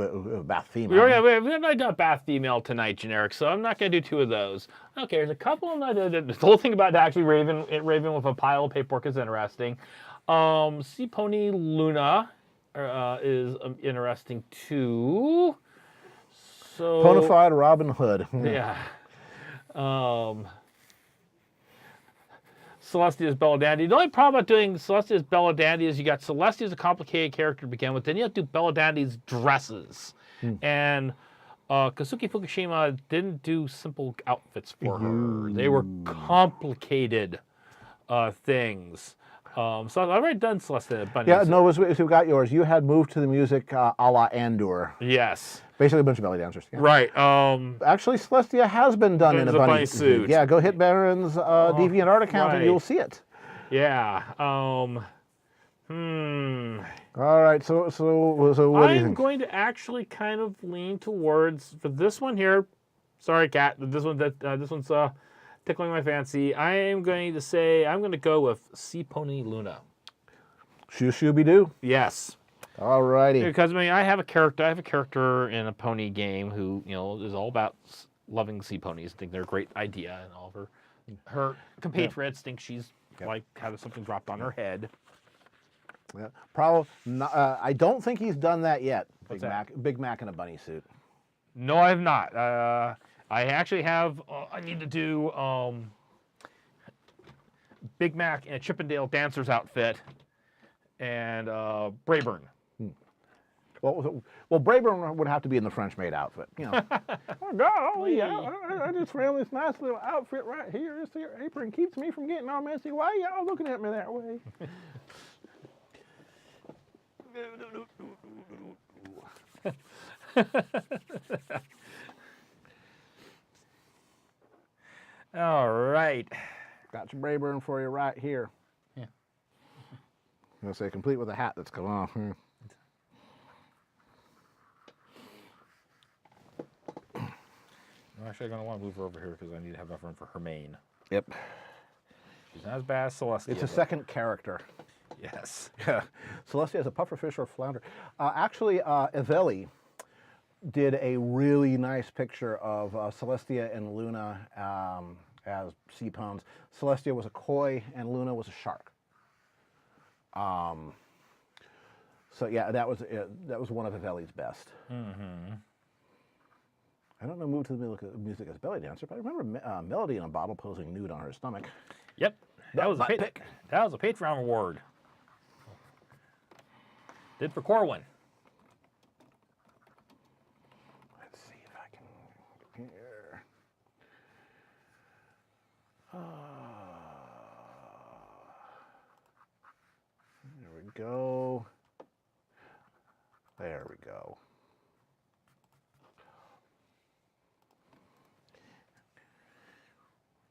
female. We have not bath female tonight, generic. So I'm not going to do 2 of those. Okay, there's a couple of them. The whole thing about actually Raven with a pile of paperwork is interesting. Sea Pony Luna. Is interesting too. So Bonafide Robin Hood. Yeah. Celestia's Bella Dandy. The only problem about doing Celestia's Bella Dandy is you got Celestia as a complicated character to begin with. Then you have to do Bella Dandy's dresses. And Kazuki Fukushima didn't do simple outfits for her. They were complicated things. So I've already done Celestia Bunny. Yeah, no, as we got yours, you had moved to the music a la Andor. Yes. Basically a bunch of belly dancers. Yeah. Right. Actually, Celestia has been done in a bunny suit. Yeah, go hit Baron's DeviantArt account and you'll see it. Yeah. All right. So what do you think? I'm going to actually kind of lean towards for this one here. Sorry, Kat. This one's tickling my fancy. I am going to say I'm going to go with Sea Pony Luna. Shoo-shoo-be-doo. Yes. All righty. Because I mean, I have a character in a pony game who is all about loving sea ponies. I think they're a great idea, and all of her compatriots think she's like has something dropped on her head. Yeah. Probably. Not, I don't think he's done that yet. What's that? Big Mac in a bunny suit. No, I have not. I actually have. I need to do Big Mac in a Chippendale dancer's outfit, and Brayburn. Well, Brayburn would have to be in the French maid outfit. Oh God, I just found this nice little outfit right here. This here apron keeps me from getting all messy. Why y'all looking at me that way? All right. Got your Brayburn for you right here. Yeah. I'm gonna say complete with a hat that's come off. I'm actually going to want to move her over here because I need to have enough room for her mane. Yep. She's not as bad as Celestia. It's a second character. Yes. Yeah. Celestia is a pufferfish or flounder. Actually, Eveli did a really nice picture of Celestia and Luna as sea pawns. Celestia was a koi and Luna was a shark. So yeah, that was one of Eveli's best. Mm-hmm. I don't know move to the music as belly dancer, but I remember Melody in a bottle posing nude on her stomach. Yep. That was a Patreon award. Did for Corwin. Let's see if I can here. There we go. There we go.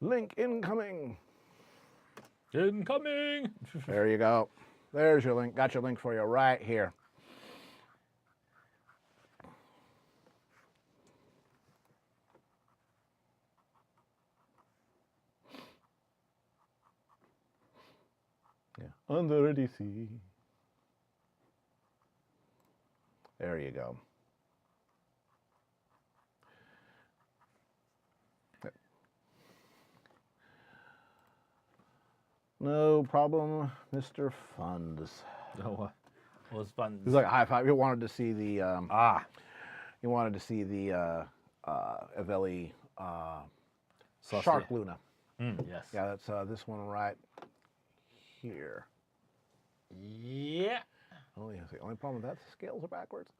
Link incoming. Incoming. There you go. There's your link. Got your link for you right here. Yeah. Under the sea. There you go. No problem, Mr. Funds. Oh, what was fun? It was like a high five. He wanted to see the He wanted to see the Eveli Shark Luna. Yes. Yeah, that's this one right here. Yeah. The only problem with that, the scales are backwards.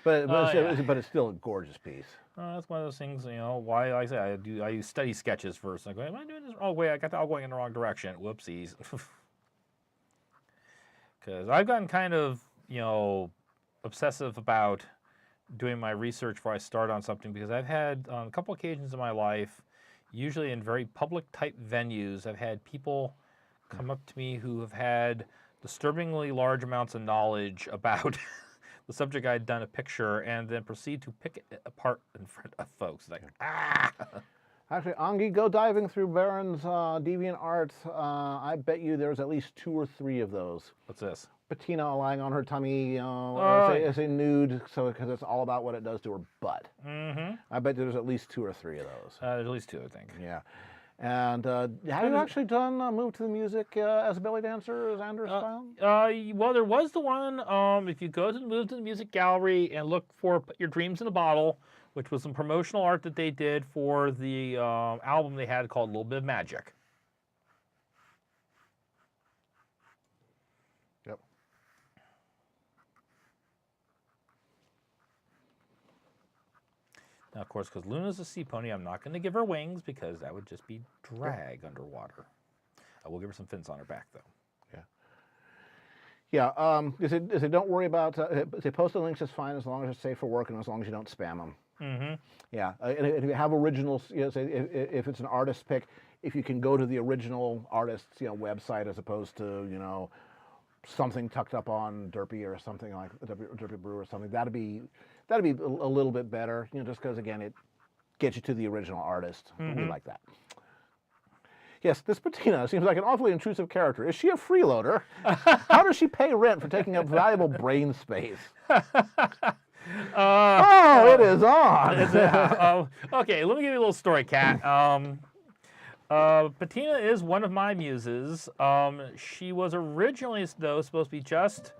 but it's still a gorgeous piece. That's one of those things, why, like I say, I use study sketches first. I go, am I doing this? Oh, wait, I got that all going in the wrong direction. Whoopsies. Because I've gotten kind of, obsessive about doing my research before I start on something, because I've had, on a couple occasions in my life, usually in very public type venues, I've had people come up to me who have had disturbingly large amounts of knowledge about the subject I'd done a picture, and then proceed to pick it apart in front of folks. Like, Actually, Angi, go diving through Baron's DeviantArt. I bet you there's at least 2 or 3 of those. What's this? Patina lying on her tummy, as a nude, because it's all about what it does to her butt. Mm-hmm. I bet there's at least 2 or 3 of those. There's at least 2, I think. Yeah. And have you actually done Move to the Music as a belly dancer, as Anders style? Well, there was the one, if you go to the Move to the Music gallery and look for Put Your Dreams in a Bottle, which was some promotional art that they did for the album they had called A Little Bit of Magic. Yep. Now, of course, because Luna's a sea pony, I'm not going to give her wings because that would just be drag underwater. I will give her some fins on her back, though. Yeah, they don't worry about, they post the links is fine as long as it's safe for work and as long as you don't spam them. Mm-hmm. Yeah, and if you have originals, say if it's an artist pick, if you can go to the original artist's website as opposed to something tucked up on Derpy or something like Derpy Brew or something, that'd be a little bit better. Just because again it gets you to the original artist. We like that. Yes, this Patina seems like an awfully intrusive character. Is she a freeloader? How does she pay rent for taking up valuable brain space? It is on. Okay, let me give you a little story, Kat. Patina is one of my muses. She was originally, though, supposed to be just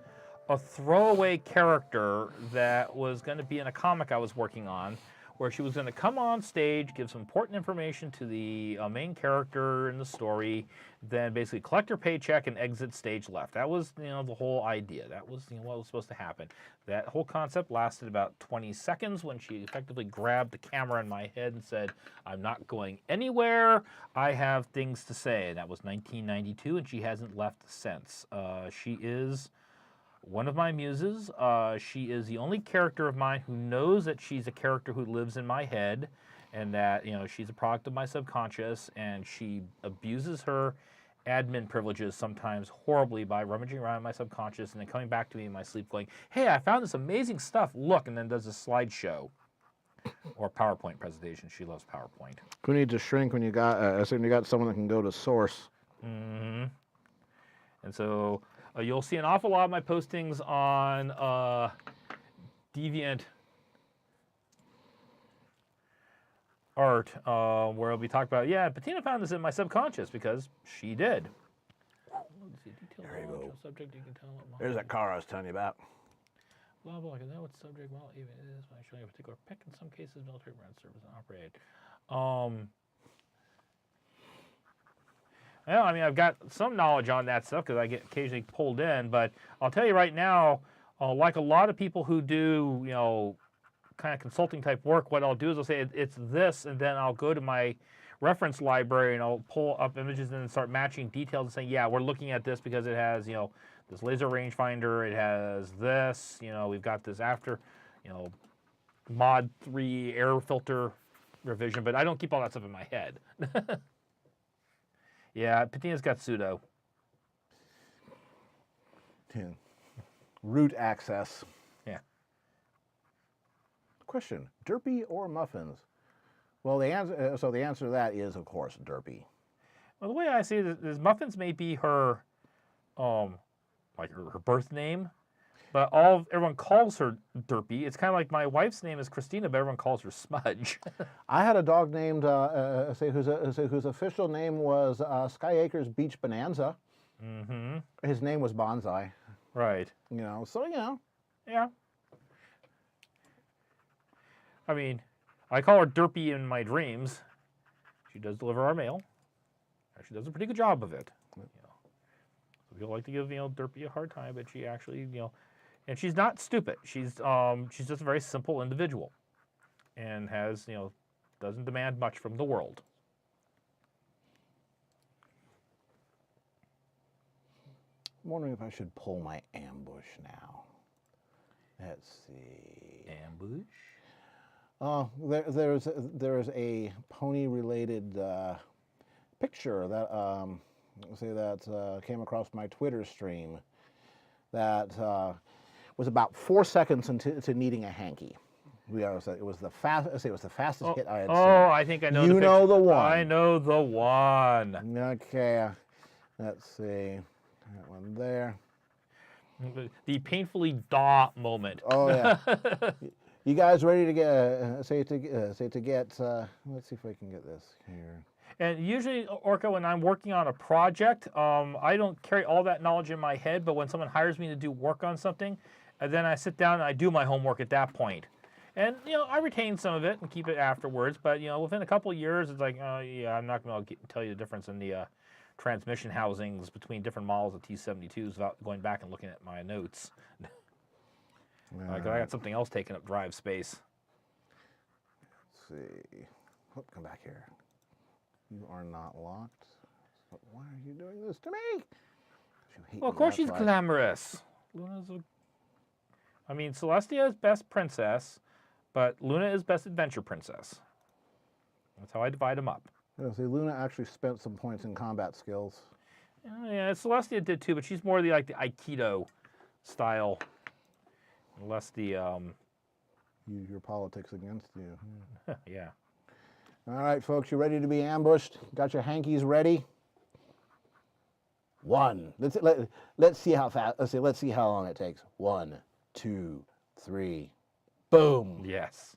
a throwaway character that was going to be in a comic I was working on, where she was going to come on stage, give some important information to the main character in the story, then basically collect her paycheck and exit stage left. That was, the whole idea. That was, what was supposed to happen. That whole concept lasted about 20 seconds when she effectively grabbed the camera in my head and said, "I'm not going anywhere. I have things to say." That was 1992, and she hasn't left since. She is one of my muses. She is the only character of mine who knows that she's a character who lives in my head and that, she's a product of my subconscious, and she abuses her admin privileges sometimes horribly by rummaging around in my subconscious and then coming back to me in my sleep going, "Hey, I found this amazing stuff, look," and then does a slideshow or PowerPoint presentation. She loves PowerPoint. Who needs to shrink when you got someone that can go to source? Mm-hmm. And so you'll see an awful lot of my postings on Deviant Art, where I'll be talking about, Patina found this in my subconscious because she did. There you go. Subject, you can tell There's that car I was telling you about. Blah, blah, because that what subject, well, even it is showing a particular pick. In some cases, military brand service and operated. Well, I mean, I've got some knowledge on that stuff because I get occasionally pulled in, but I'll tell you right now, like a lot of people who do, kind of consulting type work, what I'll do is I'll say it's this, and then I'll go to my reference library and I'll pull up images and then start matching details and saying, yeah, we're looking at this because it has, this laser rangefinder, it has this, we've got this after, mod 3 air filter revision, but I don't keep all that stuff in my head. Yeah, Patina's got pseudo. Root access. Yeah. Question: Derpy or muffins? Well, the answer. So the answer to that is, of course, Derpy. Well, the way I see it is muffins may be her, like her birth name, but everyone calls her Derpy. It's kind of like my wife's name is Christina, but everyone calls her Smudge. I had a dog named whose official name was Sky Acres Beach Bonanza. Mm-hmm. His name was Bonsai. Right. Yeah. I mean, I call her Derpy in my dreams. She does deliver our mail. She does a pretty good job of it. People like to give Derpy a hard time, but she actually and she's not stupid. She's just a very simple individual, and has doesn't demand much from the world. I'm wondering if I should pull my ambush now. Let's see. Ambush? Oh, there's a pony-related picture that came across my Twitter stream that was about 4 seconds into needing a hanky. It was the fastest hit I had seen. Oh, I think I know. You know the one. I know the one. Okay, let's see. That one there. The painfully daw moment. Oh yeah. You guys ready to get? Let's see if I can get this here. And usually, Orca, when I'm working on a project, I don't carry all that knowledge in my head, but when someone hires me to do work on something, and then I sit down and I do my homework at that point. And, I retain some of it and keep it afterwards, but, within a couple of years, it's like, I'm not going to tell you the difference in the transmission housings between different models of T-72s without going back and looking at my notes. I got something else taking up drive space. Let's see. Oh, come back here. You are not locked. But why are you doing this to me? Well, of course she's glamorous. Luna's I mean, Celestia is best princess, but Luna is best adventure princess. That's how I divide them up. Yeah, see, Luna actually spent some points in combat skills. Yeah, Celestia did too, but she's more like the Aikido style, less the Use your politics against you. yeah. All right, folks, you ready to be ambushed? Got your hankies ready? One. Let's see how fast. Let's see how long it takes. 1, 2, 3. Boom. Yes.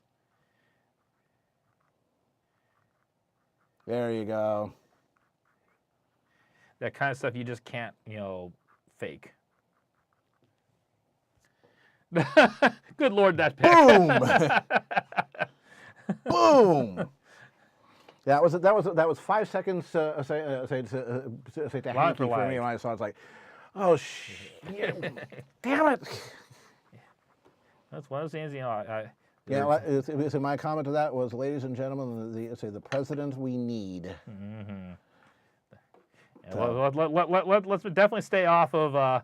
There you go. That kind of stuff you just can't, fake. Good Lord, that pick. Boom. Boom. That was 5 seconds. Say to hanky for me when I saw it. It's like, oh damn it. That's one of those things, So my comment to that was, ladies and gentlemen, the president we need. Mm-hmm. Yeah, let's definitely stay off of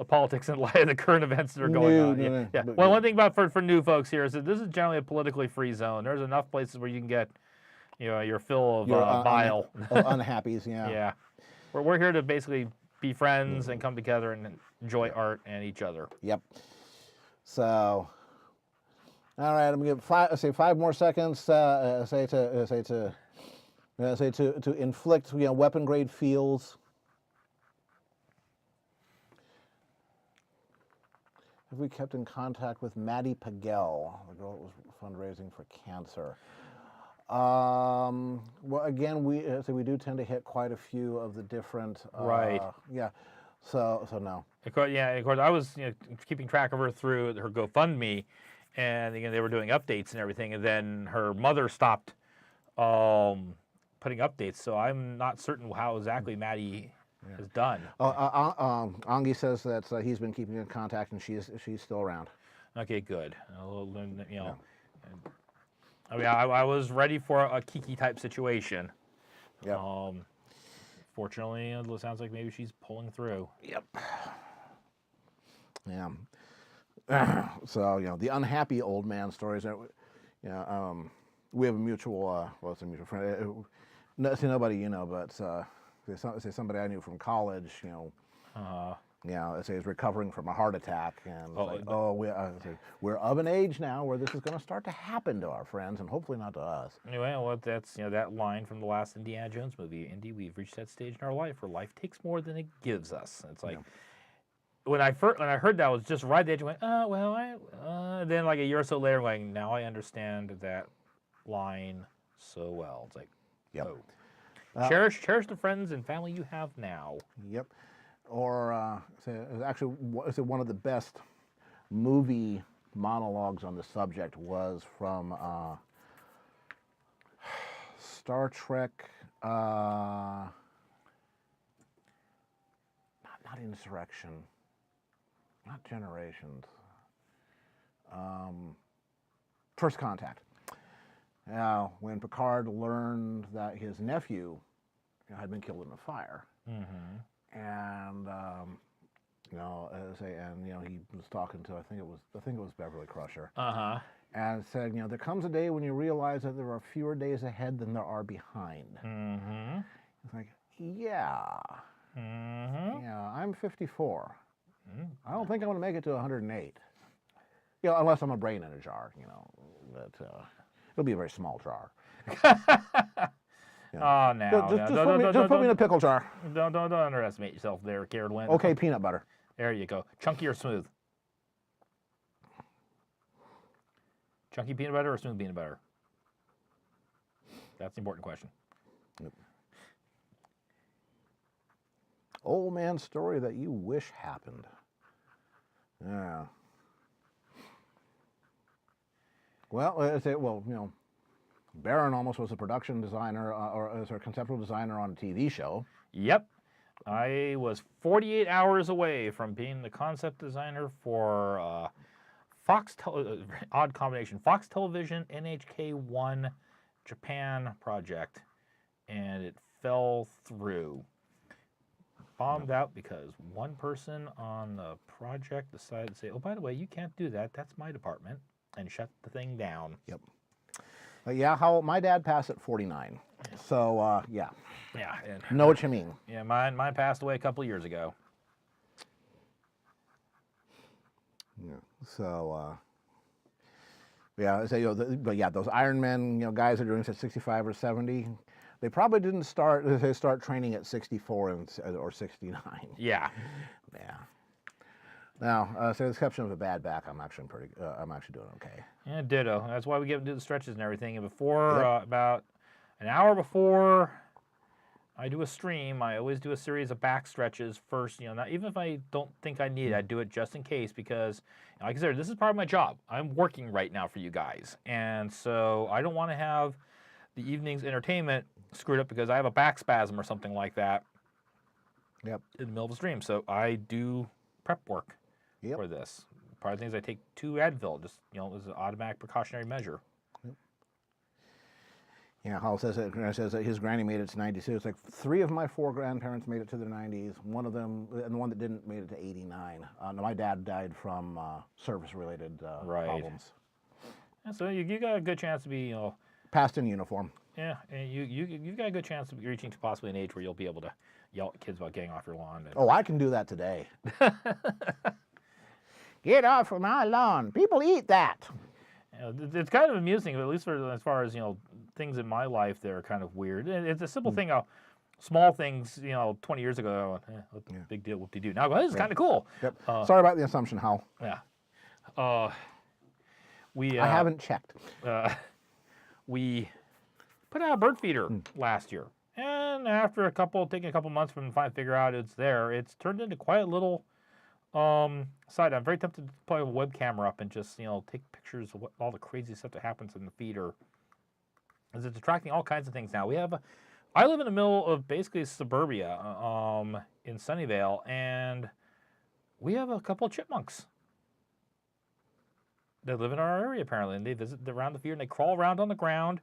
politics in light of the current events that are going on. Yeah. Well, one thing about for new folks here is that this is generally a politically free zone. There's enough places where you can get, your fill of bile. Of unhappies, yeah. Yeah. We're here to basically be friends and come together and enjoy art and each other. Yep. So, all right, I'm gonna give 5 more seconds. To inflict weapon grade feels. Have we kept in contact with Maddie Pagel, the girl that was fundraising for cancer? Well, again, we do tend to hit quite a few of the different. Right. Yeah. So no. Of course, I was keeping track of her through her GoFundMe, and they were doing updates and everything, and then her mother stopped putting updates, so I'm not certain how exactly Maddie has done. Angi says that he's been keeping in contact, and she's still around. Okay, good. I mean, I was ready for a Kiki type situation. Yeah. Fortunately, it sounds like maybe she's pulling through. Yep. Yeah. So the unhappy old man stories. We have a mutual. It's a mutual friend. Nobody but somebody I knew from college. Is recovering from a heart attack, and we're of an age now where this is going to start to happen to our friends, and hopefully not to us. Anyway, well, that's that line from the last Indiana Jones movie. Indy, we've reached that stage in our life where life takes more than it gives us. It's like when I heard that, I was just right at the edge. I went, then like a year or so later, I'm going, now I understand that line so well. It's like, cherish the friends and family you have now. Yep. Or actually, one of the best movie monologues on the subject was from Star Trek. Not Insurrection. Not Generations. First Contact. Now, when Picard learned that his nephew had been killed in a fire. Mm-hmm. And he was talking to I think it was Beverly Crusher. And said, there comes a day when you realize that there are fewer days ahead than there are behind. Mm-hmm. It's like, yeah. Mm-hmm. Yeah, I'm 54. Mm-hmm. I don't think I'm going to make it to 108. Unless I'm a brain in a jar. But it'll be a very small jar. Oh, now. Just put me in a pickle jar. Don't underestimate yourself there, Carolyn. Okay, peanut butter. There you go. Chunky or smooth? Chunky peanut butter or smooth peanut butter? That's the important question. Yep. Old man story that you wish happened. Yeah. Well, Barron almost was a production designer or as a conceptual designer on a TV show. Yep. I was 48 hours away from being the concept designer for odd combination, Fox Television, NHK1 Japan project, and it fell through. bombed out because one person on the project decided to say, oh, by the way, you can't do that. That's my department, and shut the thing down. Yep. Yeah, my dad passed at 49. So, yeah. Yeah. And, know what you mean. Yeah, mine passed away a couple of years ago. Yeah. So, yeah, so, but yeah, those Ironman, guys that are doing this at 65 or 70, they probably didn't start training at 64 or 69. Yeah. Yeah. Now, so the exception of a bad back, I'm actually doing okay. Yeah, ditto. That's why we get to do the stretches and everything. And before, about an hour before I do a stream, I always do a series of back stretches first. Not even if I don't think I need it, I do it just in case because, like I said, this is part of my job. I'm working right now for you guys, and so I don't want to have the evening's entertainment screwed up because I have a back spasm or something like that. Yep. In the middle of the stream, so I do prep work for this. Part of the things I take 2 Advil, just as an automatic precautionary measure. Yep. Yeah, Hall says that his granny made it to 92. It's like 3 of my 4 grandparents made it to their 90s. One of them, and the one that didn't, made it to 89. My dad died from service-related problems. And so you got a good chance to be, passed in uniform. Yeah, and you've got a good chance of reaching to possibly an age where you'll be able to yell at kids about getting off your lawn. Oh, I can do that today. Get off of my lawn. People eat that. It's kind of amusing, at least as far as things in my life that are kind of weird. It's a simple thing. Small things, 20 years ago, big deal, whoop-de-doo. Now, this is kind of cool. Yep. Sorry about the assumption, Hal. Yeah. I haven't checked. We put out a bird feeder last year, and after taking a couple months from finally figure out it's there, it's turned into quite a little site. I'm very tempted to put a web camera up and just take pictures of all the crazy stuff that happens in the feeder, as it's attracting all kinds of things now. I live in the middle of basically suburbia in Sunnyvale, and we have a couple of chipmunks. They live in our area, apparently, and they visit around the feeder, and they crawl around on the ground,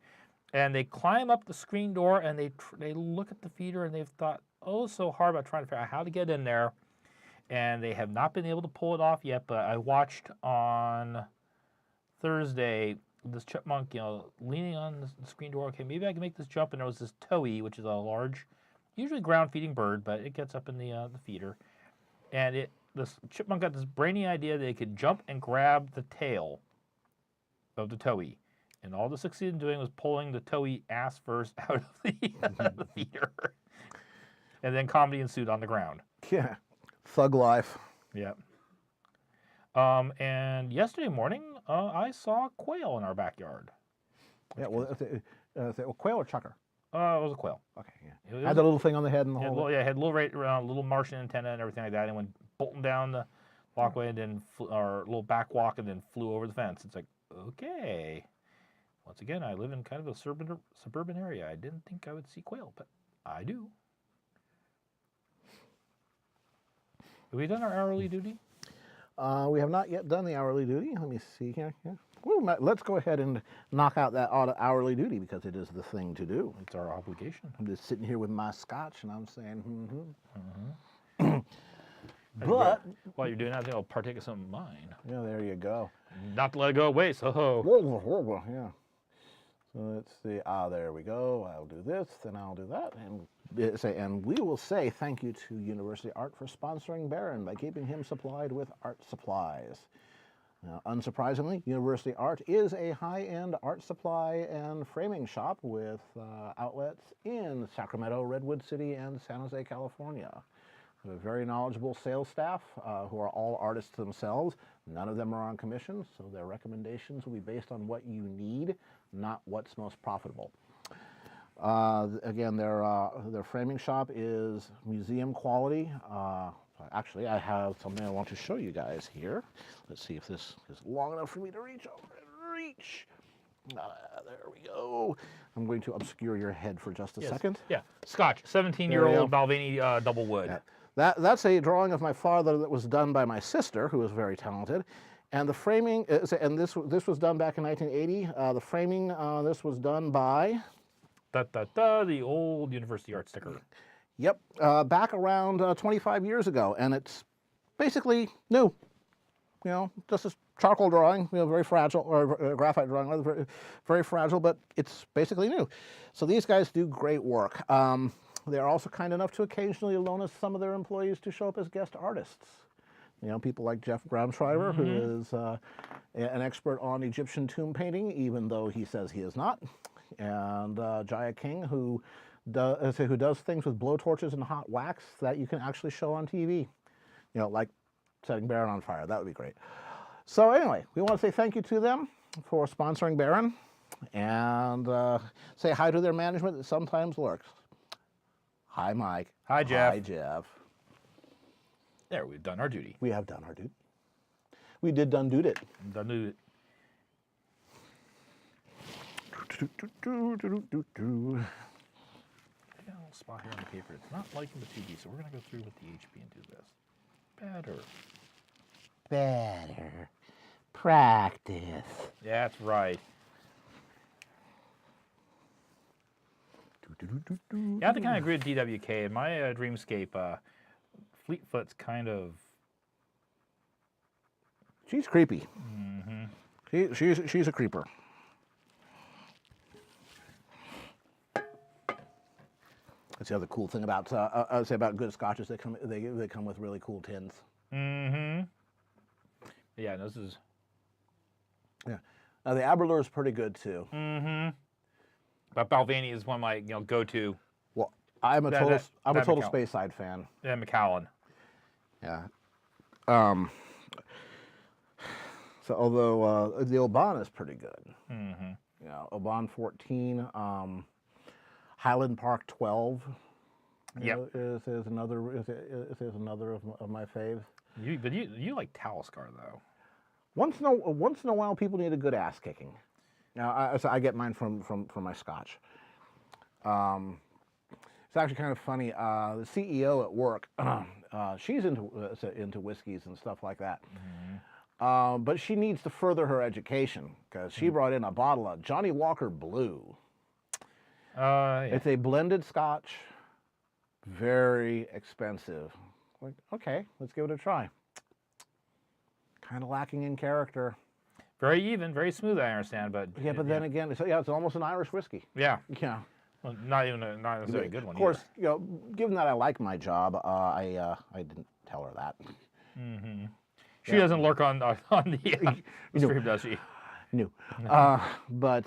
and they climb up the screen door, and they look at the feeder, and they've thought, so hard about trying to figure out how to get in there, and they have not been able to pull it off yet, but I watched on Thursday this chipmunk, leaning on the screen door. Okay, maybe I can make this jump, and there was this towhee, which is a large, usually ground-feeding bird, but it gets up in the feeder, and this chipmunk got this brainy idea that it could jump and grab the tail of the towhee. And all this succeeded in doing was pulling the towhee ass first out of the feeder. And then comedy ensued on the ground. Yeah. Thug life. Yeah. And yesterday morning, I saw quail in our backyard. Yeah, well, quail or chucker? It was a quail. Okay, yeah. Had the little thing on the head and the whole... Yeah, it had a little Martian antenna and everything like that, and went bolting down the walkway and then, or a little back walk, and then flew over the fence. It's like, okay. Once again, I live in kind of a suburban area. I didn't think I would see quail, but I do. Have we done our hourly duty? We have not yet done the hourly duty. Let me see here. Yeah. Well, let's go ahead and knock out that hourly duty because it is the thing to do. It's our obligation. I'm just sitting here with my scotch and I'm saying, But while you're doing that, I'll partake of some of mine. Yeah, there you go. Not to let it go away, so. Yeah. So let's see. There we go. I'll do this, then I'll do that, and we will say thank you to University Art for sponsoring Barron by keeping him supplied with art supplies. Now, unsurprisingly, University Art is a high-end art supply and framing shop with outlets in Sacramento, Redwood City, and San Jose, California. We have a very knowledgeable sales staff who are all artists themselves. None of them are on commission, so their recommendations will be based on what you need, not what's most profitable. Again, their framing shop is museum quality. Actually, I have something I want to show you guys here. Let's see if this is long enough for me to reach over and reach. There we go. I'm going to obscure your head for just a second. Yeah, Scotch, 17-year-old Balvenie double wood. Yeah. That's a drawing of my father that was done by my sister, who is very talented. And the framing, and this was done back in 1980. The framing, this was done by... The old University Art sticker. Yep, back around 25 years ago, and it's basically new. You know, just a charcoal drawing, you know, very fragile, or graphite drawing, very, very fragile, but it's basically new. So these guys do great work. They're also kind enough to occasionally loan us some of their employees to show up as guest artists. You know, people like Jeff Graumschreiber, who is an expert on Egyptian tomb painting, even though he says he is not, and Jaya King, who does things with blowtorches and hot wax that you can actually show on TV. You know, like setting Baron on fire. That would be great. So anyway, we want to say thank you to them for sponsoring Baron, and say hi to their management that sometimes lurks. Hi, Mike. Hi, Jeff. Hi, Jeff. There, we've done our duty. We have done our duty. We did done doed it. Done it. Yeah, a little spot here on the paper. It's not liking the 2D, so we're going to go through with the HP and do this. Better. Practice. Yeah, that's right. Yeah, I have to kind of agree with DWK. In my Dreamscape, Fleetfoot's kind of... She's creepy. Mm-hmm. She's a creeper. That's the other cool thing about I would say about good scotches. They come with really cool tins. Mm-hmm. Yeah, this is... Yeah. Now the Aberlour is pretty good too. Mm-hmm. But Balvenie is one of my go-to. Well, I'm a total Speyside fan. Yeah, Macallan. Yeah. So although the Oban is pretty good. Mm-hmm. You know, Oban 14, Highland Park 12. Yep. Is another of my faves. But you like Talisker though. Once in a while, people need a good ass kicking. Now, I get mine from my Scotch. It's actually kind of funny. The CEO at work, she's into whiskeys and stuff like that. Mm-hmm. But she needs to further her education because she brought in a bottle of Johnnie Walker Blue. Yeah. It's a blended Scotch, very expensive. Like, okay, let's give it a try. Kind of lacking in character. Very even, very smooth, I understand, but... Yeah, but then again, it's almost an Irish whiskey. Yeah. Yeah. Well, not necessarily a good one. Of course, either. you know, given that I like my job, I didn't tell her that. Mm-hmm. She doesn't lurk on the stream, does she? No. But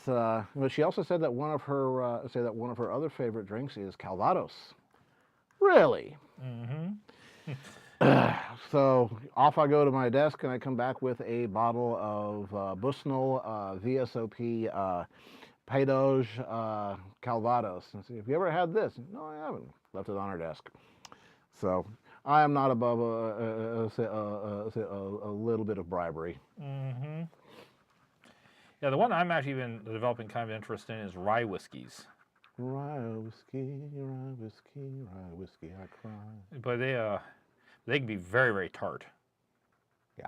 she also said that one of her other favorite drinks is Calvados. Really? Mm-hmm. So off I go to my desk, and I come back with a bottle of Busnell VSOP Pays Calvados. And say, have you ever had this? No, I haven't. Left it on her desk. So I am not above a little bit of bribery. Mm-hmm. Yeah, the one I'm actually been developing kind of interest in is rye whiskeys. Rye whiskey, rye whiskey, rye whiskey, I cry. But they can be very, very tart. Yeah.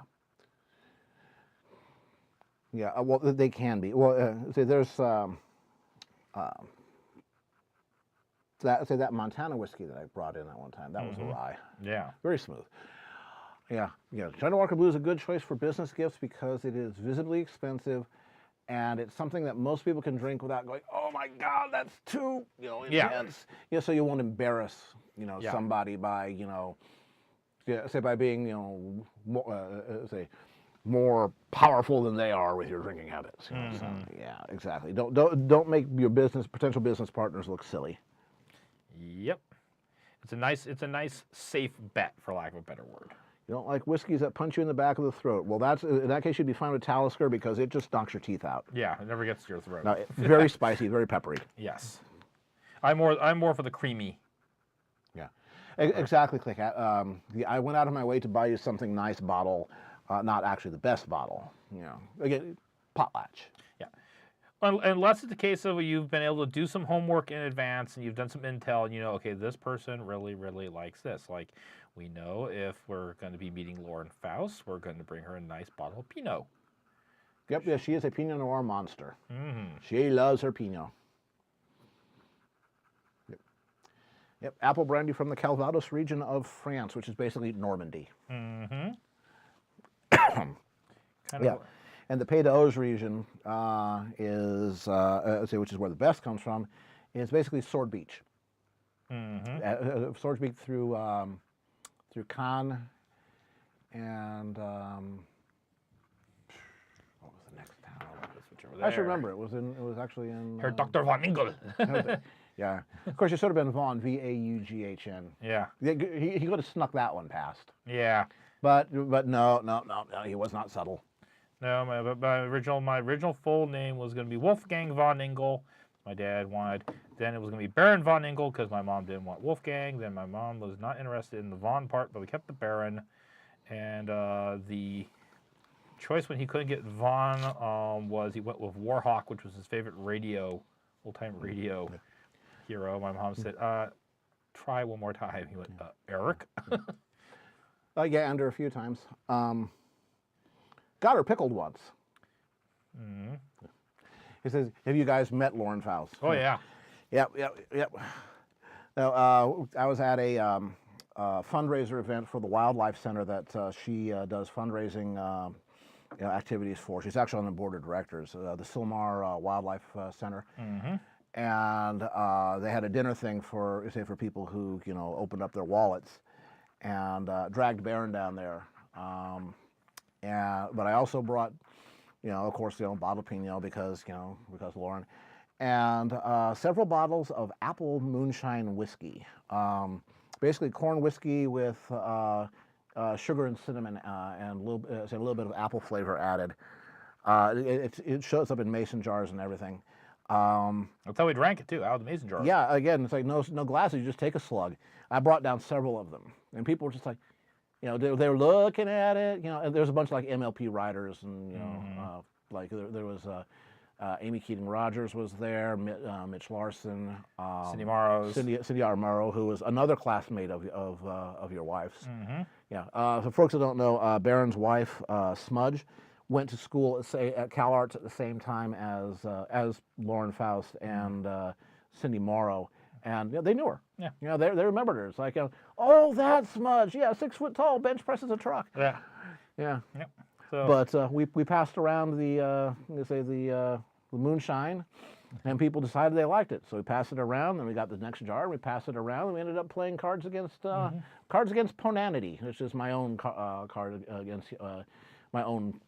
Yeah, well, they can be. Well, see, there's that Montana whiskey that I brought in that one time. That was a rye. Yeah. Very smooth. Yeah. Johnnie Walker Blue is a good choice for business gifts because it is visibly expensive, and it's something that most people can drink without going, oh my God, that's too intense. Yeah. So you won't embarrass somebody by by being more powerful than they are with your drinking habits. So, yeah, exactly. Don't make your potential business partners look silly. Yep. It's a nice safe bet, for lack of a better word. You don't like whiskeys that punch you in the back of the throat. Well, in that case, you'd be fine with Talisker because it just knocks your teeth out. Yeah, it never gets to your throat. No, very spicy, very peppery. Yes. I'm more for the creamy. Yeah, exactly, Click. I went out of my way to buy you something nice bottle, not actually the best bottle. Again, potlatch. Yeah. Unless it's the case of you've been able to do some homework in advance and you've done some intel and okay, this person really, really likes this. Like, we know if we're going to be meeting Lauren Faust, we're going to bring her a nice bottle of Pinot. Yep, yeah, she is a Pinot Noir monster. Mm-hmm. She loves her Pinot. Yep. Yep, apple brandy from the Calvados region of France, which is basically Normandy. Mm-hmm. Yeah, and the Pays d'Auge region is, which is where the best comes from, is basically Sword Beach. Mm-hmm. Sword Beach through Cannes, and what was the next town? I should remember. It was actually in. Herr Dr. von Engel. Yeah, of course, it should have been Vaughn, Vaughn. Yeah. He could have snuck that one past. Yeah. But no, he was not subtle. No, my original full name was going to be Wolfgang von Engel. My dad wanted. Then it was going to be Baron von Engel because my mom didn't want Wolfgang. Then my mom was not interested in the von part, but we kept the Baron. And the choice when he couldn't get von was he went with Warhawk, which was his favorite old-time radio hero. My mom said, try one more time. He went, Eric? Yeah, under a few times. Got her pickled once. Mm-hmm. He says, have you guys met Lauren Faust? Oh, yeah. Yep. Now, I was at a fundraiser event for the Wildlife Center that she does fundraising activities for. She's actually on the board of directors, the Silmar Wildlife Center. Mm-hmm. And they had a dinner thing for people who, opened up their wallets, and dragged Baron down there. But I also brought, of course, bottle Pinot because Lauren, and several bottles of apple moonshine whiskey. Basically corn whiskey with sugar and cinnamon and a little bit of apple flavor added. It shows up in mason jars and everything. That's how we drank it too, out of the mason jar. Yeah, again, it's like no glasses, you just take a slug. I brought down several of them, and people were just like, they were looking at it, and there's a bunch of like MLP riders, and like there was Amy Keating Rogers was there, Mitch Larson, Cindy Morrow, Cindy R. Morrow, who was another classmate of your wife's. Mm-hmm. Yeah, for folks that don't know, Baron's wife, Smudge, went to school at CalArts at the same time as Lauren Faust and Cindy Morrow, and they knew her. Yeah. They remembered her. It's like, oh, that's Smudge. Yeah, 6 foot tall, bench presses a truck. Yeah. Yeah. Yep. So. But we passed around the moonshine, and people decided they liked it. So we passed it around, and we got the next jar, and we passed it around, and we ended up playing Cards Against Ponanity, which is my own card against my own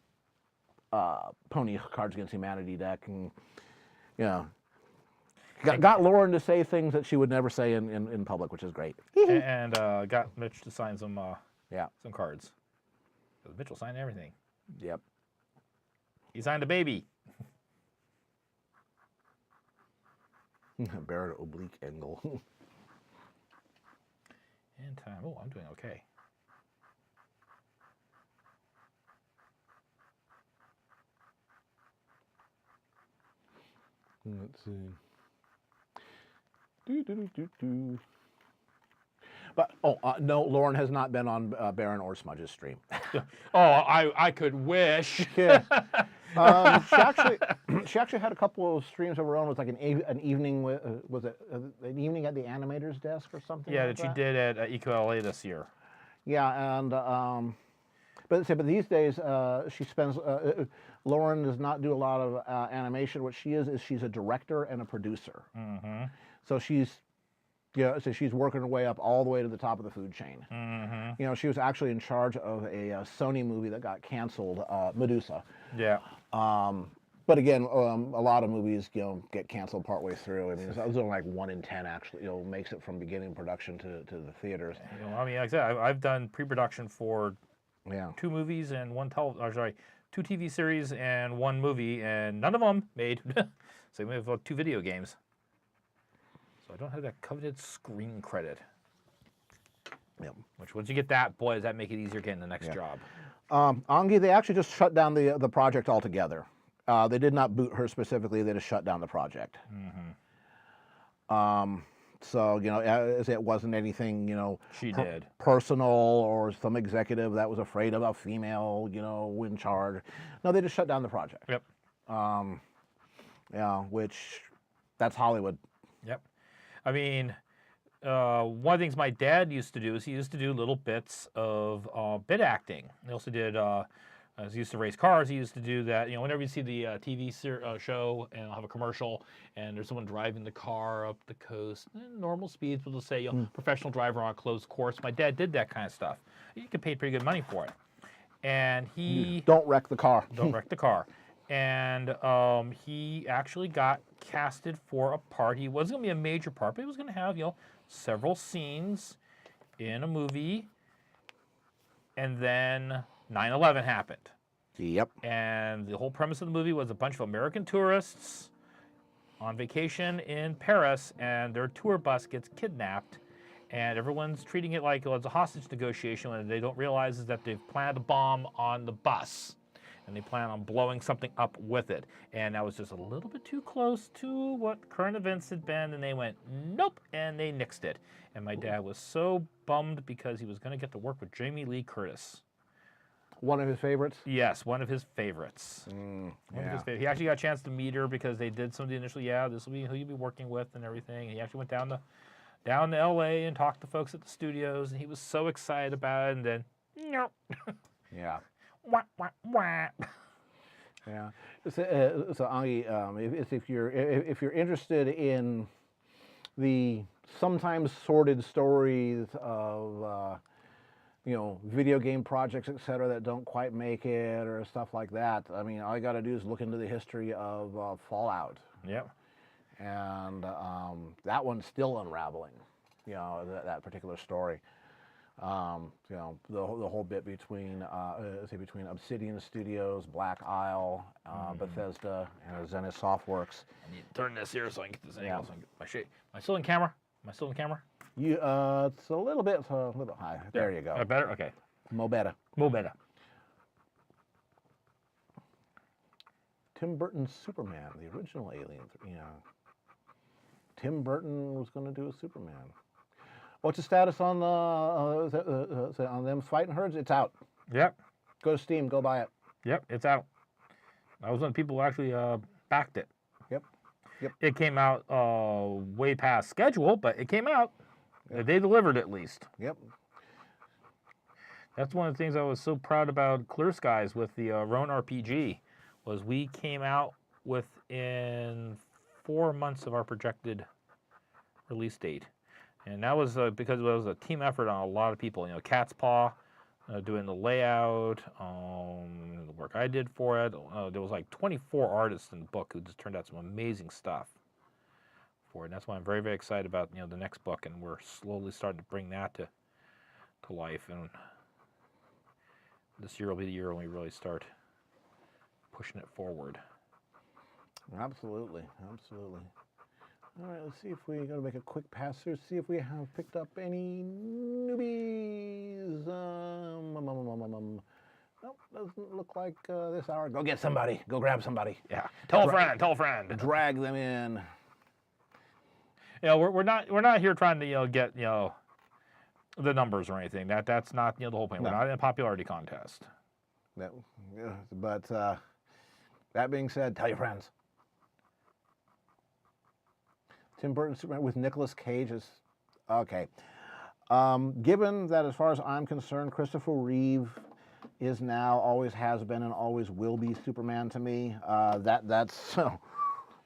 pony Cards Against Humanity deck, and got Lauren to say things that she would never say in public, which is great. and got Mitch to sign some cards. Mitch will sign everything. Yep. He signed a baby. Baron oblique Engel. And time. Oh, I'm doing okay. Let's see. But no, Lauren has not been on Baron or Smudge's stream. I could wish. Yeah. She actually had a couple of streams of her own. It was like an evening with was it an evening at the animator's desk or something? Yeah, like that she did at EcoLA this year. Yeah, and but these days she spends. Lauren does not do a lot of animation. What she is she's a director and a producer. Mm-hmm. So she's working her way up all the way to the top of the food chain. Mm-hmm. She was actually in charge of a Sony movie that got canceled, Medusa. Yeah. But again, a lot of movies, get canceled partway through. I mean, it was only like 1 in 10 actually, makes it from beginning production to the theaters. I mean, like I said, I've done pre-production for 2 movies and 2 TV series and 1 movie, and none of them made. So we have 2 video games. So I don't have that coveted screen credit. Yep. Which once you get that, boy, does that make it easier getting the next job. Angie, they actually just shut down the project altogether. They did not boot her specifically. They just shut down the project. Mm-hmm. So it wasn't anything she did personal or some executive that was afraid of a female in charge. No, they just shut down the project. Yep. Which that's Hollywood. Yep. I mean, one of the things my dad used to do is he used to do little bits of bit acting. He also did, as he used to race cars, he used to do that. You know, whenever you see the TV show and I'll have a commercial and there's someone driving the car up the coast, normal speeds, but they'll say, you know, professional driver on a closed course. My dad did that kind of stuff. You could pay pretty good money for it. And he... Don't wreck the car. Don't wreck the car. And he actually got casted for a part. He wasn't going to be a major part, but he was going to have, you know, several scenes in a movie. And then 9/11 happened. Yep. And the whole premise of the movie was a bunch of American tourists on vacation in Paris, and their tour bus gets kidnapped. And everyone's treating it like it's a hostage negotiation when they don't realize is that they've planted a bomb on the bus. And they plan on blowing something up with it. And that was just a little bit too close to what current events had been, and they went, nope, and they nixed it. And my dad was so bummed because he was going to get to work with Jamie Lee Curtis. One of his favorites? Yes, one of his favorites. He actually got a chance to meet her because they did some of the initial, this will be who you'll be working with and everything. And he actually went down to L.A. and talked to folks at the studios, and he was so excited about it, and then, nope. Yeah. Wah, wah, wah. Yeah. So Angie, if you're interested in the sometimes sordid stories of you know, video game projects, etc., that don't quite make it or stuff like that, I mean, all you got to do is look into the history of Fallout. Yep. And that one's still unraveling. You know, that particular story. You know, the whole bit between between Obsidian Studios, Black Isle, Bethesda, and Zenith Softworks. I need to turn this here so I can get this angle. So I can get my shape. Am I still in camera? Am I still in camera? You, it's a little bit high. There you go. Better? Okay. Mo better. Mo better. Tim Burton's Superman, the original Alien. You know, Tim Burton was going to do a Superman. What's the status on them fighting herds? It's out. Yep. Go to Steam. Go buy it. Yep, it's out. I was one of the people who actually backed it. Yep. Yep. It came out way past schedule, but it came out. Yep. They delivered at least. Yep. That's one of the things I was so proud about Clear Skies with the Roan RPG, was we came out within 4 months of our projected release date. And that was because it was a team effort on a lot of people. You know, Cat's Paw doing the layout, the work I did for it. There was like 24 artists in the book who just turned out some amazing stuff for it. And that's why I'm very, very excited about, you know, the next book, and we're slowly starting to bring that to life. And this year will be the year when we really start pushing it forward. Absolutely, absolutely. All right, let's see if we're going to make a quick pass here, see if we have picked up any newbies. Nope, doesn't look like this hour. Go get somebody. Go grab somebody. Yeah. Tell a friend. Tell a friend. Drag them in. You know, we're not here trying to, you know, get, you know, the numbers or anything. That's not, you know, the whole point. No. We're not in a popularity contest. No, but that being said, tell your friends. Tim Burton Superman with Nicolas Cage is okay. Given that, as far as I'm concerned, Christopher Reeve is now, always has been, and always will be Superman to me. That's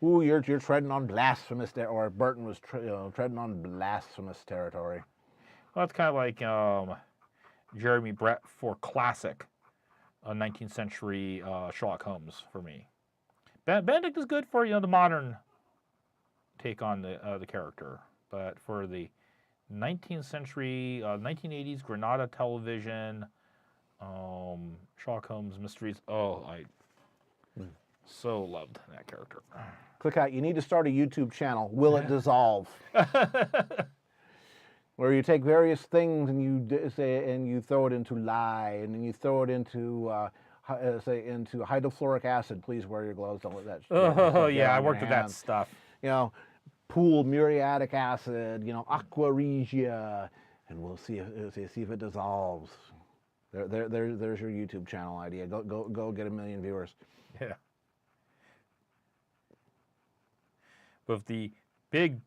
ooh, you're treading on blasphemous or Burton was treading on blasphemous territory. Well, it's kind of like Jeremy Brett for classic 19th century Sherlock Holmes for me. Benedict is good for, you know, the modern take on the character, but for the 19th century, 1980s Granada television, Sherlock Holmes mysteries. Oh, I so loved that character. Click out. You need to start a YouTube channel. Will it dissolve? Where you take various things and you say, and you throw it into lye, and then you throw it into into hydrofluoric acid. Please wear your gloves. Don't let that. Oh yeah, I worked with that stuff. You know, pooled muriatic acid. You know, aqua regia, and we'll see if it dissolves. There's your YouTube channel idea. Go get 1 million viewers. Yeah. With the big,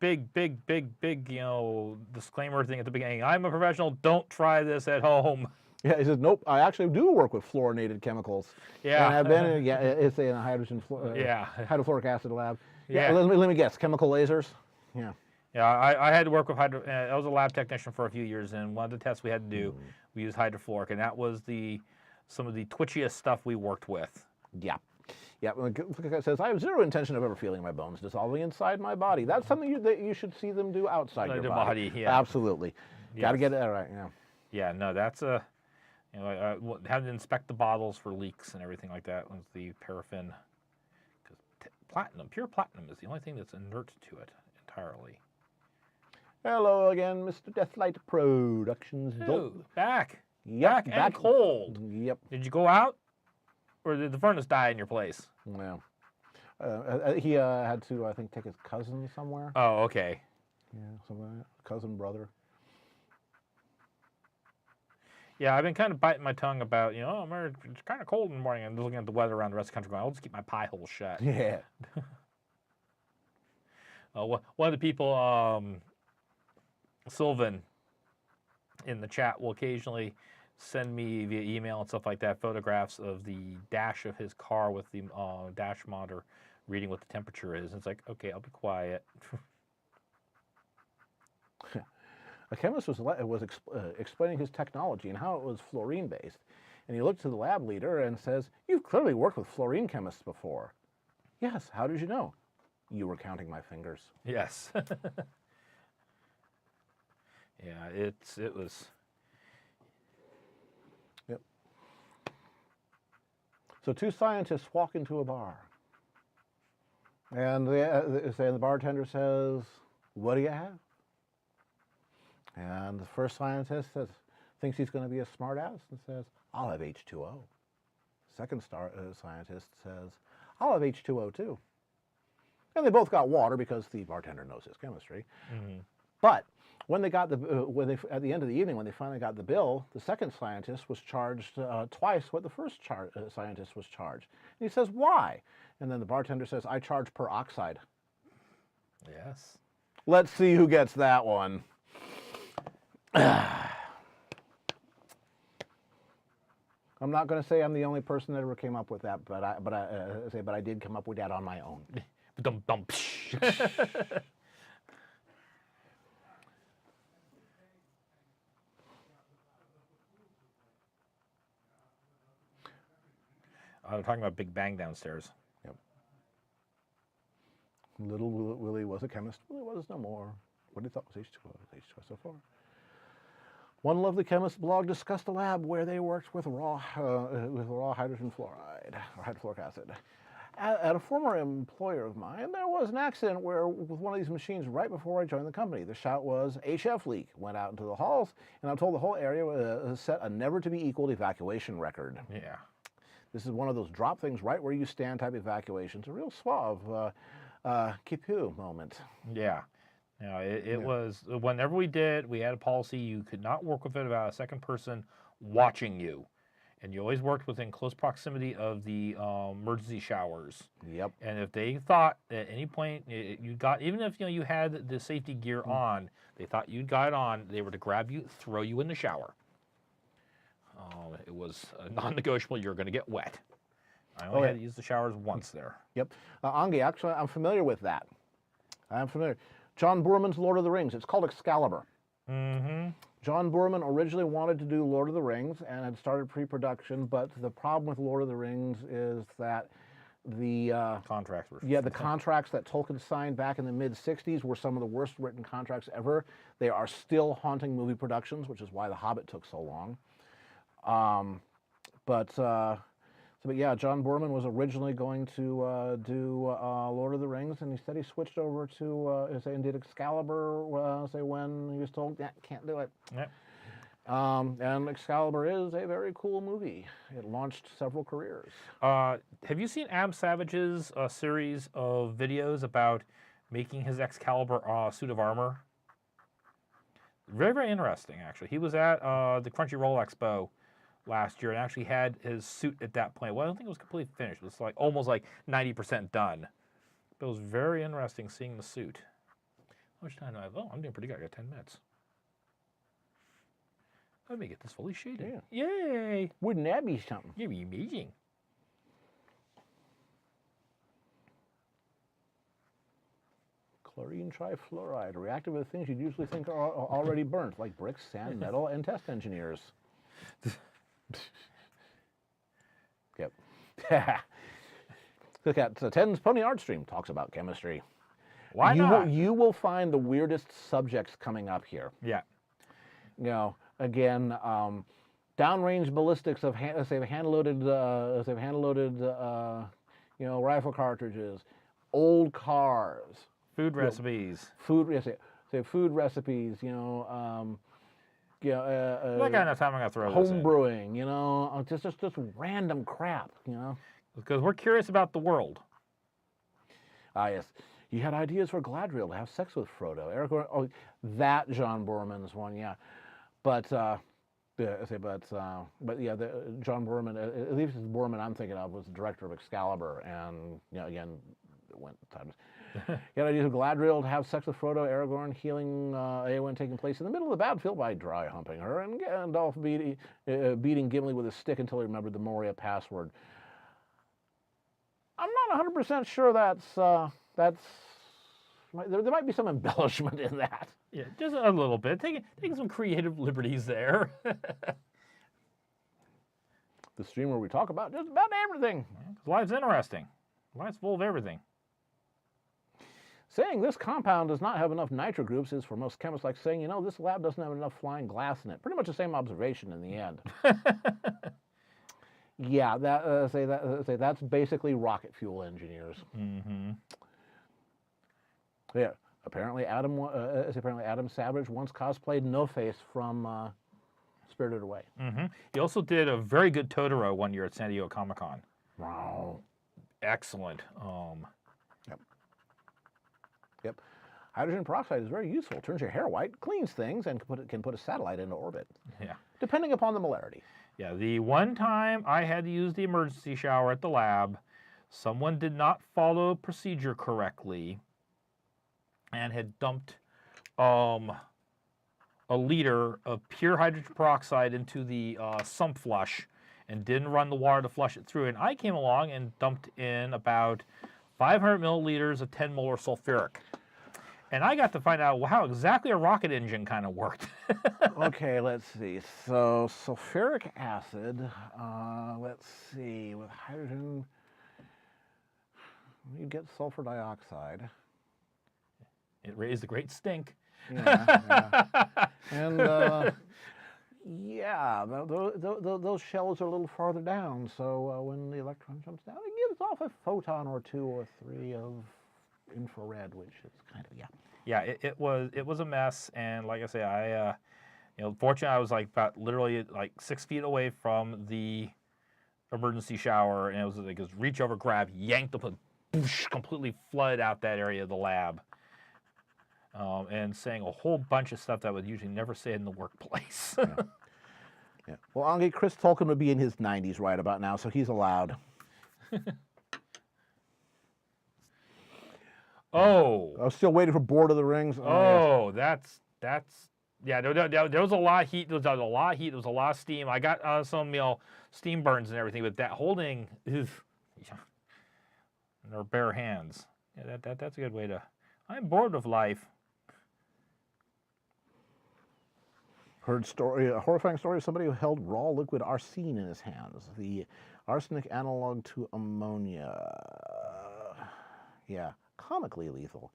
you know, disclaimer thing at the beginning. I'm a professional. Don't try this at home. Yeah, he says, nope, I actually do work with fluorinated chemicals. Yeah. And I've been in, it's in a Yeah. hydrofluoric acid lab. Yeah, Yeah. let me guess, chemical lasers? Yeah. Yeah, I had to work with I was a lab technician for a few years, and one of the tests we had to do, we used hydrofluoric, and that was some of the twitchiest stuff we worked with. Yeah. Yeah, like it says, I have zero intention of ever feeling my bones dissolving inside my body. That's something that you should see them do outside your body. Yeah. Absolutely. Yes. Got to get it right, yeah. Yeah, no, that's a, you know, I had to inspect the bottles for leaks and everything like that with the paraffin. Because pure platinum is the only thing that's inert to it entirely. Hello again, Mr. Deathlight Productions. Ooh, back. Yep, back and cold. Yep. Did you go out? Or did the furnace die in your place? Yeah. He had to, I think, take his cousin somewhere. Oh, okay. Yeah, something like that. Cousin, brother. Yeah, I've been kind of biting my tongue about, you know, it's kind of cold in the morning. I'm looking at the weather around the rest of the country going, I'll just keep my pie hole shut. Yeah. One of the people, Sylvan, in the chat will occasionally send me via email and stuff like that photographs of the dash of his car with the dash monitor reading what the temperature is. And it's like, okay, I'll be quiet. A chemist was explaining his technology and how it was fluorine-based. And he looked to the lab leader and says, you've clearly worked with fluorine chemists before. Yes, how did you know? You were counting my fingers. Yes. Yeah, it was. Yep. So two scientists walk into a bar. And the bartender says, what do you have? And the first scientist thinks he's going to be a smartass and says, I'll have H2O. Second scientist says, I'll have H2O too. And they both got water because the bartender knows his chemistry. Mm-hmm. But when they got at the end of the evening, when they finally got the bill, the second scientist was charged twice what the first scientist was charged. And he says, why? And then the bartender says, I charge per oxide. Yes. Let's see who gets that one. I'm not going to say I'm the only person that ever came up with that, but I did come up with that on my own. We're talking about Big Bang downstairs. Yep. Little Willie was a chemist. Willie was no more. What he thought was H2O. H2O so far. One Lovely Chemist blog discussed a lab where they worked with raw hydrogen fluoride, or hydrofluoric acid. At a former employer of mine, there was an accident with one of these machines right before I joined the company. The shout was HF leak. Went out into the halls, and I'm told the whole area set a never-to-be-equaled evacuation record. Yeah. This is one of those drop things right where you stand type evacuations. A real suave kipu moment. Yeah. You know, it was, whenever we had a policy, you could not work with it without a second person watching you. And you always worked within close proximity of the emergency showers. Yep. And if they thought at any point you got, even if you had the safety gear on, they thought you'd got it on, they were to grab you, throw you in the shower. It was non-negotiable. You're going to get wet. I only had to use the showers once there. Yep. Angi, actually, I'm familiar with that. I'm familiar. John Boorman's Lord of the Rings. It's called Excalibur. Mm-hmm. John Boorman originally wanted to do Lord of the Rings and had started pre-production, but the problem with Lord of the Rings is that the contracts were the contracts that Tolkien signed back in the mid-'60s were some of the worst written contracts ever. They are still haunting movie productions, which is why The Hobbit took so long. But yeah, John Boorman was originally going to do Lord of the Rings, and he said he switched over to and did Excalibur. When he was told, yeah, can't do it. Yep. And Excalibur is a very cool movie. It launched several careers. Have you seen Adam Savage's series of videos about making his Excalibur suit of armor? Very, very interesting, actually. He was at the Crunchyroll Expo last year and actually had his suit at that point. Well, I don't think it was completely finished. It was almost like 90% done. But it was very interesting seeing the suit. How much time do I have? Oh, I'm doing pretty good. I got 10 minutes. Let me get this fully shaded. Yeah. Yay! Wouldn't that be something? You'd be amazing. Chlorine trifluoride, reactive with things you'd usually think are already burnt, like bricks, sand, metal, and test engineers. Yep. Look at Ten's Pony Art Stream talks about chemistry. Why not? You will find the weirdest subjects coming up here. Yeah. You know, again, downrange ballistics of hand-loaded, you know, rifle cartridges, old cars, Food recipes. food recipes. You know, I got enough time. I'm gonna throw this in. home brewing. You know, just random crap. You know, Because we're curious about the world. ah yes. You had ideas for Gladriel to have sex with Frodo. Aragorn, that John Borman's one, yeah. But yeah, John Borman, at least the Borman I'm thinking of was the director of Excalibur, and you know, again, it went times. He had ideas of Gladriel to have sex with Frodo, Aragorn healing Eowyn taking place in the middle of the battlefield by dry humping her, and Gandalf beating Gimli with a stick until he remembered the Moria password. I'm not 100% sure there might be some embellishment in that. Yeah, just a little bit. Taking some creative liberties there. The stream where we talk about just about everything. Life's interesting. Life's full of everything. Saying this compound does not have enough nitro groups is for most chemists like saying, you know, this lab doesn't have enough flying glass in it. Pretty much the same observation in the end. Yeah, that's basically rocket fuel engineers. Mm-hmm. Yeah, apparently Adam Savage once cosplayed No Face from Spirited Away. Mm-hmm. He also did a very good Totoro one year at San Diego Comic-Con. Wow. Excellent. Yep. Hydrogen peroxide is very useful. Turns your hair white, cleans things, and can put a satellite into orbit. Yeah. Depending upon the molarity. Yeah, the one time I had to use the emergency shower at the lab, someone did not follow procedure correctly and had dumped a liter of pure hydrogen peroxide into the sump flush and didn't run the water to flush it through. And I came along and dumped in about 500 milliliters of 10 molar sulfuric. And I got to find out how exactly a rocket engine kind of worked. Okay, let's see. So sulfuric acid, let's see, with hydrogen, you get sulfur dioxide. It raised a great stink. Yeah. And yeah, those shells are a little farther down, so when the electron jumps down, it gives off a photon or two or three of infrared, which is kind of, yeah. Yeah, it was a mess, and like I say, fortunately I was like about literally like 6 feet away from the emergency shower, and it was like this reach over, grab, yanked up, and boosh, completely flooded out that area of the lab, and saying a whole bunch of stuff that I would usually never say in the workplace. Yeah. Yeah. Well, Angie, Chris Tolkien would be in his 90s right about now, so he's allowed. Oh. I was still waiting for Board of the Rings. Oh, yes. that's yeah. There was a lot of heat. There was a lot of heat. There was a lot of steam. I got some steam burns and everything, but that holding is in their bare hands. Yeah, that's a good way to. I'm bored of life. Heard a horrifying story of somebody who held raw liquid arsine in his hands, the arsenic analog to ammonia. Yeah. Comically lethal.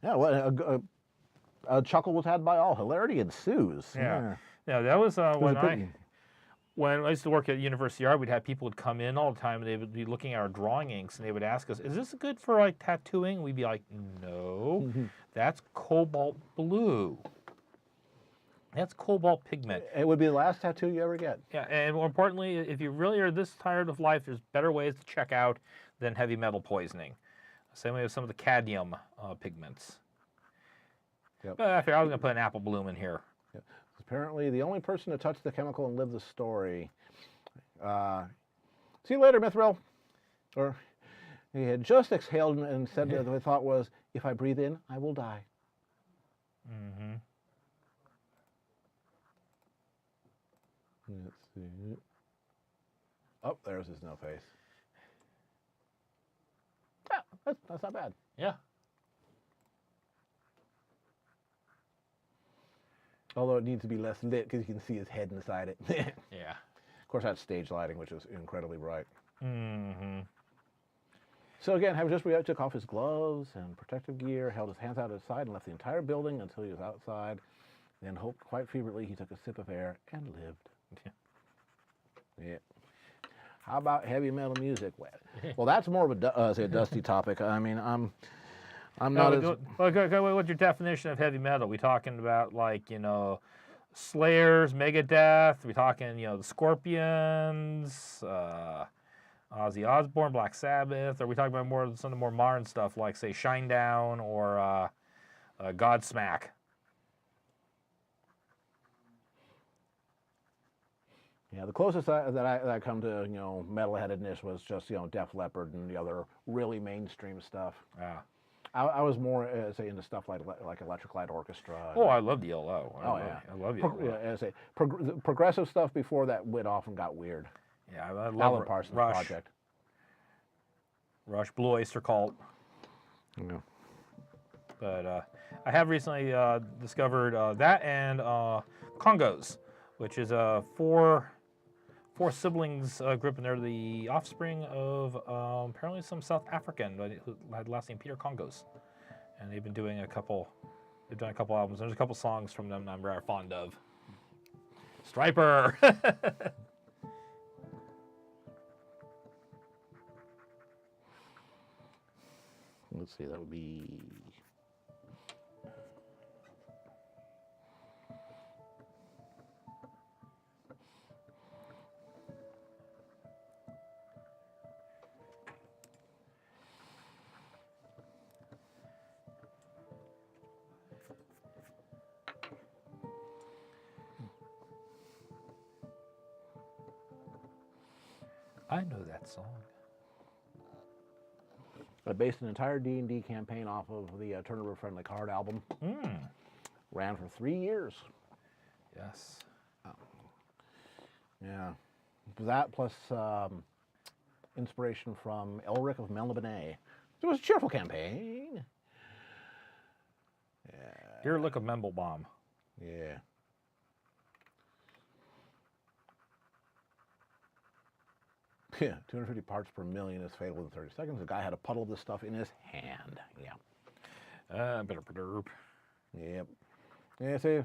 Yeah, well, a chuckle was had by all. Hilarity ensues. Yeah. That was when I used to work at University Art. We'd have people would come in all the time, and they would be looking at our drawing inks, and they would ask us, "Is this good for like tattooing?" We'd be like, "No, that's cobalt blue. That's cobalt pigment." It would be the last tattoo you ever get. Yeah, and more importantly, if you really are this tired of life, there's better ways to check out than heavy metal poisoning. Same way with some of the cadmium pigments. Yep. But I figured I was going to put an apple bloom in here. Yep. Apparently, the only person to touch the chemical and live the story. See you later, Mithril. Or he had just exhaled and said that the thought was, if I breathe in, I will die. Mm-hmm. Let's see. Oh, there's his no face. Yeah, that's not bad. Yeah. Although it needs to be less lit because you can see his head inside it. Yeah. Of course, that's stage lighting, which is incredibly bright. Mm-hmm. So again, Having just took off his gloves and protective gear, held his hands out at his side, and left the entire building until he was outside. Then hoped quite feverishly he took a sip of air and lived. Yeah. How about heavy metal music? Well, that's more of a dusty topic. I mean, I'm not as... What's your definition of heavy metal? We talking about, like, you know, Slayers, Megadeth? We talking, you know, the Scorpions, Ozzy Osbourne, Black Sabbath? Or are we talking about some of the more modern stuff, like, say, Shinedown or Godsmack? Yeah, the closest that I come to, you know, metalheadedness was just, you know, Def Leppard and the other really mainstream stuff. Yeah. I was more, say, into stuff like Electric Light Orchestra. Oh, I love the ELO. I love the ELO. Yeah, say, progressive stuff before that went off and got weird. Yeah, I love Alan Parsons Rush. Project. Rush, Blue Oyster Cult. Yeah. But I have recently discovered that and Congos, which is a four siblings group, and they're the offspring of apparently some South African who had the last name Peter Congos, and they've been doing a couple. They've done a couple albums. There's a couple songs from them I'm very fond of. Striper. Let's see, that would be... I know that song. I based an entire D&D campaign off of the Turnover Friendly Card album. Ran for 3 years. Yes. Yeah. That plus inspiration from Elric of Melniboné. It was a cheerful campaign. Yeah. Dear Look of Memblebaum. Yeah. Yeah, 250 parts per million is fatal within 30 seconds. The guy had a puddle of this stuff in his hand. Yeah. Yep. Yeah, see,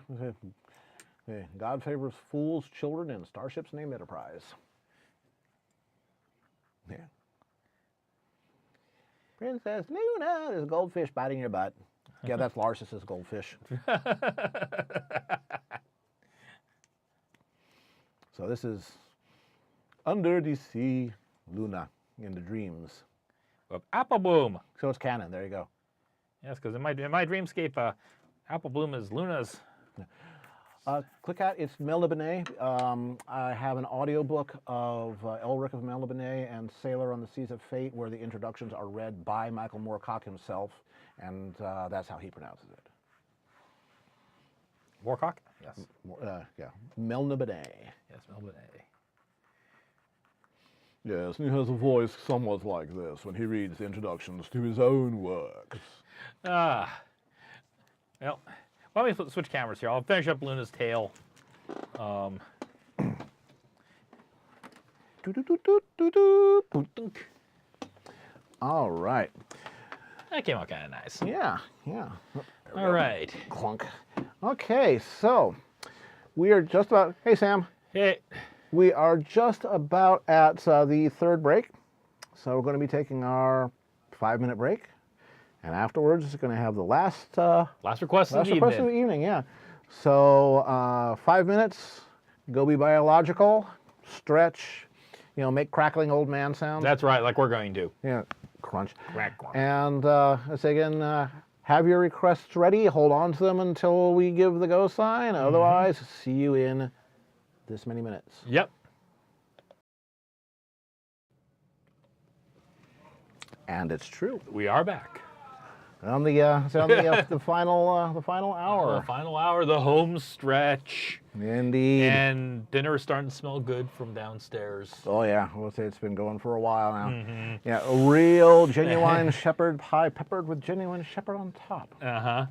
God favors fools, children, and starships named Enterprise. Yeah. Princess Luna, there's a goldfish biting your butt. Yeah, that's Larsus's goldfish. So this is Under the Sea, Luna, in the dreams. Of Apple Bloom. So it's canon, there you go. Yes, because in my dreamscape, Apple Bloom is Luna's. Click out, it's Melniboné. I have an audiobook of Elric of Melniboné and Sailor on the Seas of Fate, where the introductions are read by Michael Moorcock himself, and that's how he pronounces it. Moorcock? Yes. Yeah, Melniboné. Yes, Melniboné. Yes, and he has a voice somewhat like this when he reads introductions to his own works. Well, let me switch cameras here. I'll finish up Luna's tale. All right. That came out kind of nice. Yeah. All right. Clunk. Okay, so we are just about... Hey, Sam. Hey. We are just about at the third break. So we're going to be taking our 5-minute break. And afterwards, it's going to have the last request of the evening. Yeah. So 5 minutes, go be biological, stretch, make crackling old man sounds. That's right, like we're going to. Yeah, crunch. Crack. And I say again, have your requests ready. Hold on to them until we give the go sign. Otherwise, see you in this many minutes. Yep. And it's true. We are back. On the final hour. The final hour, the home stretch. Indeed. And dinner is starting to smell good from downstairs. Oh yeah, we'll say it's been going for a while now. Mm-hmm. Yeah, a real genuine shepherd pie peppered with genuine shepherd on top. Uh-huh.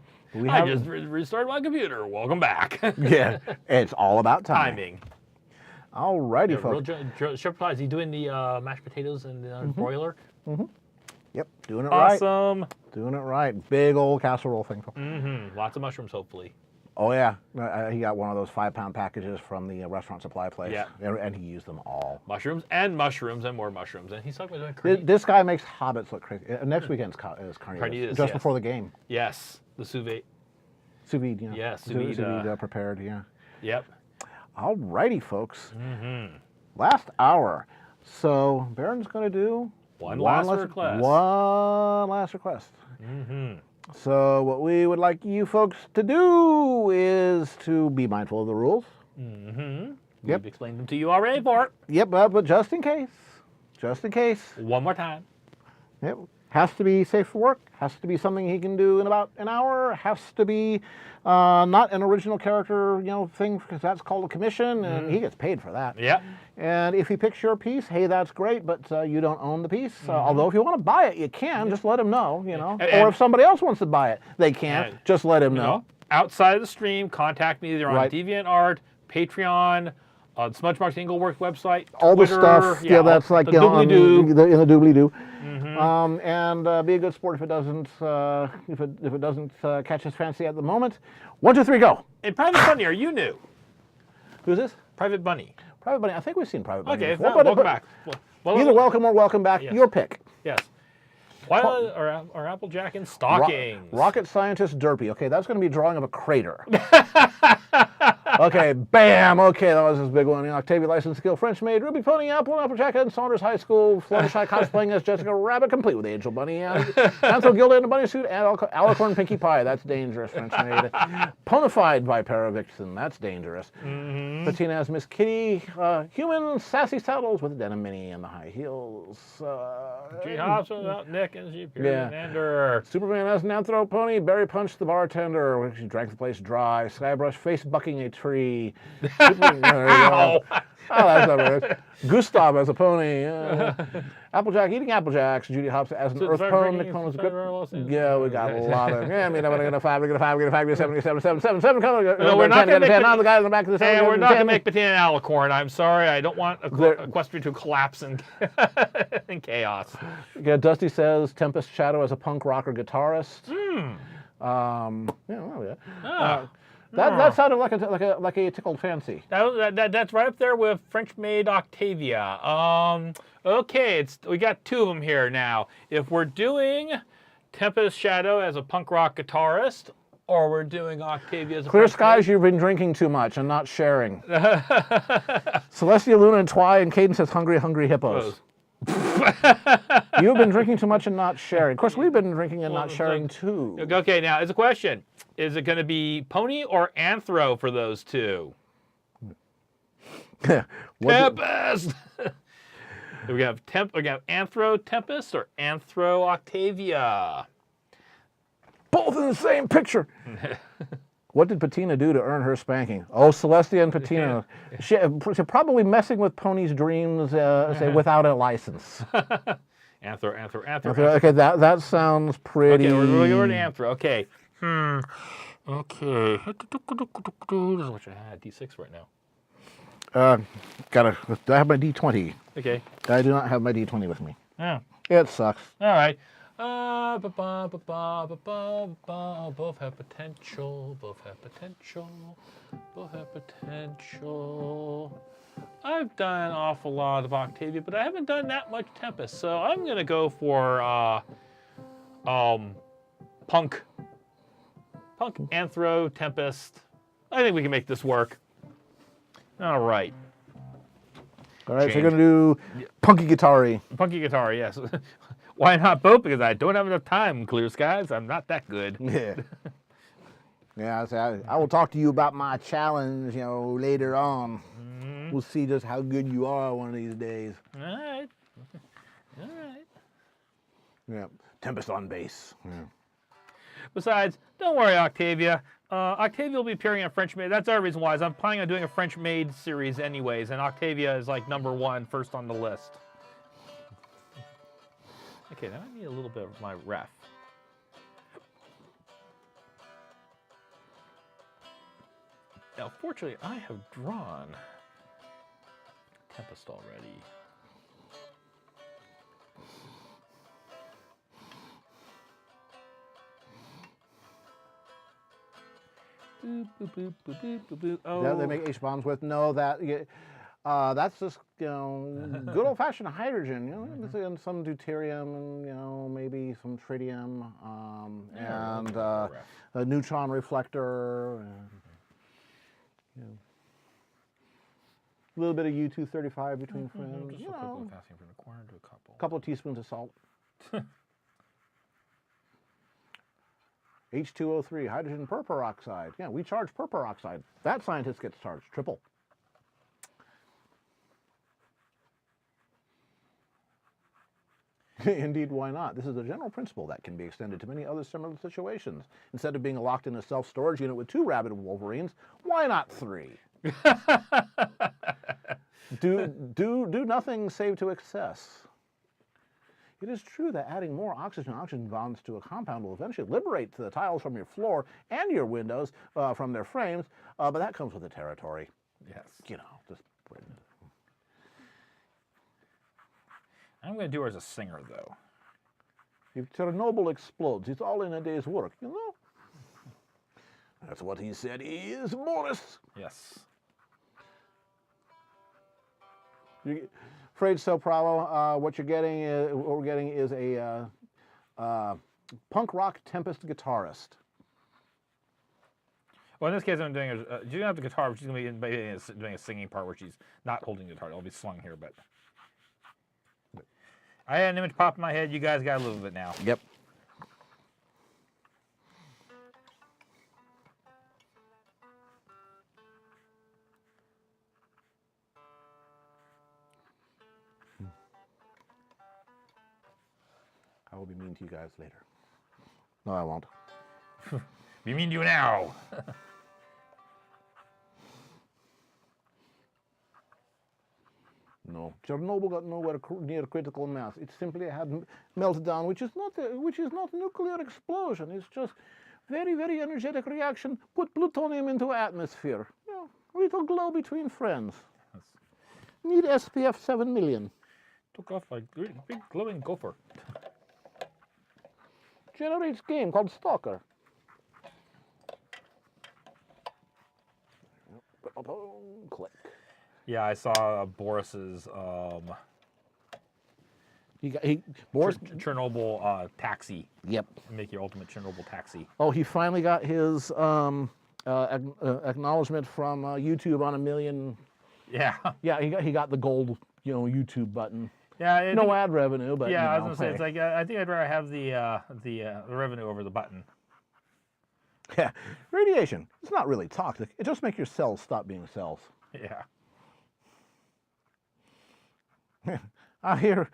I just restarted my computer. Welcome back. Yeah, it's all about timing. All righty, folks. Real shepherd pie. Is he doing the mashed potatoes in the broiler? Mm-hmm. Yep, doing it right. Awesome. Doing it right. Big old casserole thing. Mm-hmm. Lots of mushrooms, hopefully. Oh yeah, he got one of those 5-pound packages from the restaurant supply place. Yeah, and he used them all. Mushrooms and more mushrooms, and he's talking about doing this guy makes hobbits look crazy. Next weekend's is carnitas, just before the game. Yes, the sous vide. Sous vide, yeah. Yes, sous vide prepared, yeah. Yep. All righty, folks. Mm-hmm. Last hour. So Baron's going to do one last request. One last request. Mm-hmm. So what we would like you folks to do is to be mindful of the rules. Mm-hmm. Yep. We've explained them to you already, Bart. Yep, but just in case. Just in case. One more time. Yep. Has to be safe for work. Has to be something he can do in about an hour. Has to be not an original character, thing, because that's called a commission, and he gets paid for that. Yeah. And if he picks your piece, hey, that's great, but you don't own the piece. Although if you want to buy it, you can. Just let him know, or if somebody else wants to buy it, they can. Just let him know. Outside of the stream, contact me either on DeviantArt, Patreon, the Smudge Marks Engel Work website, all Twitter, the stuff. Yeah, that's like the doobly-doo. In the doobly-doo. Mm-hmm. And be a good sport if it doesn't catch his fancy at the moment. 1, 2, 3, go. And Private Bunny, are you new? Who's this? Private Bunny. Private Bunny. I think we've seen Private Bunny. Okay, before, welcome back. Either welcome or welcome back. Yes. Your pick. Yes. Twilight or Applejack in stockings. Rocket Scientist Derpy. Okay, that's going to be a drawing of a crater. Okay, bam. Okay, that was his big one. Octavia License Skill, French Maid, Ruby Pony, Applejack, and Saunders High School, Fluttershy cosplaying as Jessica Rabbit, complete with Angel Bunny, Anthro Gilda in a bunny suit, and Alicorn Pinkie Pie. That's dangerous, French Maid. Ponified by Paravixen. That's dangerous. Mm-hmm. Patina as Miss Kitty. Human Sassy Saddles with Denim Mini and the high heels. G Hops without Nick and she Ander. Superman as an Anthro Pony. Barry Punch the bartender. She drank the place dry. Skybrush face bucking a tree. Ow! Oh, that's not right. Gustav as a pony. Applejack eating Applejacks. Judy Hopps as an Earth Pone. Nick Pone was good. Yeah, we got a lot of. Yeah, I mean, I'm going to get a 5, we get a 5, we get a 5, we get a 7, we get a 7, 7, 7, 7. No, we're not going to make the guy in the back of the Hey, we're not going to make Patina and Alicorn. I'm sorry. I don't want Equestria to collapse in chaos. Yeah, Dusty says Tempest Shadow as a punk rocker guitarist. That sounded like a tickled fancy. That's right up there with French Maid Octavia. Okay, we got 2 of them here now. If we're doing Tempest Shadow as a punk rock guitarist, or we're doing Octavia as a Clear Skies, you've been drinking too much and not sharing. Celestia, Luna, and Twy, and Caden says Hungry Hippos. You've been drinking too much and not sharing. Of course, we've been drinking and not sharing too. Okay, now it's a question. Is it going to be Pony or Anthro for those 2? Tempest! we have Anthro Tempest or Anthro Octavia. Both in the same picture. What did Patina do to earn her spanking? Oh, Celestia and Patina. She's probably messing with Pony's dreams, say, without a license. Anthro. Okay, that sounds pretty... Okay, we're going to Anthro. Okay. Okay. This is what I had. D6 right now. Do I have my D20? Okay. I do not have my D20 with me. Oh. It sucks. All right. Both have potential. I've done an awful lot of Octavia, but I haven't done that much Tempest, so I'm gonna go for Punk Anthro Tempest. I think we can make this work. All right. All right, so you're gonna do Punky Guitar-y. Punky Guitar, yes. Why not both? Because I don't have enough time, Clear Skies. I'm not that good. Yeah. Yeah, I will talk to you about my challenge, later on. Mm-hmm. We'll see just how good you are one of these days. All right. Yeah. Tempest on bass. Yeah. Besides, don't worry, Octavia. Octavia will be appearing on French Maid. That's our reason why. Is I'm planning on doing a French Maid series anyways, and Octavia is like number 1, first on the list. Okay, now I need a little bit of my ref. Now, fortunately, I have drawn Tempest already. Boop, boop, boop, boop, boop, boop, boop. Oh. That they make H-bombs with? No, that's just, you know, good old-fashioned hydrogen. You know, and some deuterium, and you know, maybe some tritium, and a neutron reflector, and you know, a little bit of U-235 between friends. Just You a know, fasting from required to a couple of teaspoons of salt. H2O3, hydrogen perperoxide. Yeah, we charge perperoxide. That scientist gets charged triple. Indeed, why not? This is a general principle that can be extended to many other similar situations. Instead of being locked in a self-storage unit with 2 rabid wolverines, why not 3? do nothing save to excess. It is true that adding more oxygen bonds to a compound will eventually liberate the tiles from your floor and your windows from their frames, but that comes with the territory. Yes. You know, just I'm going to do her as a singer, though. if Chernobyl explodes, it's all in a day's work, you know? That's what he said is, Morris. Yes. Afraid so, Bravo. What we're getting is a punk rock Tempest guitarist. Well, in this case, I'm doing she's gonna have the guitar, but she's gonna be doing a singing part where she's not holding the guitar. It'll be slung here, but I had an image pop in my head. You guys got a little bit now. Yep. I will be mean to you guys later. No, I won't. Be mean to you now. No, Chernobyl got nowhere near critical mass. It simply had melted down, which is not a nuclear explosion. It's just very, very energetic reaction. Put plutonium into atmosphere. You know, little glow between friends. Yes. Need SPF 7 million. Took off like big glowing gopher. Generates game called Stalker. Click. Yeah, I saw Boris's Boris. Chernobyl taxi. Yep. Make your ultimate Chernobyl taxi. Oh, he finally got his acknowledgement from YouTube on 1 million. Yeah. Yeah, he got the gold, you know, YouTube button. Yeah. No ad revenue, but yeah, you know, I was gonna say it's like I think I'd rather have the revenue over the button. Yeah, radiation. It's not really toxic. It just makes your cells stop being cells. Yeah. I hear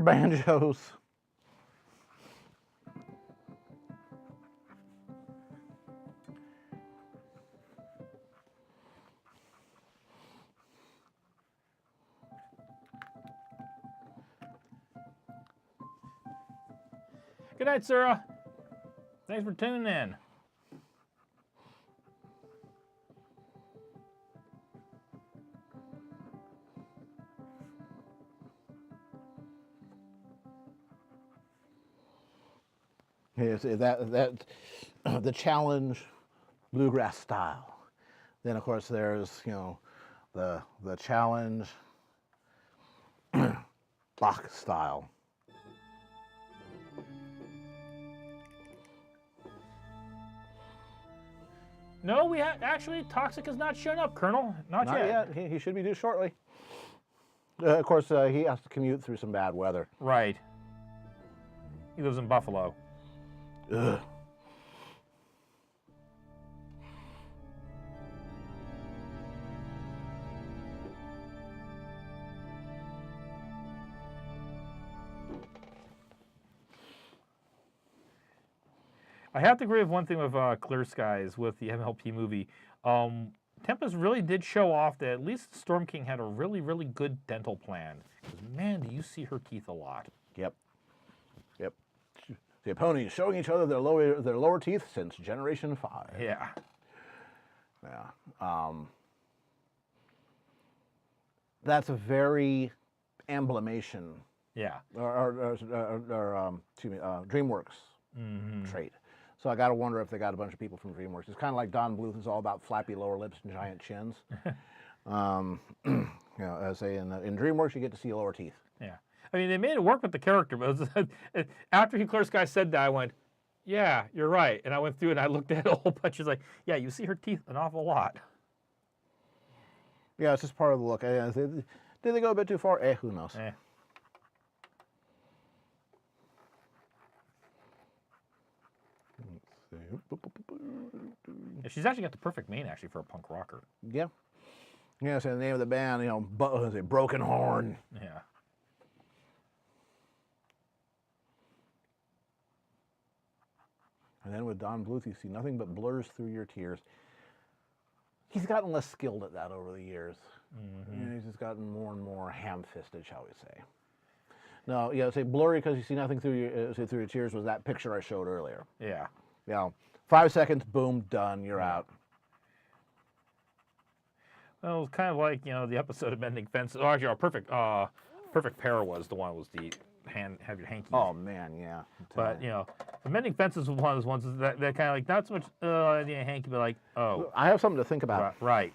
banjos. Good night, Sarah. Thanks for tuning in. Yes, that the challenge bluegrass style. Then of course there's, you know, the challenge Bach style. No, we actually Toxic has not shown up, Colonel. Not yet. He should be due shortly. Of course, he has to commute through some bad weather. Right. He lives in Buffalo. Ugh. I have to agree with one thing with Clear Skies with the MLP movie. Tempest really did show off that at least Storm King had a really, really good dental plan. Because, man, do you see her teeth a lot. Yep. Yep. The opponents showing each other their lower teeth since Generation 5. Yeah. Yeah. That's a very emblemation. Yeah. Or excuse me, DreamWorks trait. So I got to wonder if they got a bunch of people from DreamWorks. It's kind of like Don Bluth is all about flappy lower lips and giant chins. You know, as I say in DreamWorks, you get to see lower teeth. Yeah. I mean, they made it work with the character, but after Clear Sky said that, I went, yeah, you're right. And I went through and I looked at a whole bunch. It's like, yeah, you see her teeth an awful lot. Yeah, it's just part of the look. Did they go a bit too far? Who knows? Yeah, she's actually got the perfect mane, actually, for a punk rocker. Yeah. Yeah, so the name of the band, you know, Broken Horn. Yeah. And then with Don Bluth, you see nothing but blurs through your tears. He's gotten less skilled at that over the years. You know, he's just gotten more and more ham-fisted, shall we say. No, yeah, say blurry because you see nothing through your tears was that picture I showed earlier. Yeah. You know, 5 seconds, boom, done, you're out. Well, it was kind of like, you know, the episode of Mending Fences. Oh, actually, our perfect pair was the one was the have your hanky. Oh man, yeah. But you know, the Mending Fences was one of those ones that kind of like not so much I need a hanky, but like, oh, I have something to think about. Right.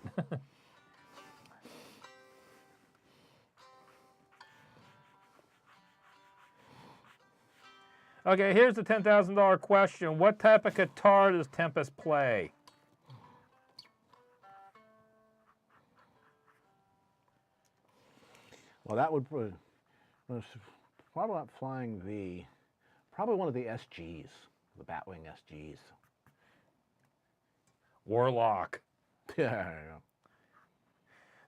Okay, here's the $10,000 question. What type of guitar does Tempest play? Well, that would probably not Flying V. Probably one of the SGs, the Batwing SGs. Warlock. Yeah.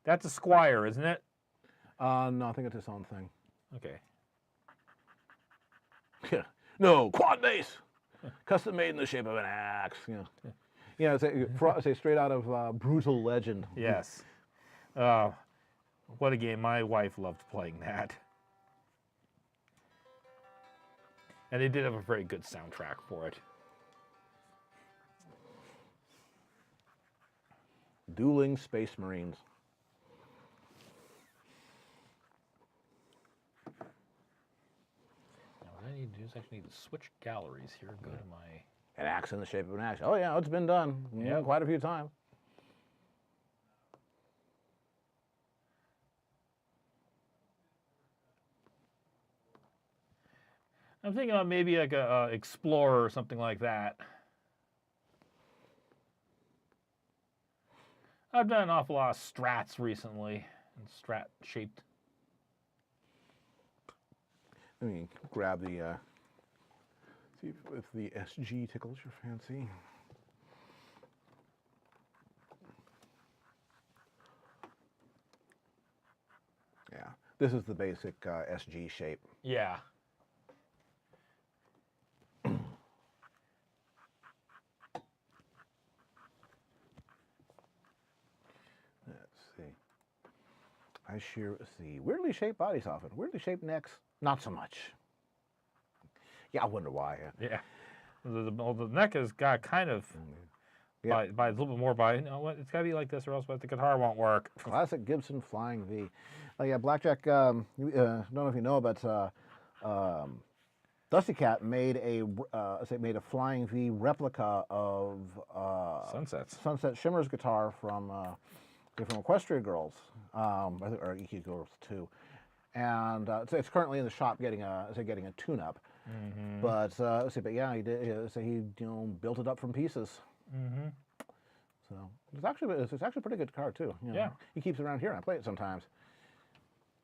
That's a Squire, isn't it? No, I think it's its own thing. Okay. Yeah. No, quad bass, custom made in the shape of an axe. Yeah, say straight out of Brutal Legend. Yes. What a game! My wife loved playing that, and they did have a very good soundtrack for it. Dueling Space Marines. What I need to do is actually need to switch galleries here. Go to my... An axe in the shape of an axe. Oh, yeah, it's been done quite a few times. I'm thinking of maybe like a Explorer or something like that. I've done an awful lot of Strats recently, and Strat shaped. Let me grab the, see if the SG tickles your fancy. Yeah, this is the basic SG shape. Yeah. Let's see, weirdly shaped body soffit, weirdly shaped necks, not so much. Yeah, I wonder why. Yeah. The neck has got kind of, by a little bit more by, you know what, it's got to be like this or else the guitar won't work. Classic Gibson Flying V. Oh yeah, Blackjack, don't know if you know, but Dusty Cat made a Flying V replica of Sunset Shimmer's guitar from Equestria Girls, or EQ Girls too, and it's currently in the shop getting a tune-up. But yeah, he did. He built it up from pieces. So it's actually a pretty good guitar too. Yeah, he keeps it around here and I play it sometimes.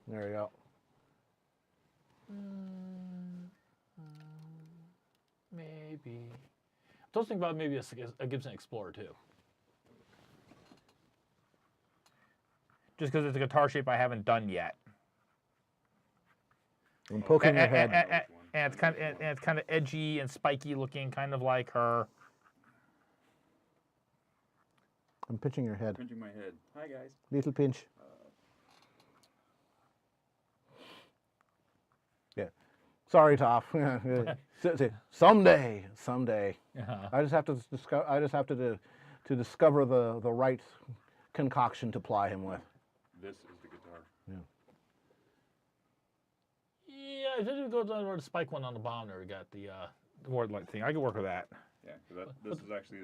There you go. Maybe. I was thinking about maybe a Gibson Explorer too. Just because it's a guitar shape I haven't done yet. I'm poking your head. and it's kind of edgy and spiky looking, kind of like her. I'm pinching your head. Pinching my head. Hi, guys. Little pinch. Yeah. Sorry, Toph. Someday. Uh-huh. I just have to discover. I just have to discover the right concoction to ply him with. This is the guitar. Yeah, it doesn't go down to the spike one on the bottom there. We got the word light thing. I can work with that. Yeah, because this is actually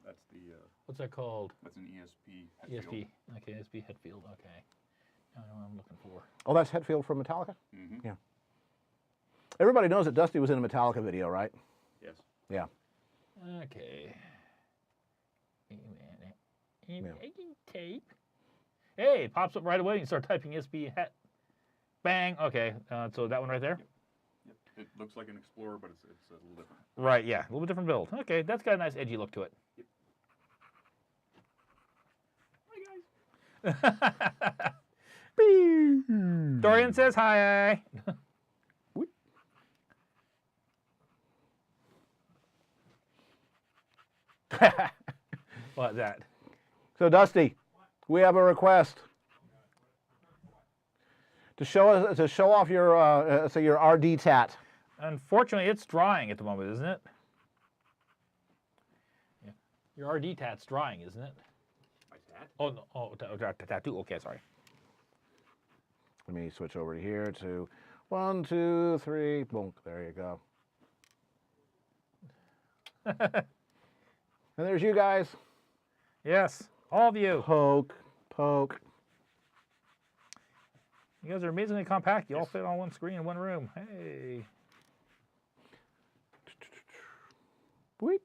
that's the What's that called? that's an ESP headfield. ESP. Okay, ESP Headfield. Okay. Now I know what I'm looking for. Oh, that's Hetfield from Metallica? Mm-hmm. Yeah. Everybody knows that Dusty was in a Metallica video, right? Yes. Yeah. Okay. Wait a minute. Yeah. Tape. Hey, it pops up right away. You start typing ESP het. Bang. Okay. So that one right there. Yep. It looks like an Explorer, but it's a little different. Right. Yeah. A little bit different build. Okay. That's got a nice edgy look to it. Yep. Dorian says hi. What's that? So, Dusty, we have a request to show off your your RD tat. Unfortunately, it's drying at the moment, isn't it? Yeah. Your RD tat's drying, isn't it? My tat? Oh no! Oh, tattoo. Okay, sorry. Let me switch over here to 1, 2, 3. Boom. There you go. And there's you guys. Yes, all of you. Poke. You guys are amazingly compact. You all fit on one screen in one room. Hey. Weep.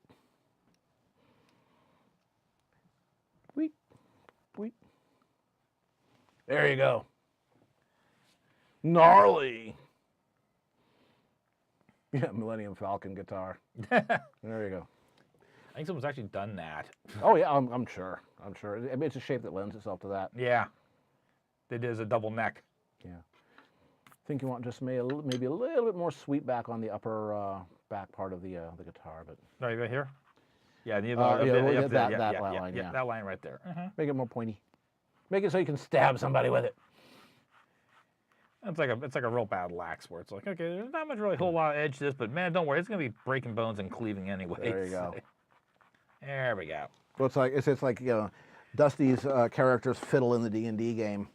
There you go. Gnarly. Yeah, Millennium Falcon guitar. There you go. I think someone's actually done that. Oh yeah, I'm sure. I mean, it's a shape that lends itself to that. Yeah. They did as a double neck. Yeah. I think you want just maybe a little bit more sweep back on the upper back part of the guitar, but. No, you got here. Yeah, that line. Yeah, that line right there. Make it more pointy. Make it so you can stab somebody with it. It's like a real bad lax where it's like, okay, there's not much really whole lot of edge to this, but man, don't worry, it's gonna be breaking bones and cleaving anyway. There you go. There we go. Well, it's like Dusty's character's fiddle in the D&D game,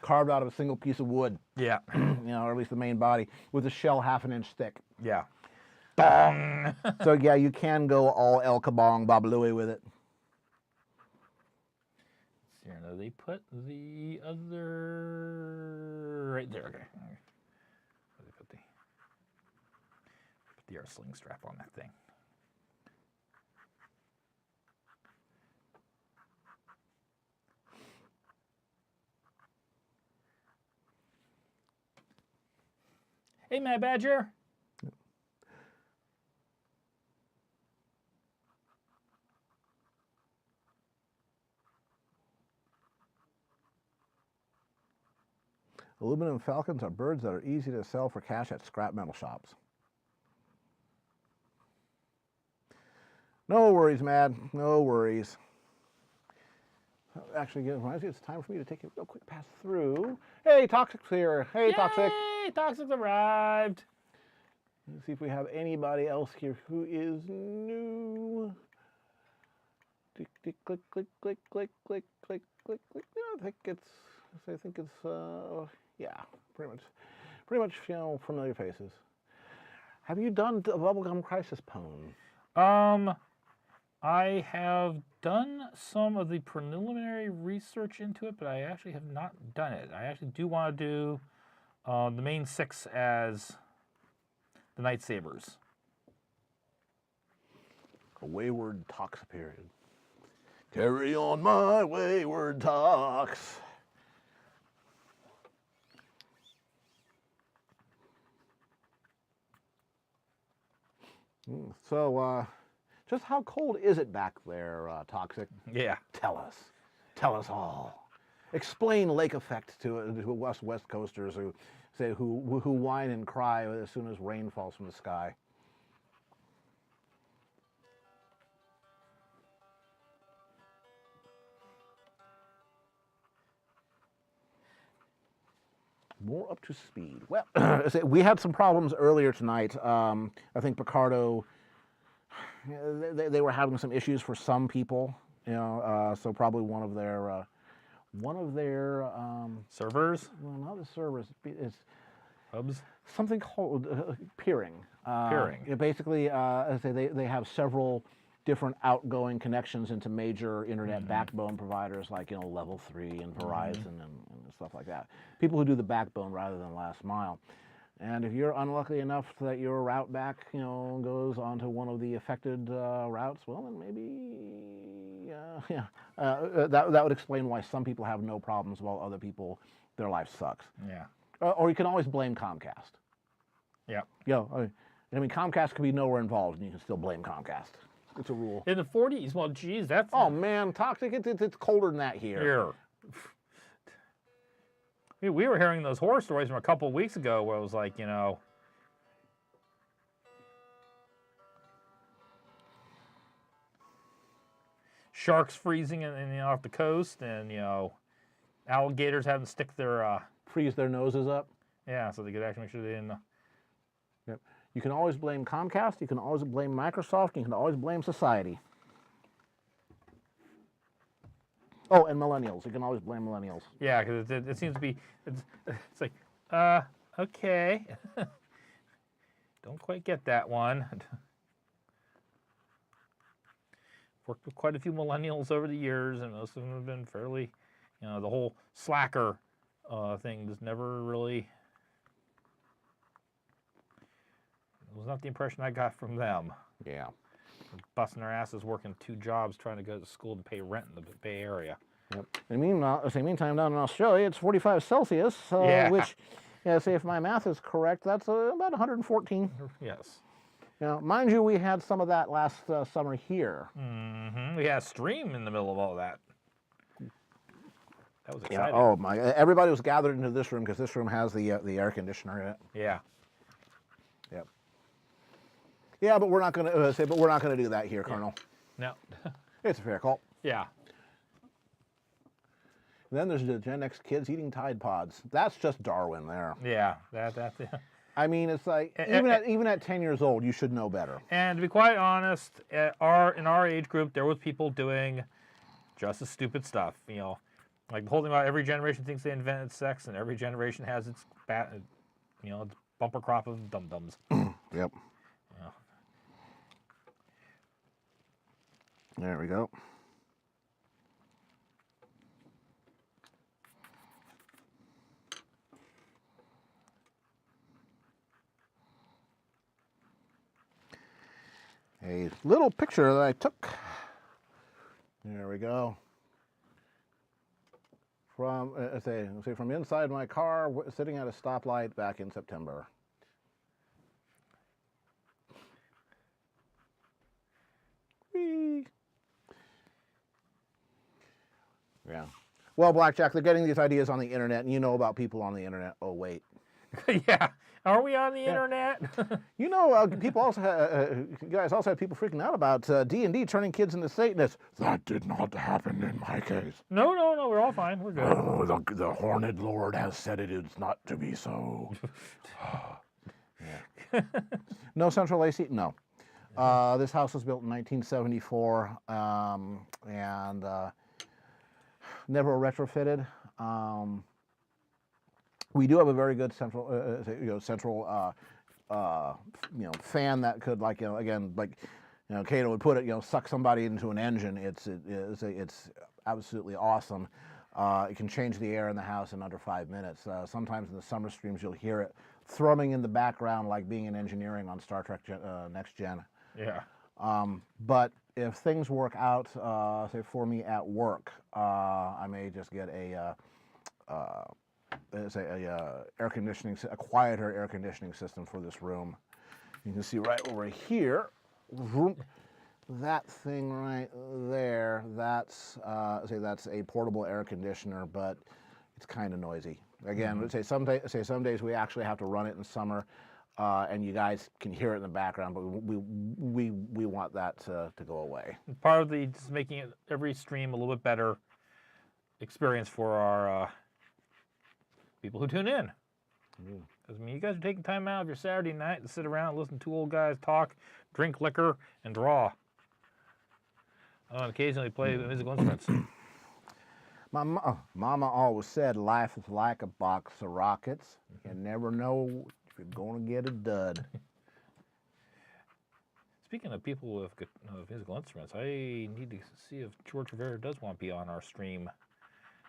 carved out of a single piece of wood. Yeah. Or at least the main body, with a shell 1/2 inch thick. Yeah. Bong. So yeah, you can go all El Kabong Babalooey with it. Here, now they put the other right there. Okay. Where they put the air sling strap on that thing. Hey, Mad Badger. Aluminum falcons are birds that are easy to sell for cash at scrap metal shops. No worries, Mad. No worries. Actually, it reminds me it's time for me to take a real quick pass through. Hey, Toxic's here. Hey, Yay! Toxic. Toxic's arrived. Let's see if we have anybody else here who is new. Click, click, click, click, click, click, click, click, click, click. I think it's yeah, pretty much, familiar faces. Have you done the Bubblegum Crisis poem? I have done some of the preliminary research into it, but I actually have not done it. I actually do want to do the main 6 as the Night Sabers. A wayward Tox period. Carry on my wayward Tox. So, just how cold is it back there, Toxic? Yeah. Tell us. Tell us all. explain lake effect to West Coasters who say who whine and cry as soon as rain falls from the sky. More up to speed. Well, we had some problems earlier tonight. I think Picardo, they were having some issues for some people, so probably one of their Servers? well, not the servers, it's Hubs? something called peering. Peering. Basically, they have several different outgoing connections into major internet backbone providers like Level 3 and Verizon and stuff like that. People who do the backbone rather than last mile. And if you're unlucky enough that your route back, goes onto one of the affected routes, well, then maybe, that would explain why some people have no problems while other people, their life sucks. Yeah. Or you can always blame Comcast. Yeah. I mean, Comcast could be nowhere involved, and you can still blame Comcast. It's a rule. In the 40s, well, geez, that's... Oh, man, toxic. It's colder than that here. We were hearing those horror stories from a couple of weeks ago where it was like, sharks freezing off the coast and, alligators having to stick their... freeze their noses up. Yeah, so they could actually make sure they didn't... Yep. You can always blame Comcast. You can always blame Microsoft. You can always blame society. Oh, and millennials. You can always blame millennials. Yeah, because it seems to be... It's like, okay. Don't quite get that one. Worked with quite a few millennials over the years, and most of them have been fairly... the whole slacker thing just never really... It was not the impression I got from them. Yeah. Busting their asses working 2 jobs trying to go to school to pay rent in the Bay Area. Yep. Meantime, down in Australia, it's 45 Celsius, which, say if my math is correct, that's about 114. Yes. Now, mind you, we had some of that last summer here. We had a stream in the middle of all that. That was exciting. Yeah. Oh my! Everybody was gathered into this room because this room has the air conditioner in it. Yeah. Yep. Yeah, but we're not going to do that here, Colonel. No. It's a fair call. Yeah. And then there's the Gen X kids eating Tide Pods. That's just Darwin there. Yeah. That's. I mean, it's like even at 10 years old, you should know better. And to be quite honest, in our age group, there was people doing just as stupid stuff. Like the whole thing about every generation thinks they invented sex, and every generation has its its bumper crop of dum-dums. Yep. There we go. A little picture that I took. There we go. From from inside my car, sitting at a stoplight back in September. Whee. Yeah. Well, Blackjack, they're getting these ideas on the internet, and you know about people on the internet. Oh, wait. Yeah. Are we on the internet? People also you guys also have people freaking out about D&D turning kids into Satanists. That did not happen in my case. No, we're all fine. We're good. Oh, the Horned Lord has said it is not to be so. Yeah. No central AC? No. This house was built in 1974 and never retrofitted. We do have a very good central fan that could, Cato would put it, suck somebody into an engine. It's absolutely awesome. It can change the air in the house in under 5 minutes. Sometimes in the summer streams, you'll hear it thrumming in the background like being in engineering on Star Trek Next Gen. Yeah. But if things work out, say for me at work, I may just get a quieter air conditioning system for this room. You can see right over here, that thing right there, that's that's a portable air conditioner, but it's kind of noisy. Again, let's say some days we actually have to run it in summer, and you guys can hear it in the background, but we want that to go away. Part of the just making it every stream a little bit better experience for our people who tune in. Because I mean, you guys are taking time out of your Saturday night to sit around and listen to two old guys talk, drink liquor, and draw. And occasionally play musical instruments. Mama always said life is like a box of rockets. You never know if you're going to get a dud. Speaking of people with musical instruments, I need to see if George Rivera does want to be on our stream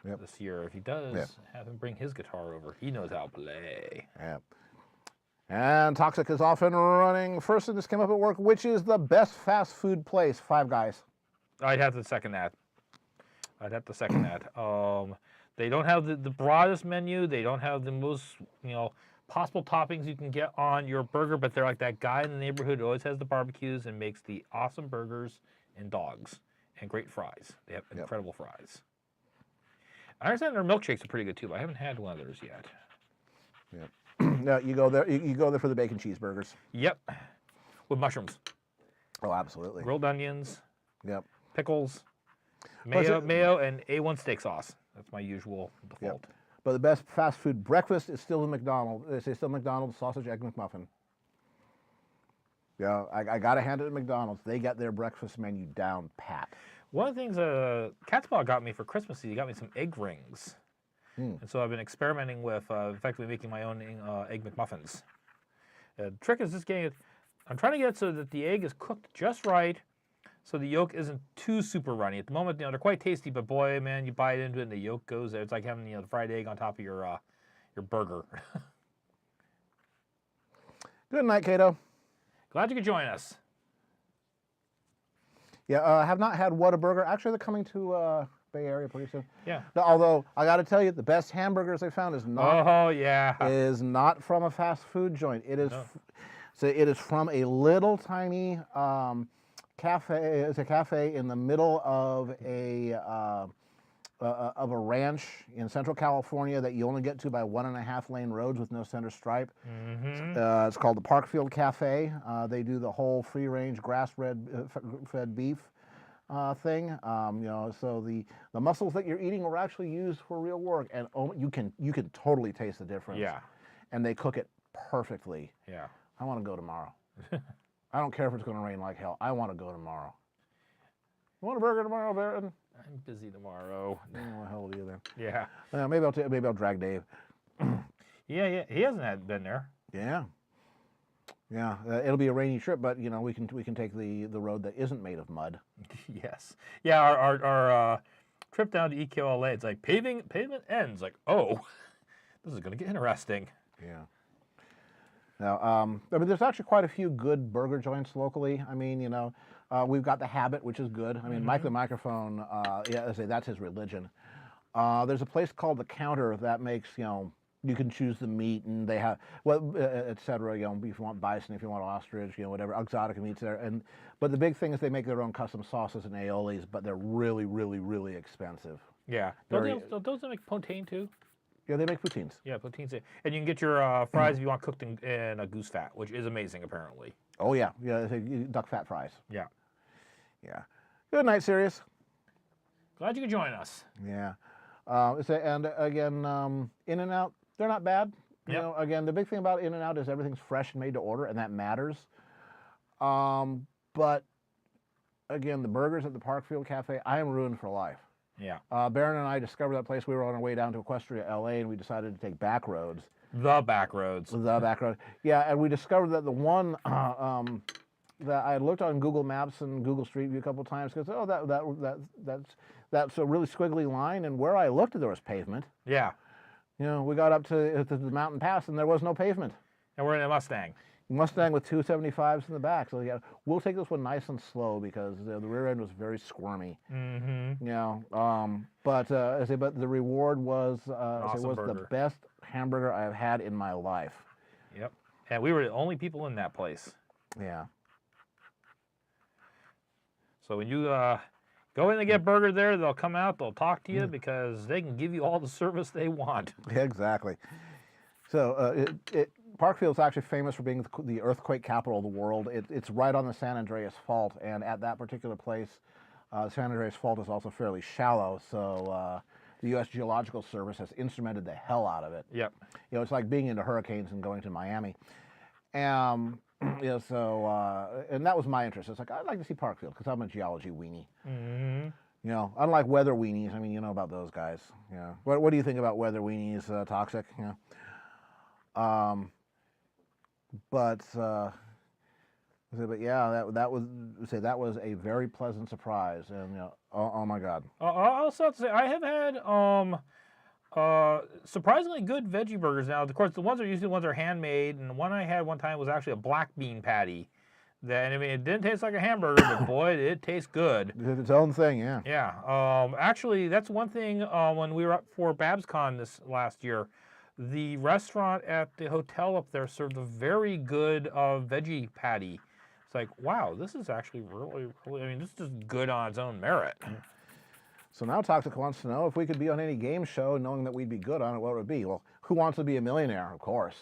this year. If he does, have him bring his guitar over. He knows how to play. Yep. And Toxic is off and running. First thing this came up at work, which is the best fast food place? Five Guys. I'd have to second that. They don't have the broadest menu. They don't have the most, possible toppings you can get on your burger, but they're like that guy in the neighborhood who always has the barbecues and makes the awesome burgers and dogs and great fries. They have incredible fries. I understand their milkshakes are pretty good too, but I haven't had one of theirs yet. Yep. No, you go there. You go there for the bacon cheeseburgers. Yep, with mushrooms. Oh, absolutely. Grilled onions. Yep. Pickles. Mayo, and A1 steak sauce. That's my usual default. Yep. But the best fast food breakfast is still the McDonald's. They say still McDonald's sausage egg McMuffin. Yeah, I gotta hand it to McDonald's. They got their breakfast menu down pat. One of the things Catspaw got me for Christmas, he got me some egg rings. And so I've been experimenting with effectively making my own egg McMuffins. The trick is just getting it, I'm trying to get it so that the egg is cooked just right, so the yolk isn't too super runny. At the moment, they're quite tasty, but boy, man, you bite into it and the yolk goes there. It's like having the fried egg on top of your burger. Good night, Cato. Glad you could join us. Yeah, I have not had Whataburger. Actually, they're coming to Bay Area pretty soon. Yeah. Although I got to tell you, the best hamburgers I found is not from a fast food joint. It is, so it is from a little tiny cafe. It's a cafe in the middle of a ranch in Central California that you only get to by 1.5 lane roads with no center stripe. It's called the Parkfield Cafe. They do the whole free range grass-fed beef thing. So the mussels that you're eating were actually used for real work, and you can totally taste the difference. Yeah. And they cook it perfectly. Yeah. I want to go tomorrow. I don't care if it's going to rain like hell. I want to go tomorrow. You want a burger tomorrow, Barron? I'm busy tomorrow. Oh, hell do you then? Yeah. Maybe I'll drag Dave. Yeah. He hasn't been there. Yeah. Yeah. It'll be a rainy trip, but we can take the road that isn't made of mud. Yes. Yeah. Our trip down to EQLA, it's like pavement ends. Like, oh, this is going to get interesting. Yeah. Now, there's actually quite a few good burger joints locally. I mean, we've got The Habit, which is good. I mean, Mike the Microphone, that's his religion. There's a place called The Counter that makes, you can choose the meat, and they have, et cetera, if you want bison, if you want ostrich, whatever, exotic meats there. But the big thing is they make their own custom sauces and aiolis, but they're really, really, really expensive. Yeah. Don't they make poutine too? Yeah, they make poutines. Yeah, poutines. And you can get your fries if you want cooked in a goose fat, which is amazing, apparently. Oh, yeah. Yeah, duck fat fries. Yeah. Yeah. Good night, Sirius. Glad you could join us. Yeah. And again, In-N-Out, they're not bad. Yep. Again, the big thing about In-N-Out is everything's fresh and made to order, and that matters. But, again, the burgers at the Parkfield Cafe, I am ruined for life. Yeah. Barron and I discovered that place. We were on our way down to Equestria, LA, and we decided to take back roads. The back roads. The back road. Yeah, and we discovered that the one that I looked on Google Maps and Google Street View a couple of times because that's a really squiggly line, and where I looked, there was pavement. Yeah. We got up to the mountain pass, and there was no pavement. And we're in a Mustang. Mustang with 275s in the back. So we'll take this one nice and slow because the rear end was very squirmy. But the reward was Awesome burger. The best hamburger I have had in my life. Yep. And we were the only people in that place. Yeah. So when you go in and get burger there, they'll come out, they'll talk to you because they can give you all the service they want. Exactly. So Parkfield's actually famous for being the earthquake capital of the world. It's right on the San Andreas Fault, and at that particular place, San Andreas Fault is also fairly shallow, so the U.S. Geological Service has instrumented the hell out of it. Yep. You know, it's like being into hurricanes and going to Miami. You know, so, and that was my interest. It's like, I'd like to see Parkfield because I'm a geology weenie. Mm-hmm. You know, unlike weather weenies, I mean, you know about those guys. Yeah. What do you think about weather weenies, Toxic? Yeah. But yeah, that was a very pleasant surprise, and you know, oh my God. I also have to say I have had surprisingly good veggie burgers now. Of course, the ones are usually the ones that are handmade, and the one I had one time was actually a black bean patty. That, I mean, it didn't taste like a hamburger, but boy, it tastes good. It's its own thing, yeah. Yeah. Actually, that's one thing when we were up for BabsCon this last year. The restaurant at the hotel up there served a very good veggie patty. It's like, wow, this is actually really, I mean, this is just good on its own merit. So now Toxic wants to know if we could be on any game show knowing that we'd be good on it, what would it be? Well, Who Wants to Be a Millionaire, of course.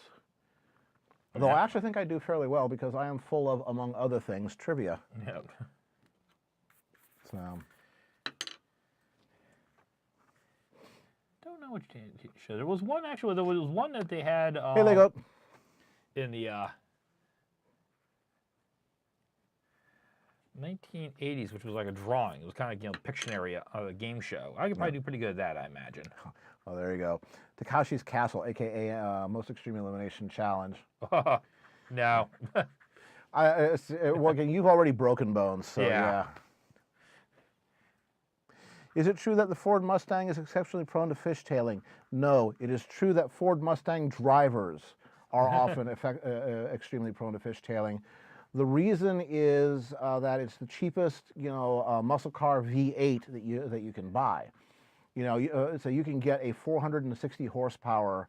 Though I actually think I do fairly well because I am full of, among other things, trivia. Yep. So. Don't know which show. There was one actually. There was one that they had. Here they go. In the 1980s, which was like a drawing. It was kind of like, Pictionary, a game show. I could probably do pretty good at that, I imagine. Oh, there you go. Takashi's Castle, a.k.a. Most Extreme Elimination Challenge. No. Well, again, you've already broken bones, so yeah. Is it true that the Ford Mustang is exceptionally prone to fishtailing? No, it is true that Ford Mustang drivers are often extremely prone to fishtailing. The reason is that it's the cheapest, muscle car V8 that you can buy. So you can get a 460 horsepower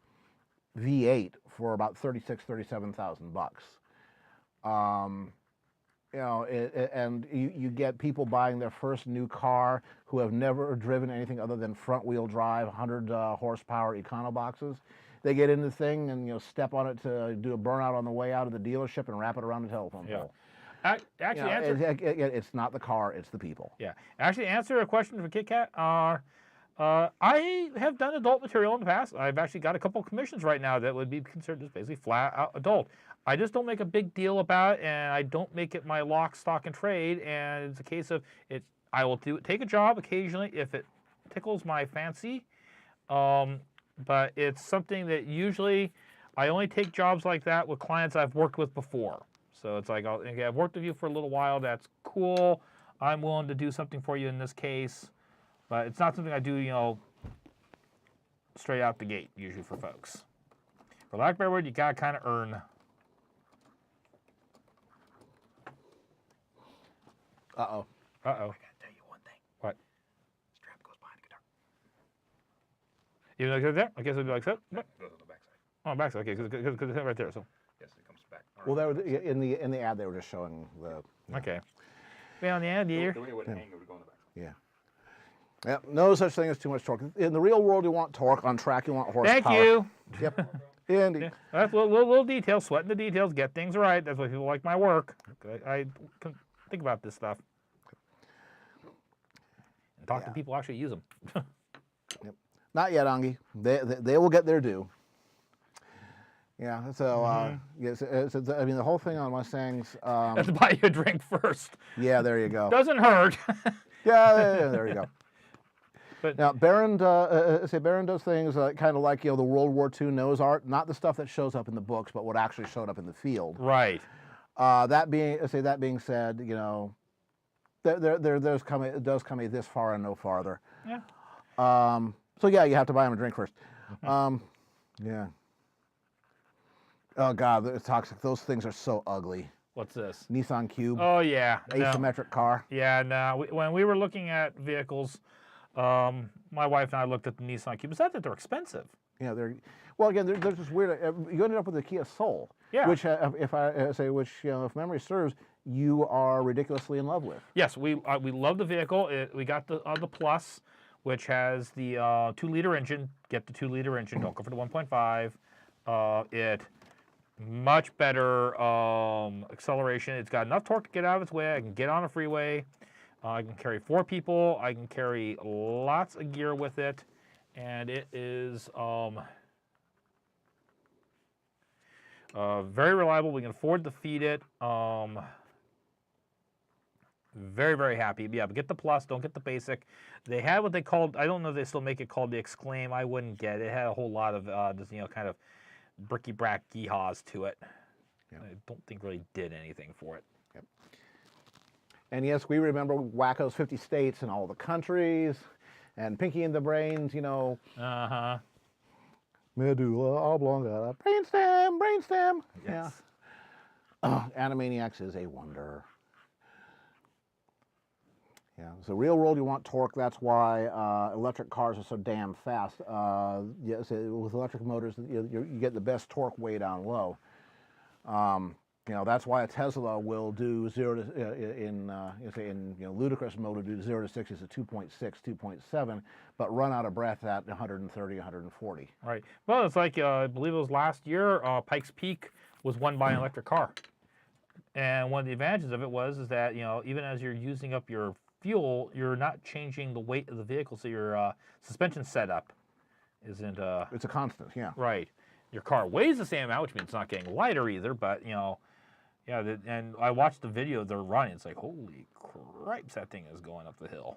V8 for about $37,000. And you get people buying their first new car who have never driven anything other than front-wheel drive, 100 horsepower econoboxes. They get in the thing and step on it to do a burnout on the way out of the dealership and wrap it around the telephone pole. Actually, it's not the car; it's the people. Yeah. Actually, answer a question for Kit Kat. I have done adult material in the past. I've actually got a couple of commissions right now that would be considered just basically flat out adult. I just don't make a big deal about it, and I don't make it my lock, stock, and trade. And it's a case of it. I will take a job occasionally if it tickles my fancy, but it's something that usually I only take jobs like that with clients I've worked with before. So it's like, okay, I've worked with you for a little while. That's cool. I'm willing to do something for you in this case, but it's not something I do, straight out the gate usually for folks. For lack of a better word, you gotta kind of earn. Uh-oh. Uh-oh. I gotta tell you one thing. What? Strap goes behind the guitar. You like it there? I guess it'd be like so. No, goes on the backside. Oh, backside. Okay, because it's right there. So. Yes, it comes back. Well, in the ad they were just showing the. Okay. Yeah, on the ad here. The way it would hang, it would go on the backside. Yeah. Yeah. No such thing as too much torque. In the real world, you want torque. On track, you want horsepower. Thank you. Yep. Indeed. Yeah, that's little details. Sweating the details. Get things right. That's why people like my work. I can think about this stuff. And talk to people who actually use them. Yep. Not yet, Angi. They will get their due. Yeah, so, yes, I mean, the whole thing on Mustangs... Have to buy you a drink first. Yeah, there you go. Doesn't hurt. Yeah, there you go. But now, Baron does things kind of like, the World War II nose art, not the stuff that shows up in the books, but what actually showed up in the field. Right. That being said, it does come a this far and no farther. Yeah. So yeah, you have to buy him a drink first. Yeah. Oh God, it's toxic. Those things are so ugly. What's this? Nissan Cube. Oh yeah. Asymmetric car. Yeah. No. When we were looking at vehicles, my wife and I looked at the Nissan Cube. It's not that they're expensive. Yeah, well, again, there's this weird. You ended up with a Kia Soul. Yeah. Which, if memory serves, you are ridiculously in love with. Yes, we love the vehicle. We got the Plus, which has the 2-liter engine. Get the 2-liter engine. Don't go for the 1.5. It much better acceleration. It's got enough torque to get out of its way. I can get on a freeway. I can carry 4 people. I can carry lots of gear with it, and it is very reliable. We can afford to feed it. Very, very happy. Yeah, but get the Plus, don't get the Basic. They had what they called, I don't know if they still make it, called the Exclaim. I wouldn't get it. It had a whole lot of just, kind of bricky-brack geehaws to it. Yeah. I don't think really did anything for it. Yep. And yes, we remember Wacko's 50 States and all the countries, and Pinky and the Brains, Uh-huh. Medulla oblongata, brainstem, brainstem. Yes. Yeah. Animaniacs is a wonder. Yeah, so real world you want torque. That's why electric cars are so damn fast. Yes, with electric motors, you get the best torque way down low. That's why a Tesla will do 0 to in ludicrous mode will do 0 to 60 is a 2.6, 2.7, but run out of breath at 130, 140. Right. Well, it's like I believe it was last year. Pikes Peak was won by an electric car, and one of the advantages of it is that even as you're using up your fuel, you're not changing the weight of the vehicle, so your suspension setup isn't. It's a constant, yeah. Right. Your car weighs the same amount, which means it's not getting lighter either. But yeah. And I watched the video they're running. It's like, holy cripes, that thing is going up the hill.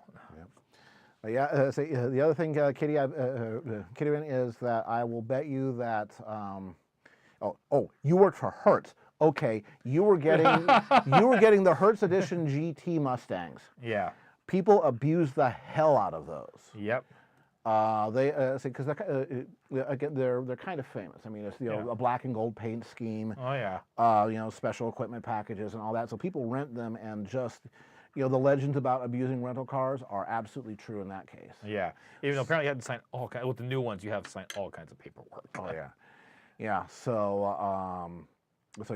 Yep. The other thing, Kitty, is that I will bet you that. You worked for Hertz. Okay, you were getting the Hertz Edition GT Mustangs. Yeah. People abuse the hell out of those. Yep. Because they're kind of famous. I mean, it's a black and gold paint scheme. Oh yeah. Special equipment packages and all that. So people rent them, and just the legends about abusing rental cars are absolutely true in that case. Yeah. Even though apparently you had to sign all kinds. With the new ones, you have to sign all kinds of paperwork. Oh yeah. Yeah. So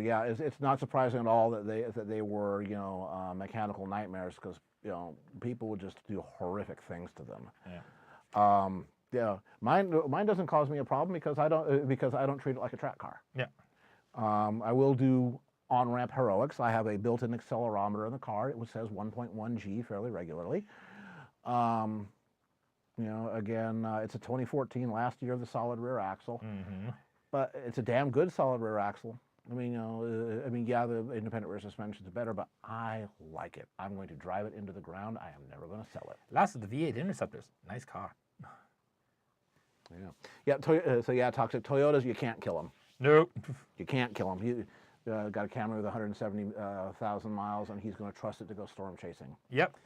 yeah, it's not surprising at all that they were mechanical nightmares, because people would just do horrific things to them. Yeah. Mine doesn't cause me a problem because I don't treat it like a track car. Yeah. I will do on-ramp heroics. I have a built-in accelerometer in the car. It says 1.1 G fairly regularly. Again, it's a 2014, last year of the solid rear axle. Mm-hmm. But it's a damn good solid rear axle. I mean, yeah, the independent rear suspension is better, but I like it. I'm going to drive it into the ground. I am never going to sell it. Last of the V8 Interceptors, nice car. Yeah. Toxic Toyotas, you can't kill them. Nope. You can't kill them. You got a Camry with 170,000 miles, and he's going to trust it to go storm chasing. Yep.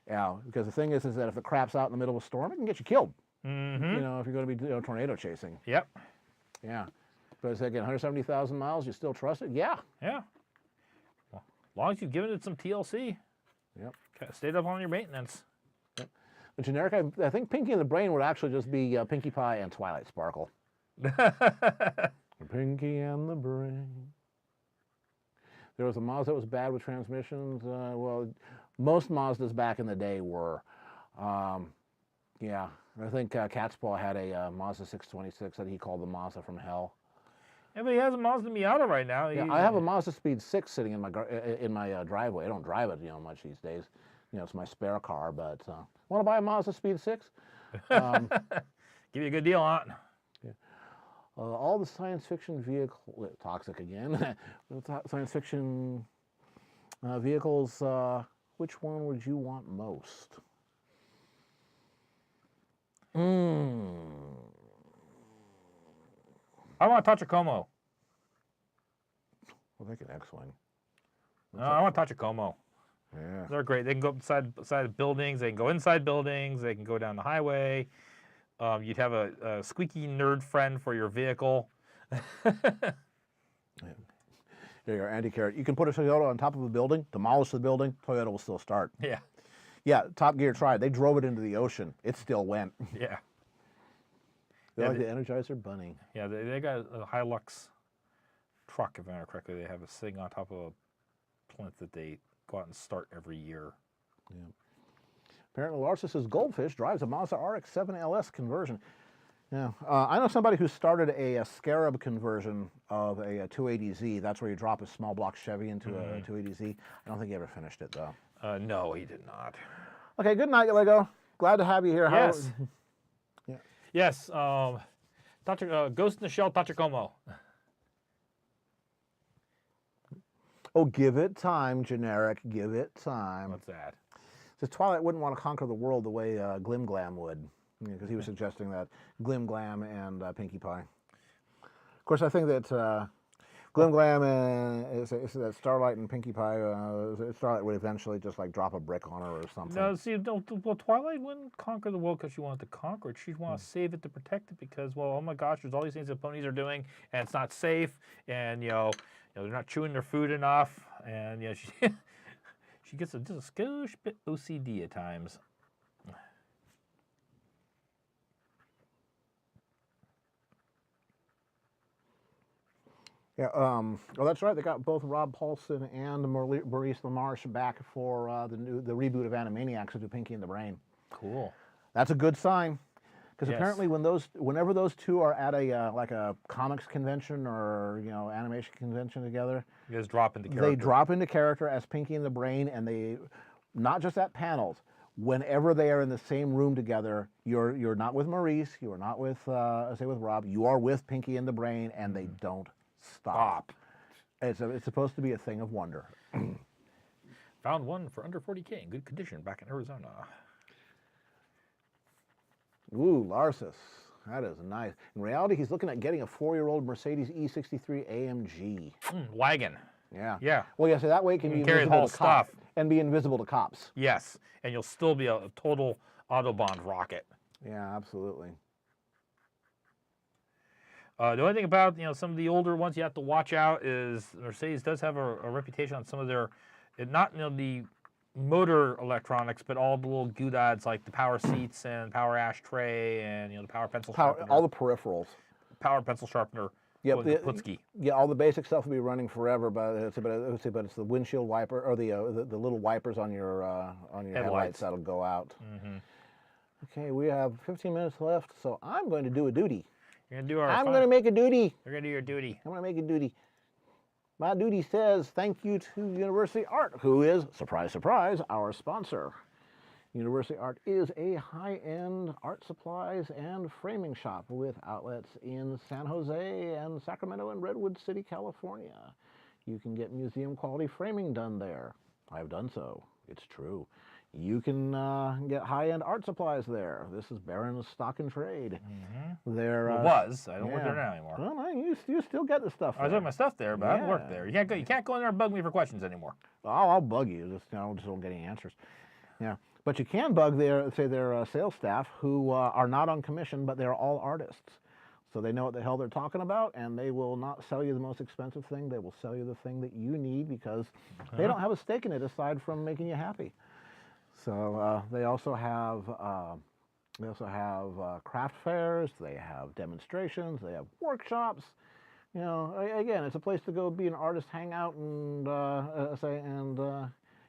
Yeah, because the thing is that if the crap's out in the middle of a storm, it can get you killed. Mm-hmm. If you're going to be tornado chasing. Yep. Yeah. But again, 170,000 miles, you still trust it? Yeah. Yeah. Well, as long as you've given it some TLC. Yep. Stayed up on your maintenance. Yep. The generic, I think Pinky and the Brain would actually just be Pinkie Pie and Twilight Sparkle. Pinky and the Brain. There was a Mazda that was bad with transmissions. Well, most Mazdas back in the day were. Yeah. I think Catspaw had a Mazda 626 that he called the Mazda from hell. Yeah, but he has a Mazda Miata right now. Yeah, I have a Mazda Speed 6 sitting in my driveway. I don't drive it, much these days. It's my spare car. But want to buy a Mazda Speed 6? Give you a good deal on it. Yeah. All the science fiction vehicle toxic again. Science fiction vehicles. Which one would you want most? I want a Tachikomo. Well, they can X-Wing. I want a Tachikomo. Yeah. They're great. They can go up beside buildings. They can go inside buildings. They can go down the highway. You'd have a squeaky nerd friend for your vehicle. There you go, Andy Carrot. You can put a Toyota on top of a building, demolish the building, Toyota will still start. Yeah. Yeah, Top Gear tried. They drove it into the ocean. It still went. Yeah. They're like the Energizer Bunny. Yeah, they got a Hilux truck, if I remember correctly. They have a thing on top of plinth that they go out and start every year. Yeah. Apparently, Larsus's Goldfish drives a Mazda RX-7 LS conversion. Yeah, I know somebody who started a Scarab conversion of a 280Z. That's where you drop a small block Chevy into a 280Z. I don't think he ever finished it, though. No, he did not. Okay, good night, Lego. Glad to have you here. Yes. Yeah. Yes. Dr. Ghost in the Shell, Tachikomo. Oh, give it time, generic. Give it time. What's that? Says Twilight wouldn't want to conquer the world the way Glim Glam would, because he was suggesting that Glim Glam and Pinkie Pie. Of course, I think that Glim Glam is that Starlight and Pinkie Pie. Starlight would eventually just like drop a brick on her or something. No, see, well, Twilight wouldn't conquer the world because she wanted to conquer it. She'd want to save it to protect it because, well, oh my gosh, there's all these things that ponies are doing, and it's not safe, and they're not chewing their food enough, and she gets just a skosh bit OCD at times. Yeah, well, that's right. They got both Rob Paulson and Maurice LaMarche back for the reboot of Animaniacs to do Pinky and the Brain. Cool. That's a good sign, because Yes. apparently whenever those two are at a like a comics convention or animation convention together, You guys drop into character. they drop into character as Pinky and the Brain, and they not just at panels. Whenever they are in the same room together, you're not with Maurice, you are not with say with Rob, you are with Pinky and the Brain, and they don't stop. It's supposed to be a thing of wonder. Found one for under 40K in good condition back in Arizona. Ooh, Larsus. That is nice. In reality, he's looking at getting a 4-year-old Mercedes E63 AMG. Wagon. Yeah. Yeah. Well, yeah, so that way it can be carry the invisible whole to cops. stuff. And be invisible to cops. Yes, and you'll still be a total Autobahn rocket. Yeah, absolutely. The only thing about some of the older ones you have to watch out is Mercedes does have a reputation on some of their, not the motor electronics, but all the little doodads like the power seats and power ashtray and the power pencil sharpener. All the peripherals. Power pencil sharpener. Yep, going kaputski. Yeah, all the basic stuff will be running forever, but it's the windshield wiper or the little wipers on your headlights that'll go out. Mm-hmm. Okay, we have 15 minutes left, so I'm going to do a duty. You're gonna do our. I'm going to make a duty. You're gonna do your duty. I'm going to make a duty. My duty says thank you to University Art, who is, surprise, surprise, our sponsor. University Art is a high-end art supplies and framing shop with outlets in San Jose and Sacramento and Redwood City, California. You can get museum-quality framing done there. I've done so. It's true. You can get high-end art supplies there. This is Barron's Stock and Trade. Mm-hmm. There was. I don't work there now anymore. Well, no, you still get the stuff there. I was doing my stuff there, but I don't work there. You can't go in there and bug me for questions anymore. Oh, I'll bug you. Just don't get any answers. Yeah. But you can bug their sales staff who are not on commission, but they're all artists. So they know what the hell they're talking about, and they will not sell you the most expensive thing. They will sell you the thing that you need because they don't have a stake in it aside from making you happy. So they also have craft fairs. They have demonstrations. They have workshops. Again, it's a place to go be an artist, hang out, and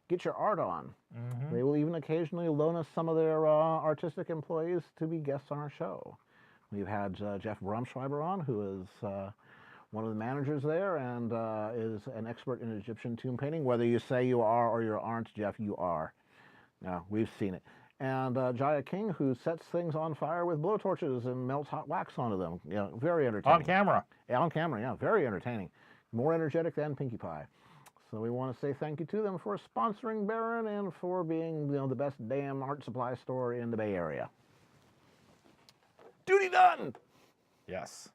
get your art on. Mm-hmm. They will even occasionally loan us some of their artistic employees to be guests on our show. We've had Jeff Bromschreiber on, who is one of the managers there and is an expert in Egyptian tomb painting. Whether you say you are or you aren't, Jeff, you are. No, we've seen it. And Jaya King, who sets things on fire with blowtorches and melts hot wax onto them. Very entertaining. On camera. Yeah, on camera, yeah, very entertaining. More energetic than Pinkie Pie. So we want to say thank you to them for sponsoring Barron and for being the best damn art supply store in the Bay Area. Duty done! Yes.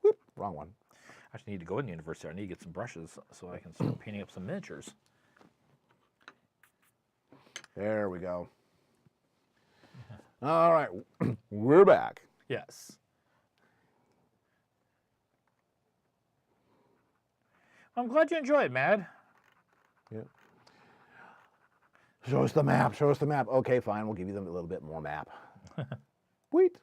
Whoop, wrong one. I actually need to go in the university. I need to get some brushes so I can start painting up some miniatures. There we go. All right, we're back. Yes. I'm glad you enjoyed, Mad. Yeah. Show us the map. Show us the map. Okay, fine. We'll give you them a little bit more map. Wait.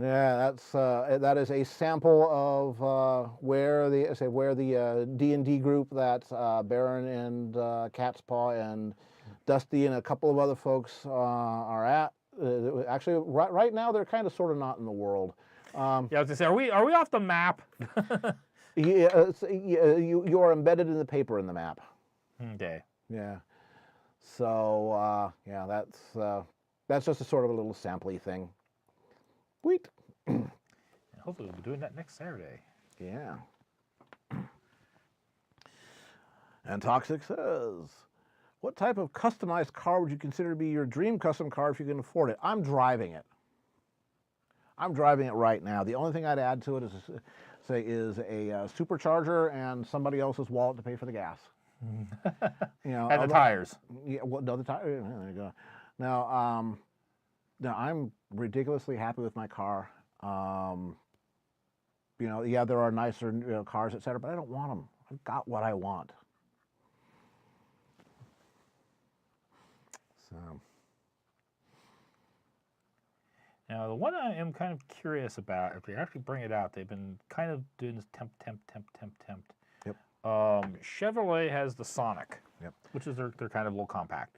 Yeah, that is a sample of where the D&D group that Baron and Cat's Paw and Dusty and a couple of other folks are at. Actually, right now they're kind of sort of not in the world. Yeah, I was gonna say, are we off the map? Yeah, you are embedded in the paper in the map. Okay. Yeah. So yeah, that's just a sort of a little sampley thing. Wheat. And hopefully we'll be doing that next Saturday. Yeah. And Toxic says, what type of customized car would you consider to be your dream custom car if you can afford it? I'm driving it. I'm driving it right now. The only thing I'd add to it is a supercharger and somebody else's wallet to pay for the gas. You know, And the tires. Yeah, well, no, the tires. Yeah, there you go. Now, now I'm ridiculously happy with my car. You know, yeah, there are nicer cars, etc., but I don't want them. I've got what I want. So. Now, the one I am kind of curious about, if we actually bring it out, they've been kind of doing this temp. Yep. Chevrolet has the Sonic, Yep. which is their kind of little compact.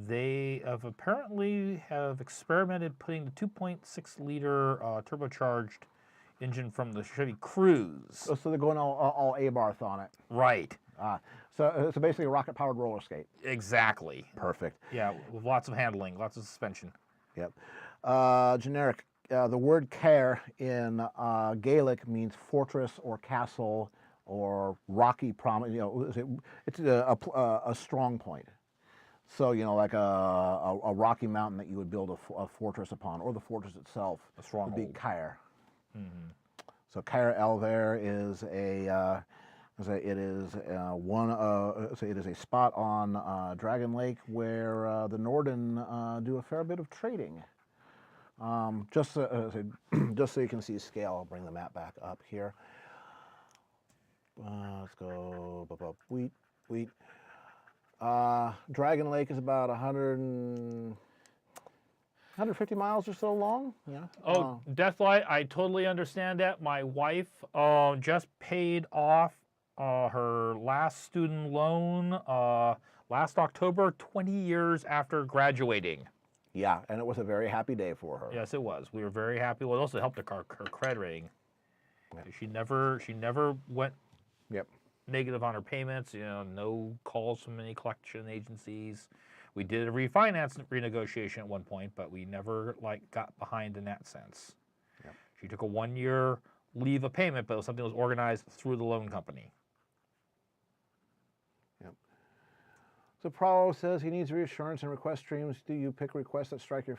They have apparently experimented putting the 2.6 liter turbocharged engine from the Chevy Cruze. Oh, so they're going all A-barth on it. Right. So basically a rocket-powered roller skate. Exactly. Perfect. Yeah, with lots of handling, lots of suspension. Yep. Generic. The word care in Gaelic means fortress or castle or rocky prominence. You know, it's a strong point. So, you know, like a rocky mountain that you would build a fortress upon, or the fortress itself. A stronghold. Would be Cair. Mm-hmm. So Cair Elver is it is a spot on Dragon Lake where the Norden do a fair bit of trading. Just so you can see scale, I'll bring the map back up here. Let's go. Wheat. Dragon Lake is about 150 miles or so long. Yeah. Oh, Deathlight, I totally understand that. My wife just paid off her last student loan last October, 20 years after graduating. Yeah, and it was a very happy day for her. Yes, it was. We were very happy. Well, it also helped her credit rating. Yeah. She never went Yep. negative on her payments. You know, no calls from any collection agencies. We did a refinance renegotiation at one point, but we never got behind in that sense. Yep. She took a 1-year leave of payment, but it was something that was organized through the loan company. Yep. So Prolo says he needs reassurance and request streams. Do you pick requests that strike your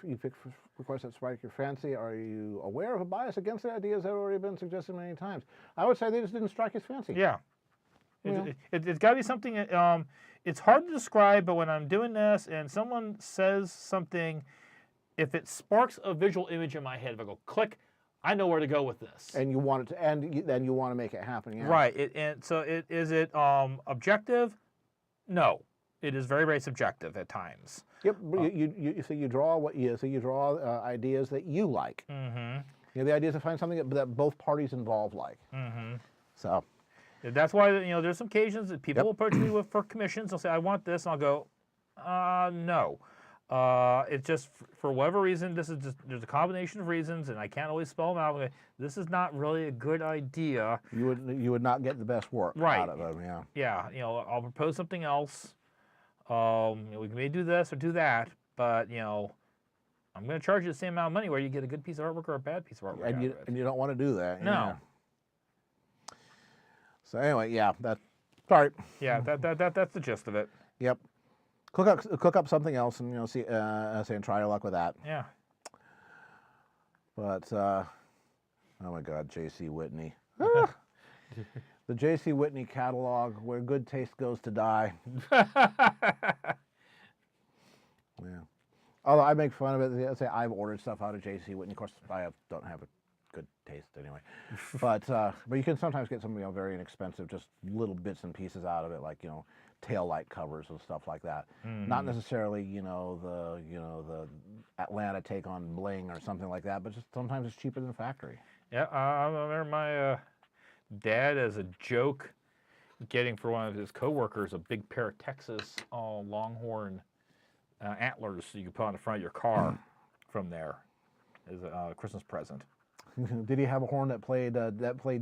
fancy? Are you aware of a bias against the ideas that have already been suggested many times? I would say they just didn't strike his fancy. Yeah. Yeah. It's got to be something. It's hard to describe, but when I'm doing this and someone says something, if it sparks a visual image in my head, if I go click, I know where to go with this. And you want it to, and then you want to make it happen. Yeah. Right. Is it objective? No. It is very, very subjective at times. Yep. You draw ideas that you like. Mm-hmm. You know, the idea is to find something that both parties involved like. Mm-hmm. So. That's why, you know, there's some occasions that people approach me for commissions. They'll say, I want this, and I'll go, no. It's just, for whatever reason, there's a combination of reasons, and I can't always spell them out. This is not really a good idea. You would not get the best work out of them, yeah. Yeah, you know, I'll propose something else. You know, we may do this or do that, but, you know, I'm going to charge you the same amount of money where you get a good piece of artwork or a bad piece of artwork. And you don't want to do that. No. Yeah. So anyway, yeah, sorry. Yeah, that's the gist of it. Yep. Cook up something else, and see, and try your luck with that. Yeah. But oh my God, J.C. Whitney. The J.C. Whitney catalog, where good taste goes to die. Yeah. Although I make fun of it, say I've ordered stuff out of J.C. Whitney. Of course, don't have a good taste anyway. But you can sometimes get some very inexpensive, just little bits and pieces out of it, like tail light covers and stuff like that. Mm-hmm. Not necessarily the Atlanta take on bling or something like that, but just sometimes it's cheaper than factory. Yeah, I remember my dad, as a joke, getting for one of his coworkers a big pair of Texas Longhorn antlers so you could put on the front of your car from there as a Christmas present. Did he have a horn that played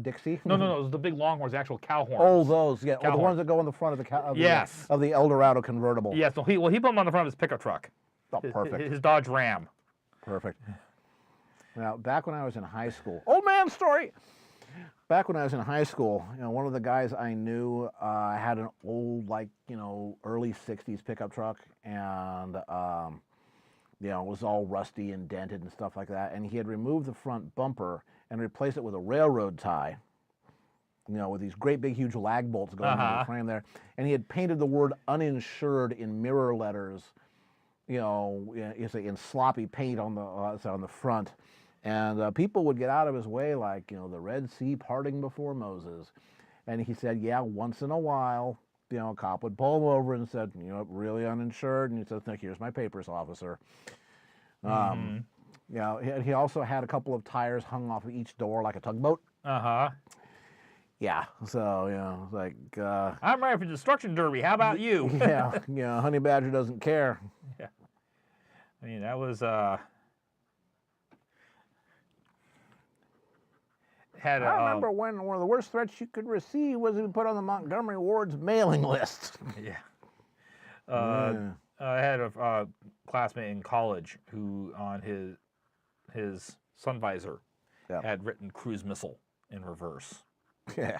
Dixie? No, it was the big Longhorns, the actual cow horns. Oh, those, yeah. Cow the horns. ones that go in the front of the Yes. of the Eldorado convertible. Yes, so he put them on the front of his pickup truck. Oh, perfect. His Dodge Ram. Perfect. Now, back when I was in high school, old man story. Back when I was in high school, one of the guys I knew had an old, early '60s pickup truck, and it was all rusty and dented and stuff like that. And he had removed the front bumper and replaced it with a railroad tie. With these great big huge lag bolts going on the frame there. And he had painted the word uninsured in mirror letters, in sloppy paint on the front. And people would get out of his way like, the Red Sea parting before Moses. And he said, yeah, once in a while, a cop would pull him over and said, really uninsured? And he said, here's my papers, officer. He also had a couple of tires hung off of each door like a tugboat. Yeah, so, like... I'm ready for destruction derby. How about you? yeah, Honey Badger doesn't care. Yeah. I mean, that was... I remember when one of the worst threats you could receive was to be put on the Montgomery Ward's mailing list. Yeah. I had a classmate in college who, on his sun visor, had written cruise missile in reverse. Yeah.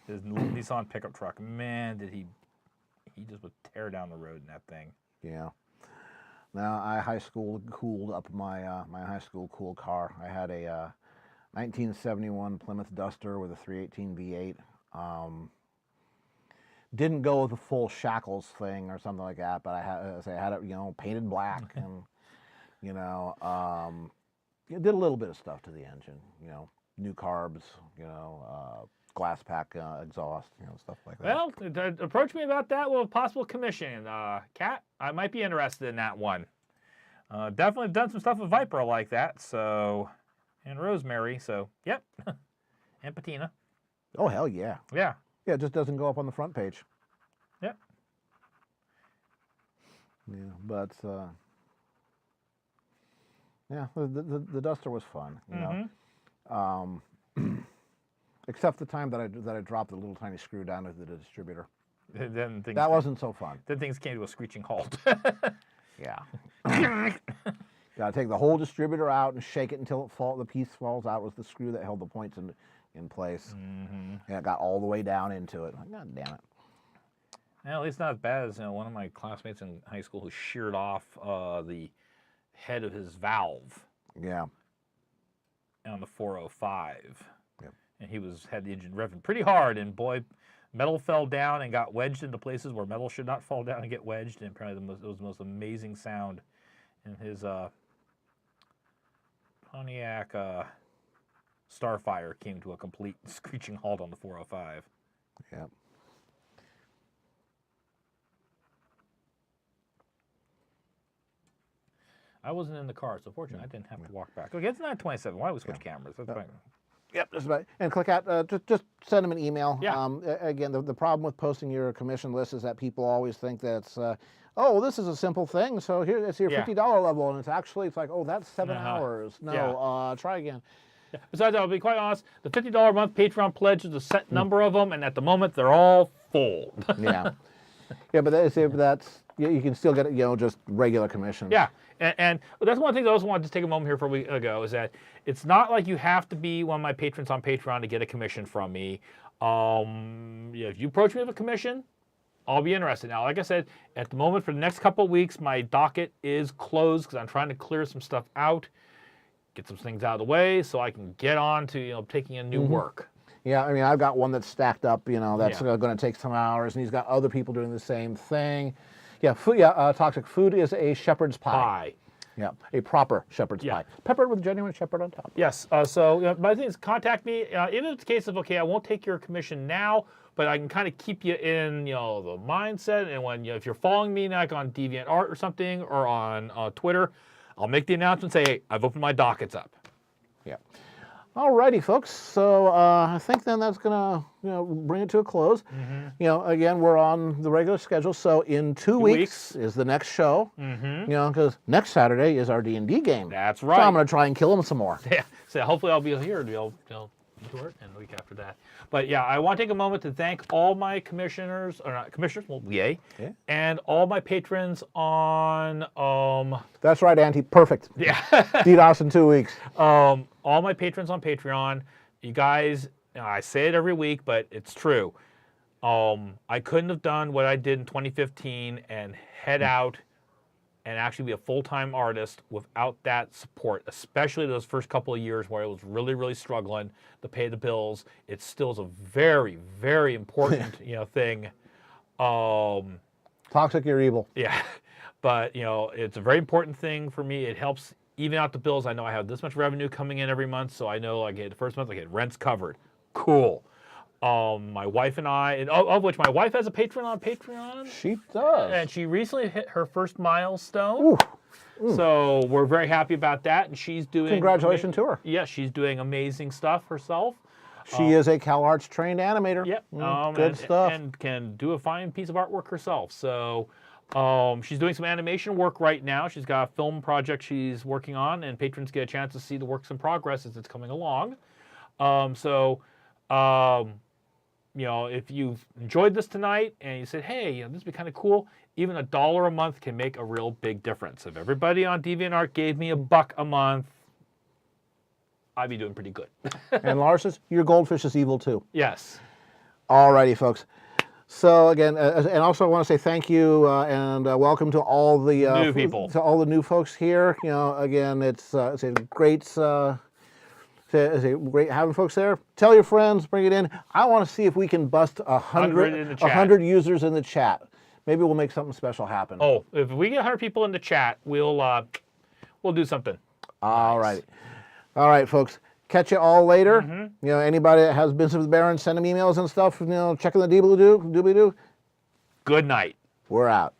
His Nissan pickup truck, man, he just would tear down the road in that thing. Yeah. Now, I high school cooled up my high school cool car. I had a 1971 Plymouth Duster with a 318 V8. Didn't go with the full shackles thing or something like that, but I had it, painted black and, did a little bit of stuff to the engine, new carbs, glass pack exhaust, stuff like that. Well, approach me about that with a possible commission. Kat, I might be interested in that one. Definitely done some stuff with Viper like that, so, and Rosemary, so, yep. And Patina. Oh, hell yeah. Yeah. Yeah, it just doesn't go up on the front page. Yep. Yeah, but, the Duster was fun, except the time that I dropped the little tiny screw down into the distributor. That wasn't so fun. Then things came to a screeching halt. Yeah. Got to take the whole distributor out and shake it until the piece falls out. It was the screw that held the points in place. Yeah, it got all the way down into it. God damn it. Well, at least not as bad as one of my classmates in high school who sheared off the head of his valve. Yeah. On the 405. Yep. And he had the engine revving pretty hard, and boy, metal fell down and got wedged into places where metal should not fall down and get wedged. And apparently it was the most amazing sound. And his Pontiac Starfire came to a complete screeching halt on the 405. Yep. I wasn't in the car, so fortunately I didn't have to walk back. Okay, it's 9:27. Why don't we switch cameras? That's fine. Yep, just about. And click out, just send them an email. Yeah. Again, the problem with posting your commission list is that people always think that's, oh, this is a simple thing, so it's your $50 level, and it's like, oh, that's 7 hours. No, try again. Yeah. Besides, I'll be quite honest, the $50 a month Patreon pledge is a set number of them, and at the moment, they're all full. Yeah. Yeah, but that's you can still get just regular commission. Yeah, and that's one of the things I also wanted to take a moment here for a week ago is that it's not like you have to be one of my patrons on Patreon to get a commission from me. If you approach me with a commission, I'll be interested. Now, like I said, at the moment for the next couple of weeks, my docket is closed because I'm trying to clear some stuff out, get some things out of the way so I can get on to taking in new work. Yeah, I mean, I've got one that's stacked up, that's going to take some hours, and he's got other people doing the same thing. Yeah, toxic food is a shepherd's pie. Yeah, a proper shepherd's pie. Peppered with genuine shepherd on top. Yes, so my thing is contact me. Even if it's a case of, okay, I won't take your commission now, but I can kind of keep you in, the mindset. And when, if you're following me like on DeviantArt or something, or on Twitter, I'll make the announcement, say, hey, I've opened my dockets up. Yeah. Alrighty, folks. So I think then that's gonna bring it to a close. Again, we're on the regular schedule. So in 2 weeks is the next show. Because next Saturday is our D&D game. That's right. So I'm gonna try and kill them some more. Yeah. So hopefully I'll be here to be able to do it, and the week after that. But yeah, I want to take a moment to thank all my commissioners, or not commissioners, well, yay, and all my patrons on. That's right, Auntie. Perfect. Yeah. DDoS in 2 weeks. All my patrons on Patreon, you guys. I say it every week, but it's true. I couldn't have done what I did in 2015 and head out and actually be a full-time artist without that support, especially those first couple of years where I was really, really struggling to pay the bills. It still is a very, very important, thing. Toxic, you're evil. Yeah, but it's a very important thing for me. It helps even out the bills. I know I have this much revenue coming in every month, so I know like the first month I get rent's covered. Cool. My wife and I, and of which my wife has a patron on Patreon. She does. And she recently hit her first milestone. So we're very happy about that. And she's doing... Congratulations to her. Yeah, she's doing amazing stuff herself. She is a CalArts trained animator. Yep. Good stuff. And can do a fine piece of artwork herself. So she's doing some animation work right now. She's got a film project she's working on, and patrons get a chance to see the works in progress as it's coming along. If you've enjoyed this tonight and you said, hey, this would be kind of cool, even $1 a month can make a real big difference. If everybody on DeviantArt gave me $1 a month, I'd be doing pretty good. And Lars, your goldfish is evil too. Yes. Alrighty, folks. So again, and also I want to say thank you and welcome to all the new people, to all the new folks here. Again, it's a great. It's great having folks there. Tell your friends, bring it in. I want to see if we can bust 100 users in the chat. Maybe we'll make something special happen. Oh, if we get 100 people in the chat, we'll do something. All right. All right, folks. Catch you all later. Anybody that has business with Baron, send them emails and stuff. Checking the doobly-doo. Good night. We're out.